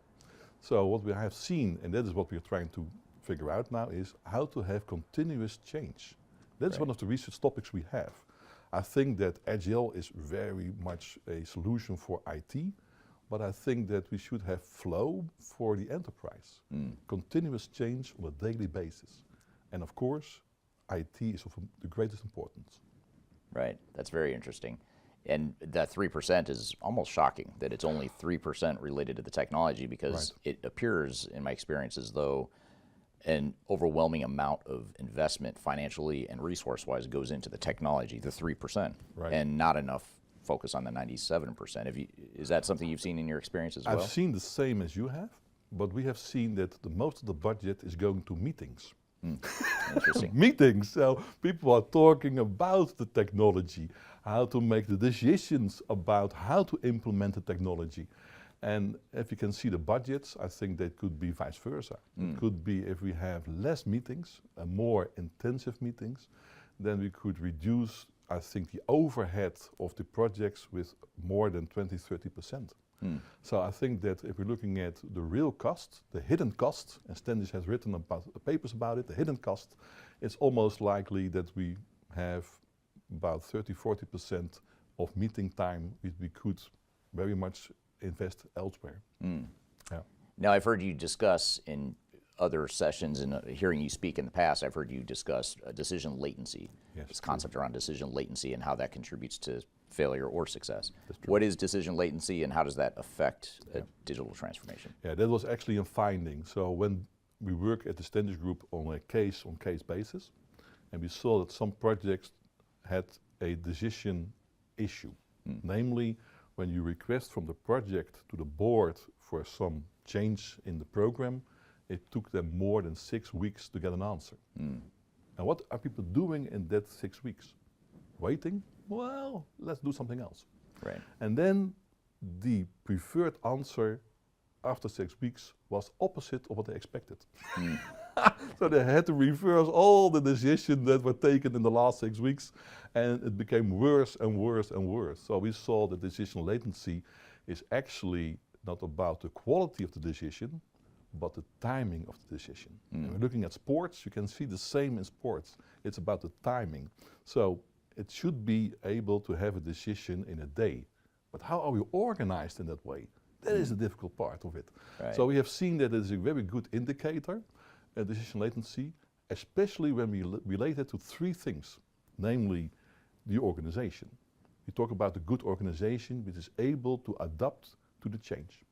So what we have seen, and that is what we are trying to figure out now, is how to have continuous change. That's one of the research topics we have. I think that Agile is very much a solution for IT, but I think that we should have flow for the enterprise. Continuous change on a daily basis. And of course, IT is of the greatest importance. Right, that's very interesting. And that 3% is almost shocking that it's only 3% related to the technology, because it appears, in my experience, as though an overwhelming amount of investment financially and resource-wise goes into the technology, the 3%, and not enough focus on the 97%. Is that something you've seen in your experience as well? I've seen the same as you have, but we have seen that the most of the budget is going to meetings. Interesting. Meetings, so people are talking about the technology, how to make the decisions about how to implement the technology. And if you can see the budgets, I think that could be vice versa. It could be if we have less meetings, more intensive meetings, then we could reduce, I think, the overhead of the projects with more than 20-30%. So I think that if we're looking at the real cost, the hidden cost, and Standish has written about papers about it, the hidden cost, it's almost likely that we have about 30-40% of meeting time which we could very much invest elsewhere. Now I've heard you discuss in other sessions and hearing you speak in the past, I've heard you discuss decision latency. Yes, this true. concept around decision latency and how that contributes to failure or success. What is decision latency and how does that affect a digital transformation? Yeah, that was actually a finding. So when we work at the standards group on a case-on-case basis, and we saw that some projects had a decision issue. Namely, when you request from the project to the board for some change in the program, it took them more than 6 weeks to get an answer. And what are people doing in that 6 weeks? Waiting? Well, let's do something else. Right. And then the preferred answer after 6 weeks was opposite of what they expected. So they had to reverse all the decisions that were taken in the last 6 weeks, and it became worse and worse and worse. So we saw that decision latency is actually not about the quality of the decision, but the timing of the decision. And we're looking at sports, you can see the same in sports. It's about the timing. So it should be able to have a decision in a day. But how are we organized in that way? That is the difficult part of it. Right. So we have seen that it is a very good indicator, decision latency, especially when we relate it to 3 things, namely the organization. We talk about the good organization which is able to adapt to the change.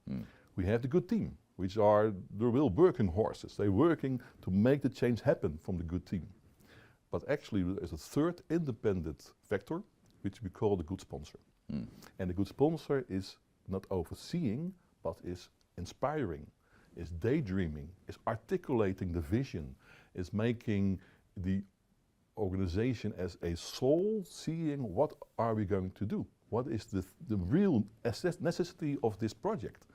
We have the good team, which are the real working horses. They're working to make the change happen from the good team. But actually there's a 3rd independent factor, which we call the good sponsor. And the good sponsor is not overseeing, but is inspiring, is daydreaming, is articulating the vision, is making the organization as a soul, seeing what are we going to do? What is the real necessity of this project?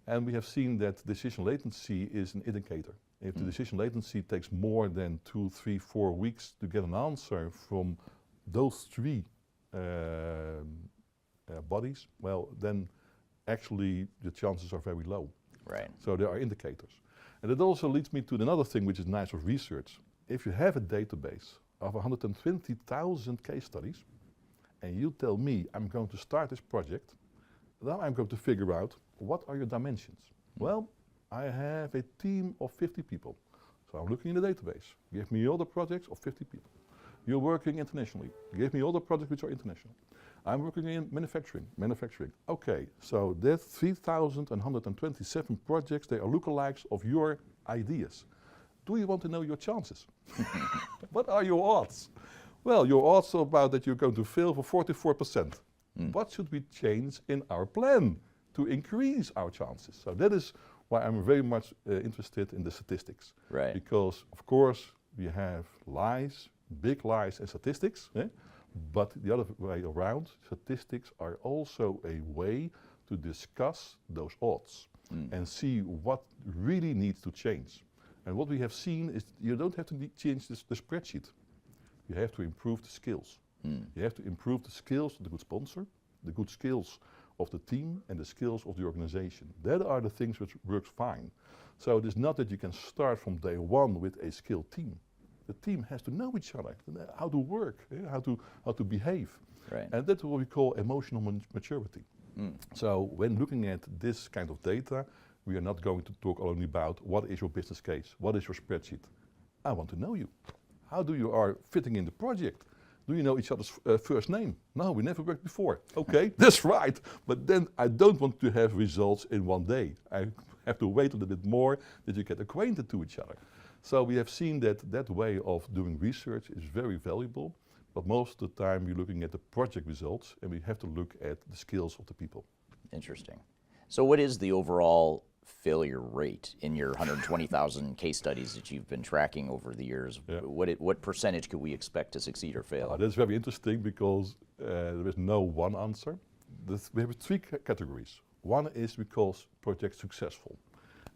And we have seen that decision latency is an indicator. If the decision latency takes more than 2, 3, 4 weeks to get an answer from those 3 bodies, well, then actually the chances are very low. Right. So there are indicators. And it also leads me to another thing which is nice of research. If you have a database of 120,000 case studies, and you tell me I'm going to start this project, then I'm going to figure out what are your dimensions. Well, I have a team of 50 people. So I'm looking in the database. Give me all the projects of 50 people. You're working internationally. Give me all the projects which are international. I'm working in manufacturing. Okay, so there's 3,127 projects, they are lookalikes of your ideas. Do you want to know your chances? What are your odds? Well, your odds are about that you're going to fail for 44%. What should we change in our plan to increase our chances? So that is why I'm very much interested in the statistics. Right. Because, of course, we have lies, big lies and statistics. But the other way around, statistics are also a way to discuss those odds and see what really needs to change. And what we have seen is you don't have to change the spreadsheet. You have to improve the skills. You have to improve the skills of the good sponsor, the good skills of the team, and the skills of the organization. That are the things which works fine. So it is not that you can start from day one with a skilled team. The team has to know each other, how to work, how to behave. Right. And that's what we call emotional maturity. So when looking at this kind of data, we are not going to talk only about what is your business case, what is your spreadsheet. I want to know you. How do you are fitting in the project? Do you know each other's first name? No, we never worked before. Okay, that's right. But then I don't want to have results in one day. I have to wait a little bit more that you get acquainted to each other. So we have seen that that way of doing research is very valuable, but most of the time we're looking at the project results and we have to look at the skills of the people. Interesting. So what is the overall failure rate in your 120,000 case studies that you've been tracking over the years? Yeah. What percentage could we expect to succeed or fail? That's very interesting because there is no one answer. We have 3 categories. One is we call project successful.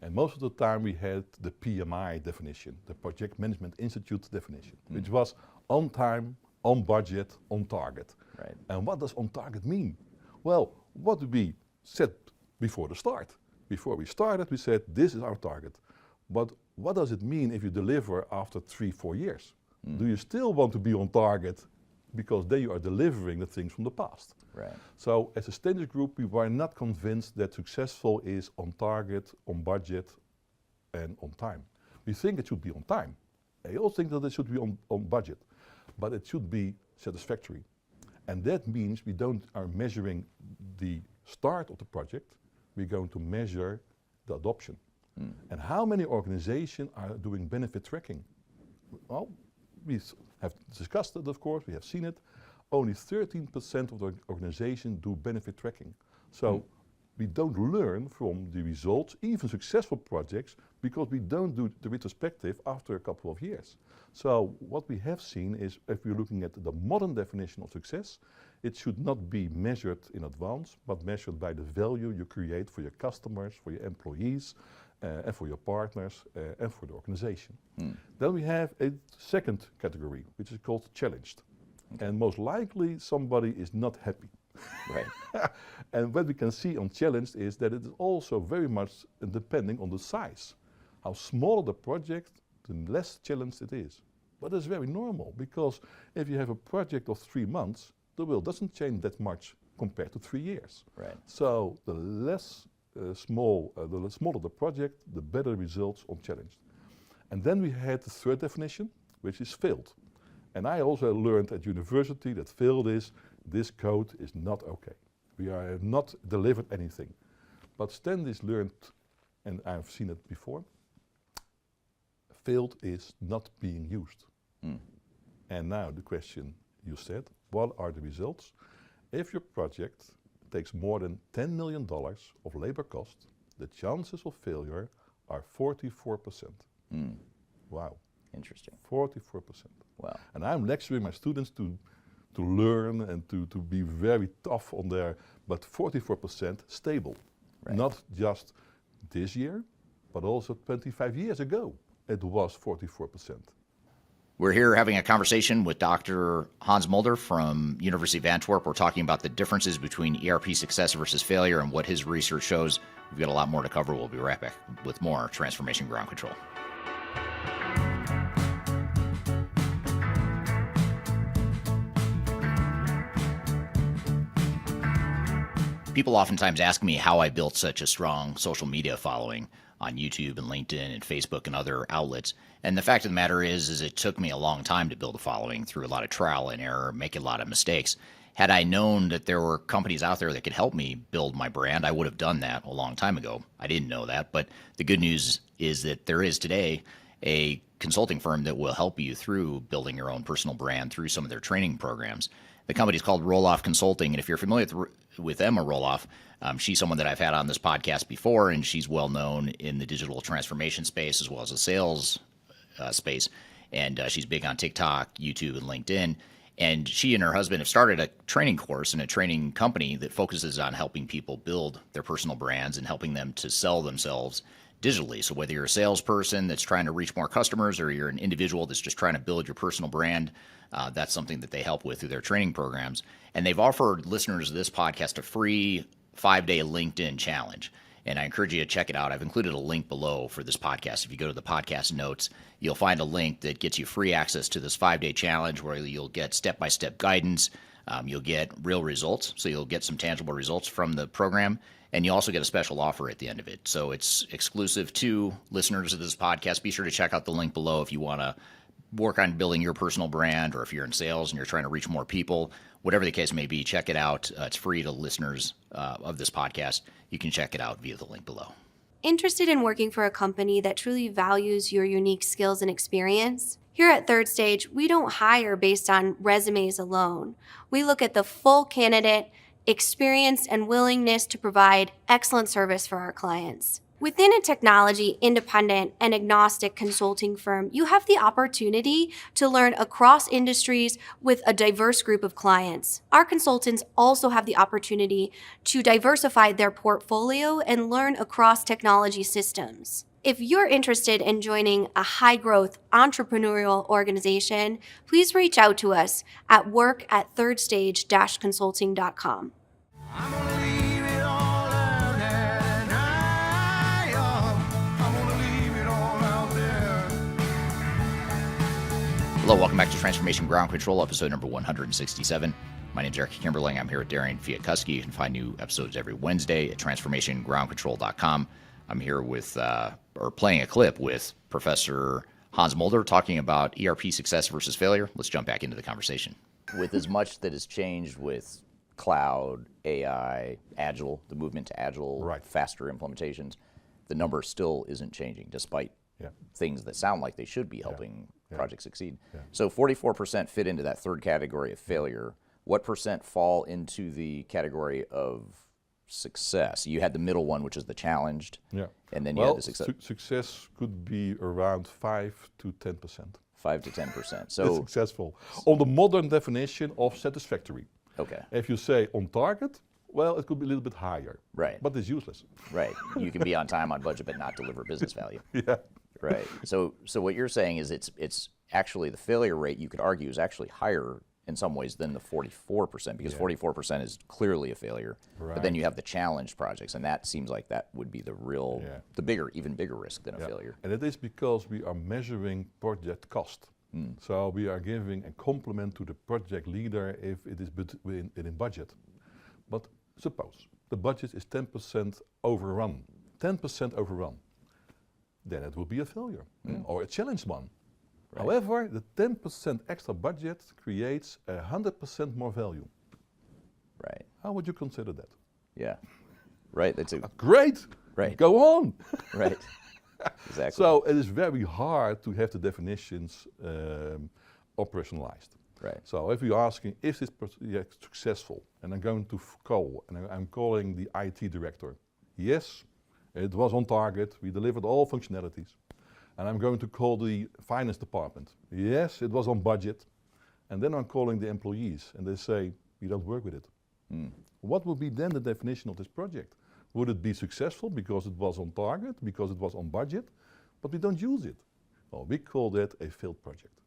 And most of the time we had the PMI definition, the Project Management Institute definition, which was on time, on budget, on target. Right. And what does on target mean? Well, what we said before the start. Before we started, we said this is our target. But what does it mean if you deliver after 3-4 years? Do you still want to be on target because then you are delivering the things from the past? Right. So as a standards group, we were not convinced that successful is on target, on budget, and on time. We think it should be on time. I also think that it should be on budget, but it should be satisfactory. And that means we are measuring the start of the project, we're going to measure the adoption. And how many organizations are doing benefit tracking? Well, we have discussed it, of course, we have seen it. Only 13% of the organizations do benefit tracking. So we don't learn from the results, even successful projects, because we don't do the retrospective after a couple of years. So what we have seen is, if we're looking at the modern definition of success, it should not be measured in advance, but measured by the value you create for your customers, for your employees, and for your partners, and for the organization. Then we have a second category, which is called challenged. And most likely somebody is not happy. Right. And what we can see on challenged is that it is also very much depending on the size. How smaller the project, the less challenged it is. But that's very normal, because if you have a project of 3 months, the world doesn't change that much compared to 3 years. Right. So the less the smaller the project, the better results on challenged. And then we had the third definition, which is failed. And I also learned at university that failed is, this code is not okay. We are not delivered anything. But Standish learned, and I've seen it before, failed is not being used. And now the question you said, what are the results? If your project takes more than $10 million of labor cost, the chances of failure are 44%. Wow. Interesting. 44%. Wow. And I'm lecturing my students to learn and to be very tough on their, but 44% stable. Right. Not just this year, but also 25 years ago, it was 44%. We're here having a conversation with Dr. Hans Mulder from University of Antwerp. We're talking about the differences between ERP success versus failure and what his research shows. We've got a lot more to cover. We'll be right back with more Transformation Ground Control. People oftentimes ask me how I built such a strong social media following on YouTube and LinkedIn and Facebook and other outlets. And the fact of the matter is it took me a long time to build a following through a lot of trial and error, making a lot of mistakes. Had I known that there were companies out there that could help me build my brand, I would have done that a long time ago. I didn't know that, but the good news is that there is today a consulting firm that will help you through building your own personal brand through some of their training programs. The company is called Roloff Consulting, and if you're familiar with Emma Roloff, she's someone that I've had on this podcast before, and she's well known in the digital transformation space as well as the sales space, and she's big on TikTok, YouTube, and LinkedIn. And she and her husband have started a training course and a training company that focuses on helping people build their personal brands and helping them to sell themselves digitally. So whether you're a salesperson that's trying to reach more customers or you're an individual that's just trying to build your personal brand, that's something that they help with through their training programs. And they've offered listeners of this podcast a free 5-day LinkedIn challenge. And I encourage you to check it out. I've included a link below for this podcast. If you go to the podcast notes, you'll find a link that gets you free access to this 5-day challenge where you'll get step-by-step guidance. You'll get real results. So you'll get some tangible results from the program. And you also get a special offer at the end of it. So it's exclusive to listeners of this podcast. Be sure to check out the link below if you want to work on building your personal brand, or if you're in sales and you're trying to reach more people. Whatever the case may be, check it out. It's free to listeners of this podcast. You can check it out via the link below. Interested in working for a company that truly values your unique skills and experience? Here at Third Stage, we don't hire based on resumes alone. We look at the full candidate, experience, and willingness to provide excellent service for our clients. Within a technology independent and agnostic consulting firm, you have the opportunity to learn across industries with a diverse group of clients. Our consultants also have the opportunity to diversify their portfolio and learn across technology systems. If you're interested in joining a high-growth entrepreneurial organization, please reach out to us at work@thirdstage-consulting.com. Hello, welcome back to Transformation Ground Control, episode number 167. My name is Eric Kimberling. I'm here with Darian Chwialkowski. You can find new episodes every Wednesday at transformationgroundcontrol.com. I'm here with, or playing a clip with Professor Hans Mulder talking about ERP success versus failure. Let's jump back into the conversation. With as much that has changed with cloud, AI, Agile, the movement to Agile, faster implementations, the number still isn't changing despite things that sound like they should be helping projects succeed. So 44% fit into that third category of failure. What percent fall into the category of success? You had the middle one, which is the challenged, and then you had the success. Success could be around 5 to 10%. 5 to 10%. So it's successful. On the modern definition of satisfactory. Okay. If you say on target, well, it could be a little bit higher. Right. But it's useless. Right. You can be on time, on budget, but not deliver business value. Yeah. Right. So what you're saying is it's actually the failure rate, you could argue, is actually higher in some ways than the 44%, because 44% is clearly a failure. But then you have the challenge projects, and that seems like that would be the real, the bigger, even bigger risk than a failure. And it is because we are measuring project cost. So we are giving a compliment to the project leader if it is within budget. But suppose the budget is 10% overrun, 10% overrun, then it will be a failure or a challenge one. Right. However, the 10% extra budget creates 100% more value. Right. How would you consider that? Yeah. Right. That's great. Right. Go on. Right. Exactly. So it is very hard to have the definitions operationalized. Right. So if you're asking, is this project successful? And I'm going to call, and I'm calling the IT director. Yes, it was on target. We delivered all functionalities. And I'm going to call the finance department. Yes, it was on budget. And then I'm calling the employees, and they say, we don't work with it. What would be then the definition of this project? Would it be successful because it was on target, because it was on budget, but we don't use it? Well, we call that a failed project.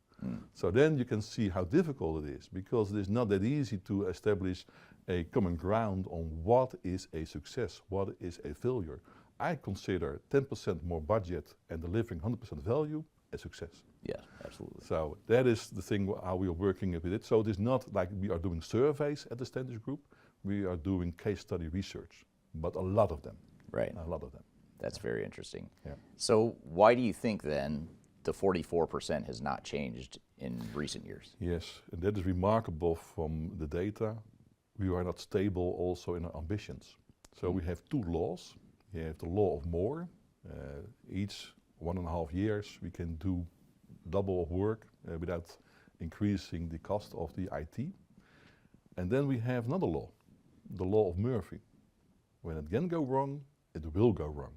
So then you can see how difficult it is, because it is not that easy to establish a common ground on what is a success, what is a failure. I consider 10% more budget and delivering 100% value a success. Yeah, absolutely. So that is the thing how we are working with it. So it is not like we are doing surveys at the Standards Group, we are doing case study research, but a lot of them. Right. A lot of them. That's very interesting. Yeah. So why do you think then the 44% has not changed in recent years? Yes, and that is remarkable from the data. We are not stable also in our ambitions. So we have two laws. You have the law of more. Each 1.5 years we can do double of work without increasing the cost of the IT. And then we have another law, the law of Murphy. When it can go wrong, it will go wrong.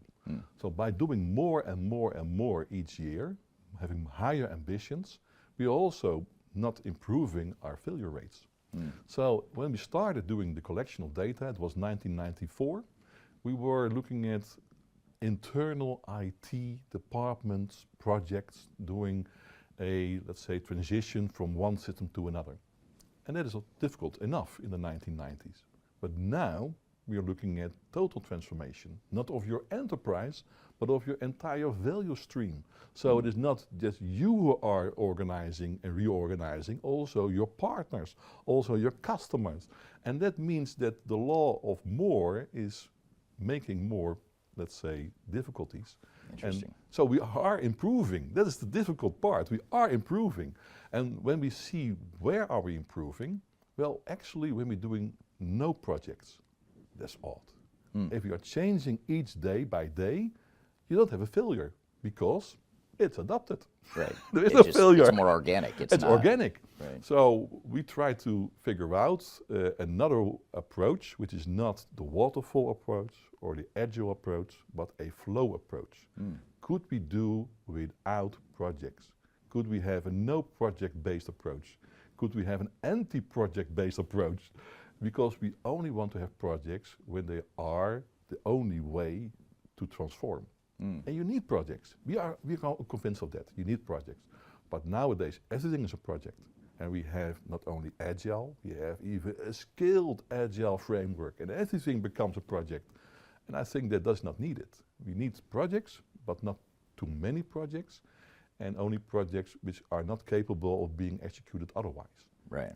So by doing more and more and more each year, having higher ambitions, we are also not improving our failure rates. So when we started doing the collection of data, it was 1994, we were looking at internal IT departments, projects, doing a, let's say, transition from one system to another. And that is difficult enough in the 1990s. But now we are looking at total transformation, not of your enterprise, but of your entire value stream. So it is not just you who are organizing and reorganizing, also your partners, also your customers. And that means that the law of more is making more, let's say, difficulties. Interesting. And so we are improving. That is the difficult part. We are improving. And when we see where are we improving, well, actually when we're doing no projects, that's odd. If you are changing each day by day, you don't have a failure because it's adopted. Right. There is no failure. It's more organic. It's not, organic. Right. So we try to figure out another approach, which is not the waterfall approach or the agile approach, but a flow approach. Could we do without projects? Could we have a no project-based approach? Could we have an anti-project-based approach? Because we only want to have projects when they are the only way to transform. And you need projects. We are convinced of that. You need projects. But nowadays, everything is a project. And we have not only agile, we have even a scaled agile framework. And everything becomes a project. And I think that does not need it. We need projects, but not too many projects. And only projects which are not capable of being executed otherwise. Right.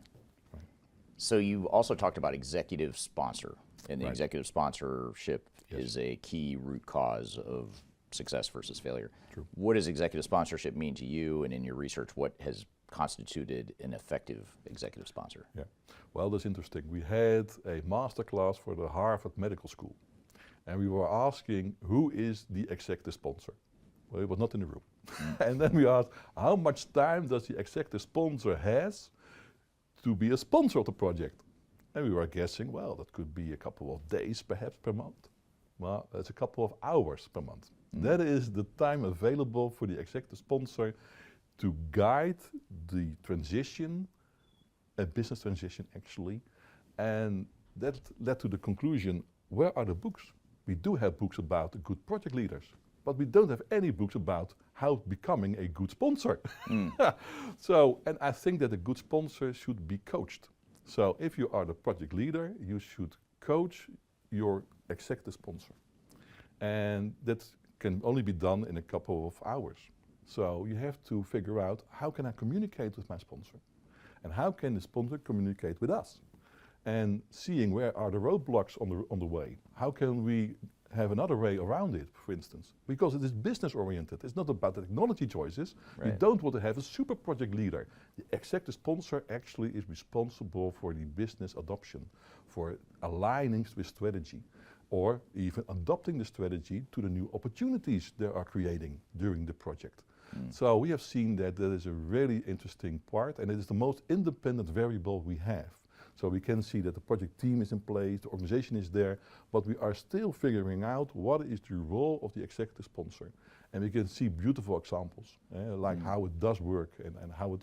So you also talked about executive sponsor, and the Right. executive sponsorship Yes. is a key root cause of success versus failure. True. What does executive sponsorship mean to you, and in your research, what has constituted an effective executive sponsor? Yeah, well, that's interesting. We had a master class for the Harvard Medical School, and we were asking who is the executive sponsor. Well, it was not in the room. And then we asked, how much time does the executive sponsor has to be a sponsor of the project? And we were guessing, well, that could be a couple of days perhaps per month. Well, that's a couple of hours per month. That is the time available for the executive sponsor to guide the transition, a business transition actually, and that led to the conclusion, where are the books? We do have books about good project leaders, but we don't have any books about how becoming a good sponsor. So, and I think that a good sponsor should be coached. So if you are the project leader, you should coach your executive sponsor. And that can only be done in a couple of hours. So you have to figure out, how can I communicate with my sponsor? And how can the sponsor communicate with us? And seeing where are the roadblocks on the way. How can we have another way around it, for instance? Because it is business oriented. It's not about the technology choices. Right. You don't want to have a super project leader. The executive sponsor actually is responsible for the business adoption, for aligning with strategy, or even adopting the strategy to the new opportunities they are creating during the project. So we have seen that that is a really interesting part, and it is the most independent variable we have. So we can see that the project team is in place, the organization is there, but we are still figuring out what is the role of the executive sponsor. And we can see beautiful examples, like how it does work and how it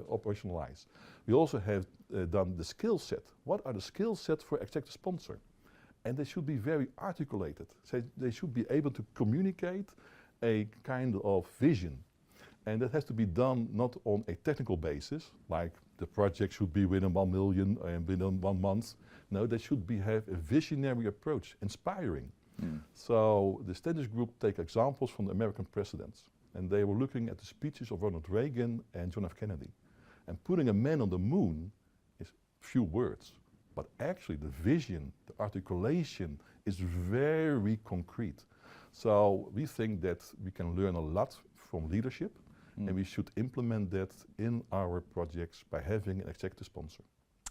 operationalizes. We also have done the skill set. What are the skill sets for executive sponsor? And they should be very articulated. So they should be able to communicate a kind of vision. And that has to be done not on a technical basis, like the project should be within 1 million and within 1 month. No, they should have a visionary approach, inspiring. So the Standish Group take examples from the American presidents, and they were looking at the speeches of Ronald Reagan and John F. Kennedy. And putting a man on the moon is few words, but actually the vision, the articulation is very concrete. So we think that we can learn a lot from leadership, and we should implement that in our projects by having an executive sponsor.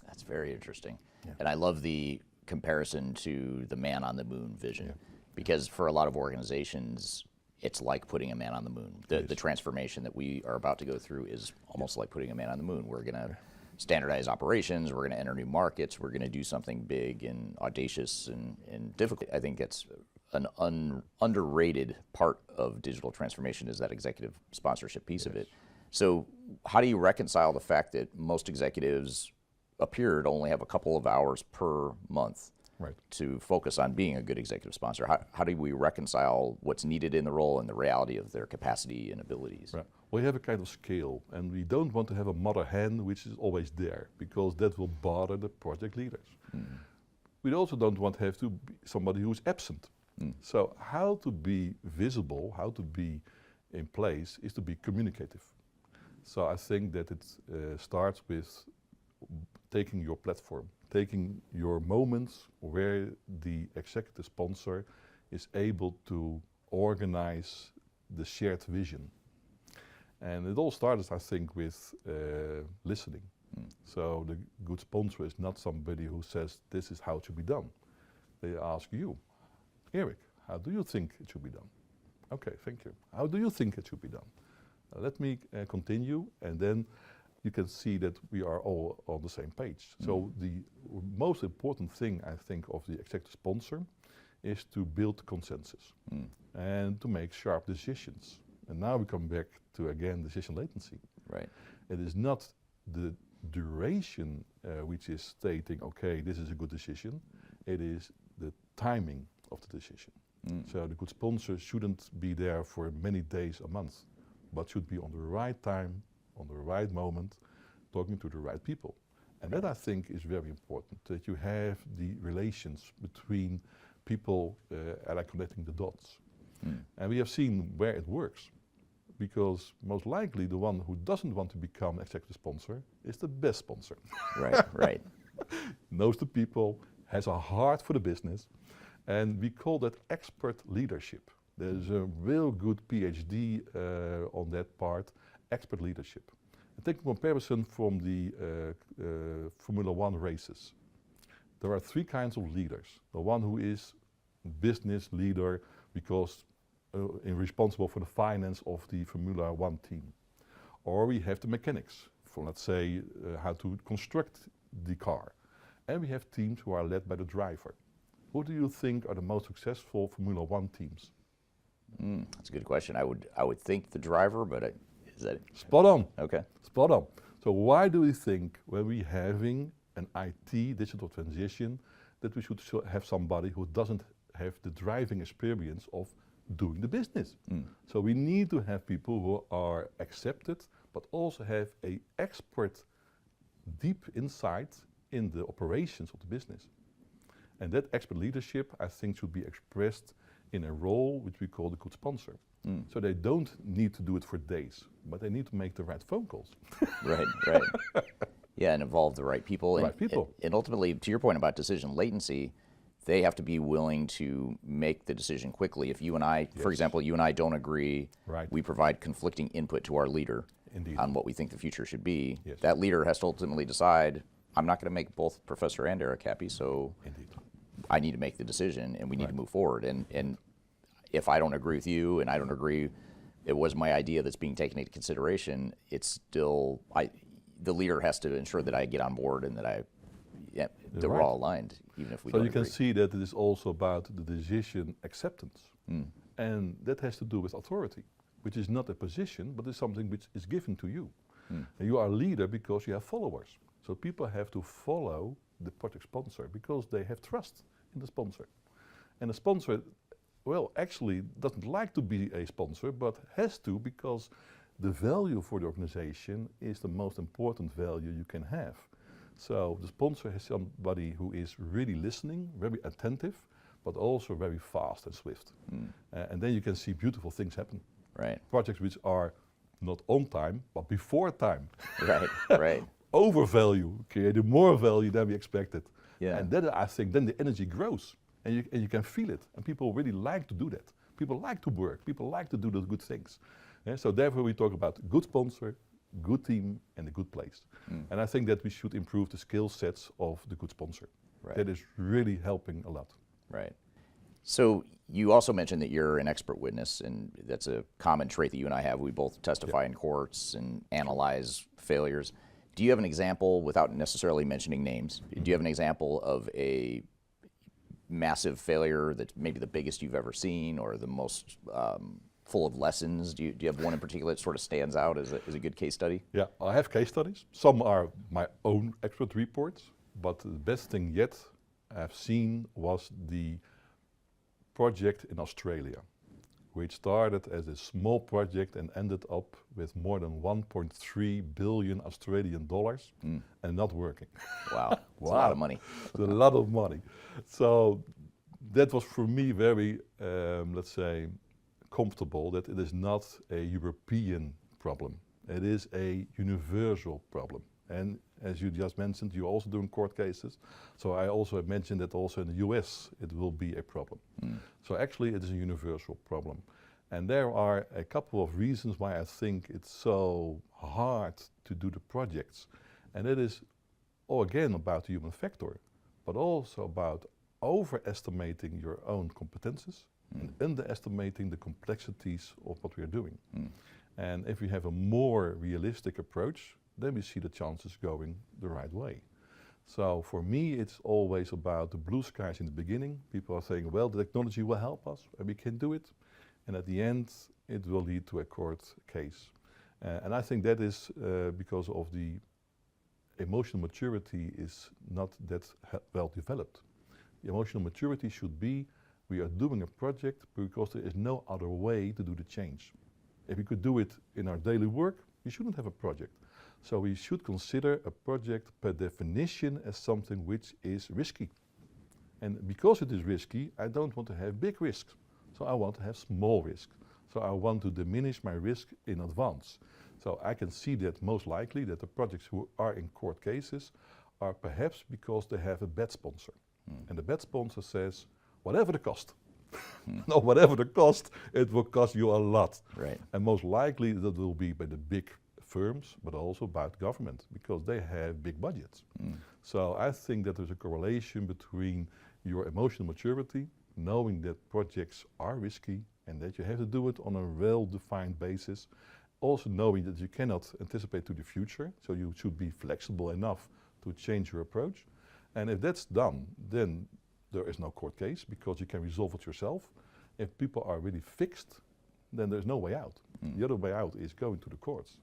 That's very interesting. And I love the comparison to the man on the moon vision, because for a lot of organizations, it's like putting a man on the moon. The transformation that we are about to go through is almost like putting a man on the moon. We're going to standardize operations, we're going to enter new markets, we're going to do something big and audacious and difficult. I think it's an underrated part of digital transformation is that executive sponsorship piece of it. So how do you reconcile the fact that most executives appear to only have a couple of hours per month to focus on being a good executive sponsor? How do we reconcile what's needed in the role and the reality of their capacity and abilities? Right. We have a kind of scale, and we don't want to have a mother hen which is always there, because that will bother the project leaders. We also don't want to have to be somebody who's absent. So how to be visible, how to be in place, is to be communicative. So I think that it starts with taking your platform, taking your moments where the executive sponsor is able to organize the shared vision. And it all starts, I think, with listening. So the good sponsor is not somebody who says, this is how it should be done. They ask you, Erik, how do you think it should be done? Okay, thank you. How do you think it should be done? Let me continue, and then you can see that we are all on the same page. So the most important thing, I think, of the executive sponsor is to build consensus and to make sharp decisions. And now we come back to, again, decision latency. Right. It is not the duration which is stating, okay, this is a good decision. It is the timing of the decision. So the good sponsor shouldn't be there for many days, a month, but should be on the right time, on the right moment, talking to the right people. And that, I think, is very important, that you have the relations between people and connecting the dots. And we have seen where it works. because most likely the one who doesn't want to become executive sponsor is the best sponsor. Right, right. Knows the people, has a heart for the business, and we call that expert leadership. There's a real good PhD on that part, expert leadership. And take a comparison from the Formula One races. There are three kinds of leaders. The one who is business leader because responsible for the finance of the Formula One team. Or we have the mechanics for, let's say, how to construct the car. And we have teams who are led by the driver. Who do you think are the most successful Formula One teams? That's a good question. I would think the driver, but is that spot on? Okay, spot on. So why do we think when we having an IT digital transition that we should have somebody who doesn't have the driving experience of doing the business? So we need to have people who are accepted, but also have a expert, deep insight in the operations of the business. And that expert leadership, I think, should be expressed in a role which we call the good sponsor. So they don't need to do it for days, but they need to make the right phone calls. Right, right. Yeah, and involve the right people. Right people. And ultimately, to your point about decision latency, they have to be willing to make the decision quickly. If you and I, for example, you and I don't agree, we provide conflicting input to our leader on what we think the future should be. That leader has to ultimately decide, I'm not going to make both Professor and Eric happy, so I need to make the decision and we need to move forward. And if I don't agree with you and I don't agree, it was my idea that's being taken into consideration, it's still, the leader has to ensure that I get on board and that that we're all aligned, even if we don't agree. So you can see that it is also about the decision acceptance. And that has to do with authority, which is not a position, but is something which is given to you. And you are a leader because you have followers. So people have to follow the project sponsor because they have trust in the sponsor. And the sponsor, well, actually doesn't like to be a sponsor, but has to because the value for the organization is the most important value you can have. So the sponsor has somebody who is really listening, very attentive, but also very fast and swift. And then you can see beautiful things happen. Right. Projects which are not on time, but before time. Right, right. Overvalue, creating more value than we expected. Yeah. And then I think then the energy grows and you can feel it. And people really like to do that. People like to work. People like to do those good things. So therefore we talk about good sponsor, good team, and a good place. And I think that we should improve the skill sets of the good sponsor. Right. That is really helping a lot. Right. So you also mentioned that you're an expert witness, and that's a common trait that you and I have. We both testify in courts and analyze failures. Do you have an example, without necessarily mentioning names, do you have an example of a massive failure that's maybe the biggest you've ever seen or the most full of lessons? Do you have one in particular that sort of stands out as a good case study? Yeah, I have case studies. Some are my own expert reports, but the best thing yet I've seen was the project in Australia, which started as a small project and ended up with more than 1.3 billion Australian dollars and not working. Wow, that's a lot of money. It's a lot of money. So that was for me very, let's say, comfortable that it is not a European problem. It is a universal problem. And as you just mentioned, you're also doing court cases. So I also mentioned that also in the US it will be a problem. So actually it is a universal problem. And there are a couple of reasons why I think it's so hard to do the projects. And it is, again, about the human factor, but also about overestimating your own competences and underestimating the complexities of what we are doing. And if we have a more realistic approach, then we see the chances going the right way. So for me, it's always about the blue skies in the beginning. People are saying, well, the technology will help us and we can do it. And at the end, it will lead to a court case. And I think that is because of the emotional maturity is not that well developed. The emotional maturity should be, we are doing a project because there is no other way to do the change. If we could do it in our daily work, we shouldn't have a project. So we should consider a project per definition as something which is risky. And because it is risky, I don't want to have big risks. So I want to have small risks. So I want to diminish my risk in advance. So I can see that most likely that the projects who are in court cases are perhaps because they have a bad sponsor. And the bad sponsor says, whatever the cost. No, whatever the cost, it will cost you a lot. Right. And most likely that will be by the big firms, but also by the government, because they have big budgets. So I think that there's a correlation between your emotional maturity, knowing that projects are risky and that you have to do it on a well-defined basis, also knowing that you cannot anticipate to the future, so you should be flexible enough to change your approach. And if that's done, then there is no court case because you can resolve it yourself. If people are really fixed, then there's no way out. The other way out is going to the courts.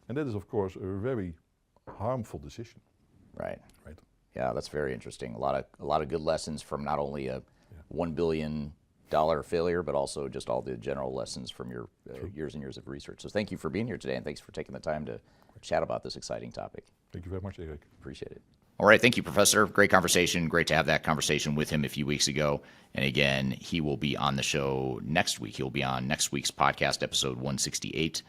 And that is, of course, a very harmful decision. Right. Right. Yeah, that's very interesting. A lot of good lessons from not only a $1 billion failure, but also just all the general lessons from your years and years of research. So thank you for being here today, and thanks for taking the time to chat about this exciting topic. Thank you very much, Eric. Appreciate it. All right, thank you, Professor. Great conversation. Great to have that conversation with him a few weeks ago. And again, he will be on the show next week. He'll be on next week's podcast, episode 168.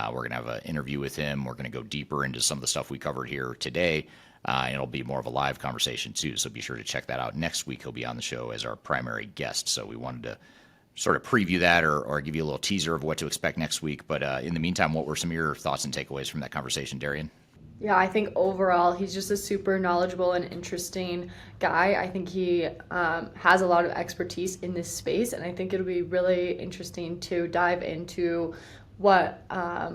We're going to have an interview with him. We're going to go deeper into some of the stuff we covered here today. And it'll be more of a live conversation, too. So be sure to check that out. Next week, he'll be on the show as our primary guest. So we wanted to sort of preview that or give you a little teaser of what to expect next week. But in the meantime, what were some of your thoughts and takeaways from that conversation, Darian? Yeah, I think overall he's just a super knowledgeable and interesting guy. I think he has a lot of expertise in this space, and I think it'll be really interesting to dive into what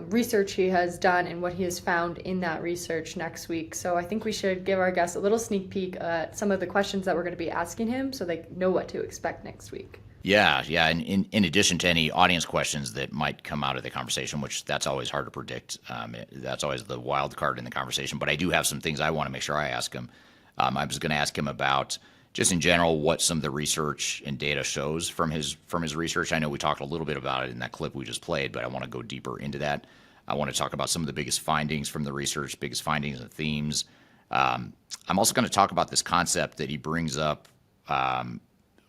research he has done and what he has found in that research next week. So I think we should give our guests a little sneak peek at some of the questions that we're going to be asking him so they know what to expect next week. Yeah. And in addition to any audience questions that might come out of the conversation, which that's always hard to predict, that's always the wild card in the conversation. But I do have some things I want to make sure I ask him. I was going to ask him about just in general what some of the research and data shows from his research. I know we talked a little bit about it in that clip we just played, but I want to go deeper into that. I want to talk about some of the biggest findings from the research, biggest findings and themes. I'm also going to talk about this concept that he brings up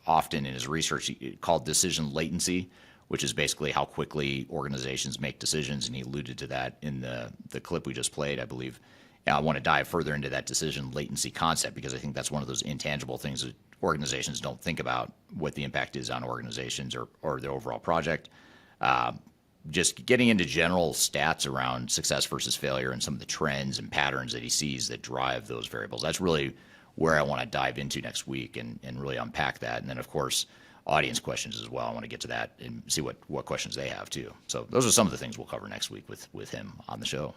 often in his research called decision latency, which is basically how quickly organizations make decisions, and he alluded to that in the clip we just played, I believe. And I want to dive further into that decision latency concept because I think that's one of those intangible things that organizations don't think about what the impact is on organizations or their overall project. Just getting into general stats around success versus failure and some of the trends and patterns that he sees that drive those variables. That's really where I want to dive into next week and really unpack that. And then, of course, audience questions as well. I want to get to that and see what questions they have, too. So those are some of the things we'll cover next week with him on the show.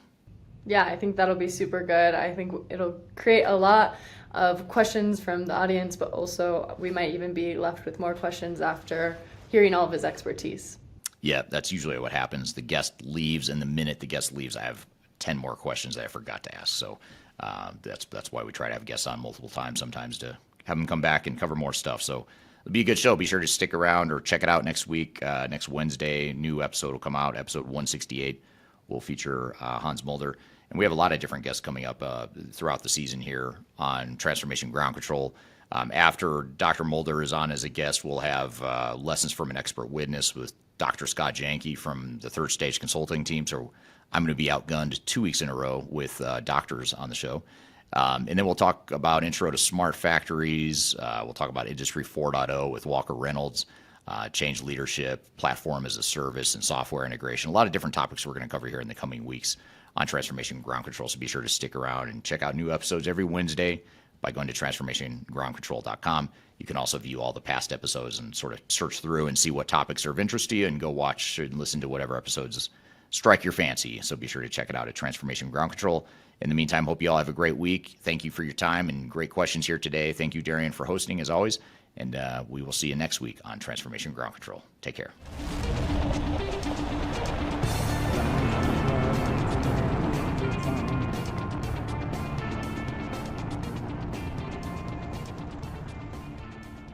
Yeah, I think that'll be super good. I think it'll create a lot of questions from the audience, but also we might even be left with more questions after hearing all of his expertise. Yeah, that's usually what happens. The guest leaves, and the minute the guest leaves, I have 10 more questions that I forgot to ask. So that's why we try to have guests on multiple times sometimes to have them come back and cover more stuff. So it'll be a good show. Be sure to stick around or check it out next week. Next Wednesday, new episode will come out, episode 168. We'll feature Hans Mulder. And we have a lot of different guests coming up throughout the season here on Transformation Ground Control. After Dr. Mulder is on as a guest, we'll have lessons from an expert witness with Dr. Scott Janke from the Third Stage Consulting team. So I'm going to be outgunned 2 weeks in a row with doctors on the show. And then we'll talk about Intro to Smart Factories. We'll talk about Industry 4.0 with Walker Reynolds, change leadership, platform as a service, and software integration. A lot of different topics we're going to cover here in the coming weeks on Transformation Ground Control. So be sure to stick around and check out new episodes every Wednesday by going to transformationgroundcontrol.com. You can also view all the past episodes and sort of search through and see what topics are of interest to you and go watch and listen to whatever episodes strike your fancy. So be sure to check it out at Transformation Ground Control. In the meantime, hope you all have a great week. Thank you for your time and great questions here today. Thank you, Darian, for hosting as always. And we will see you next week on Transformation Ground Control. Take care.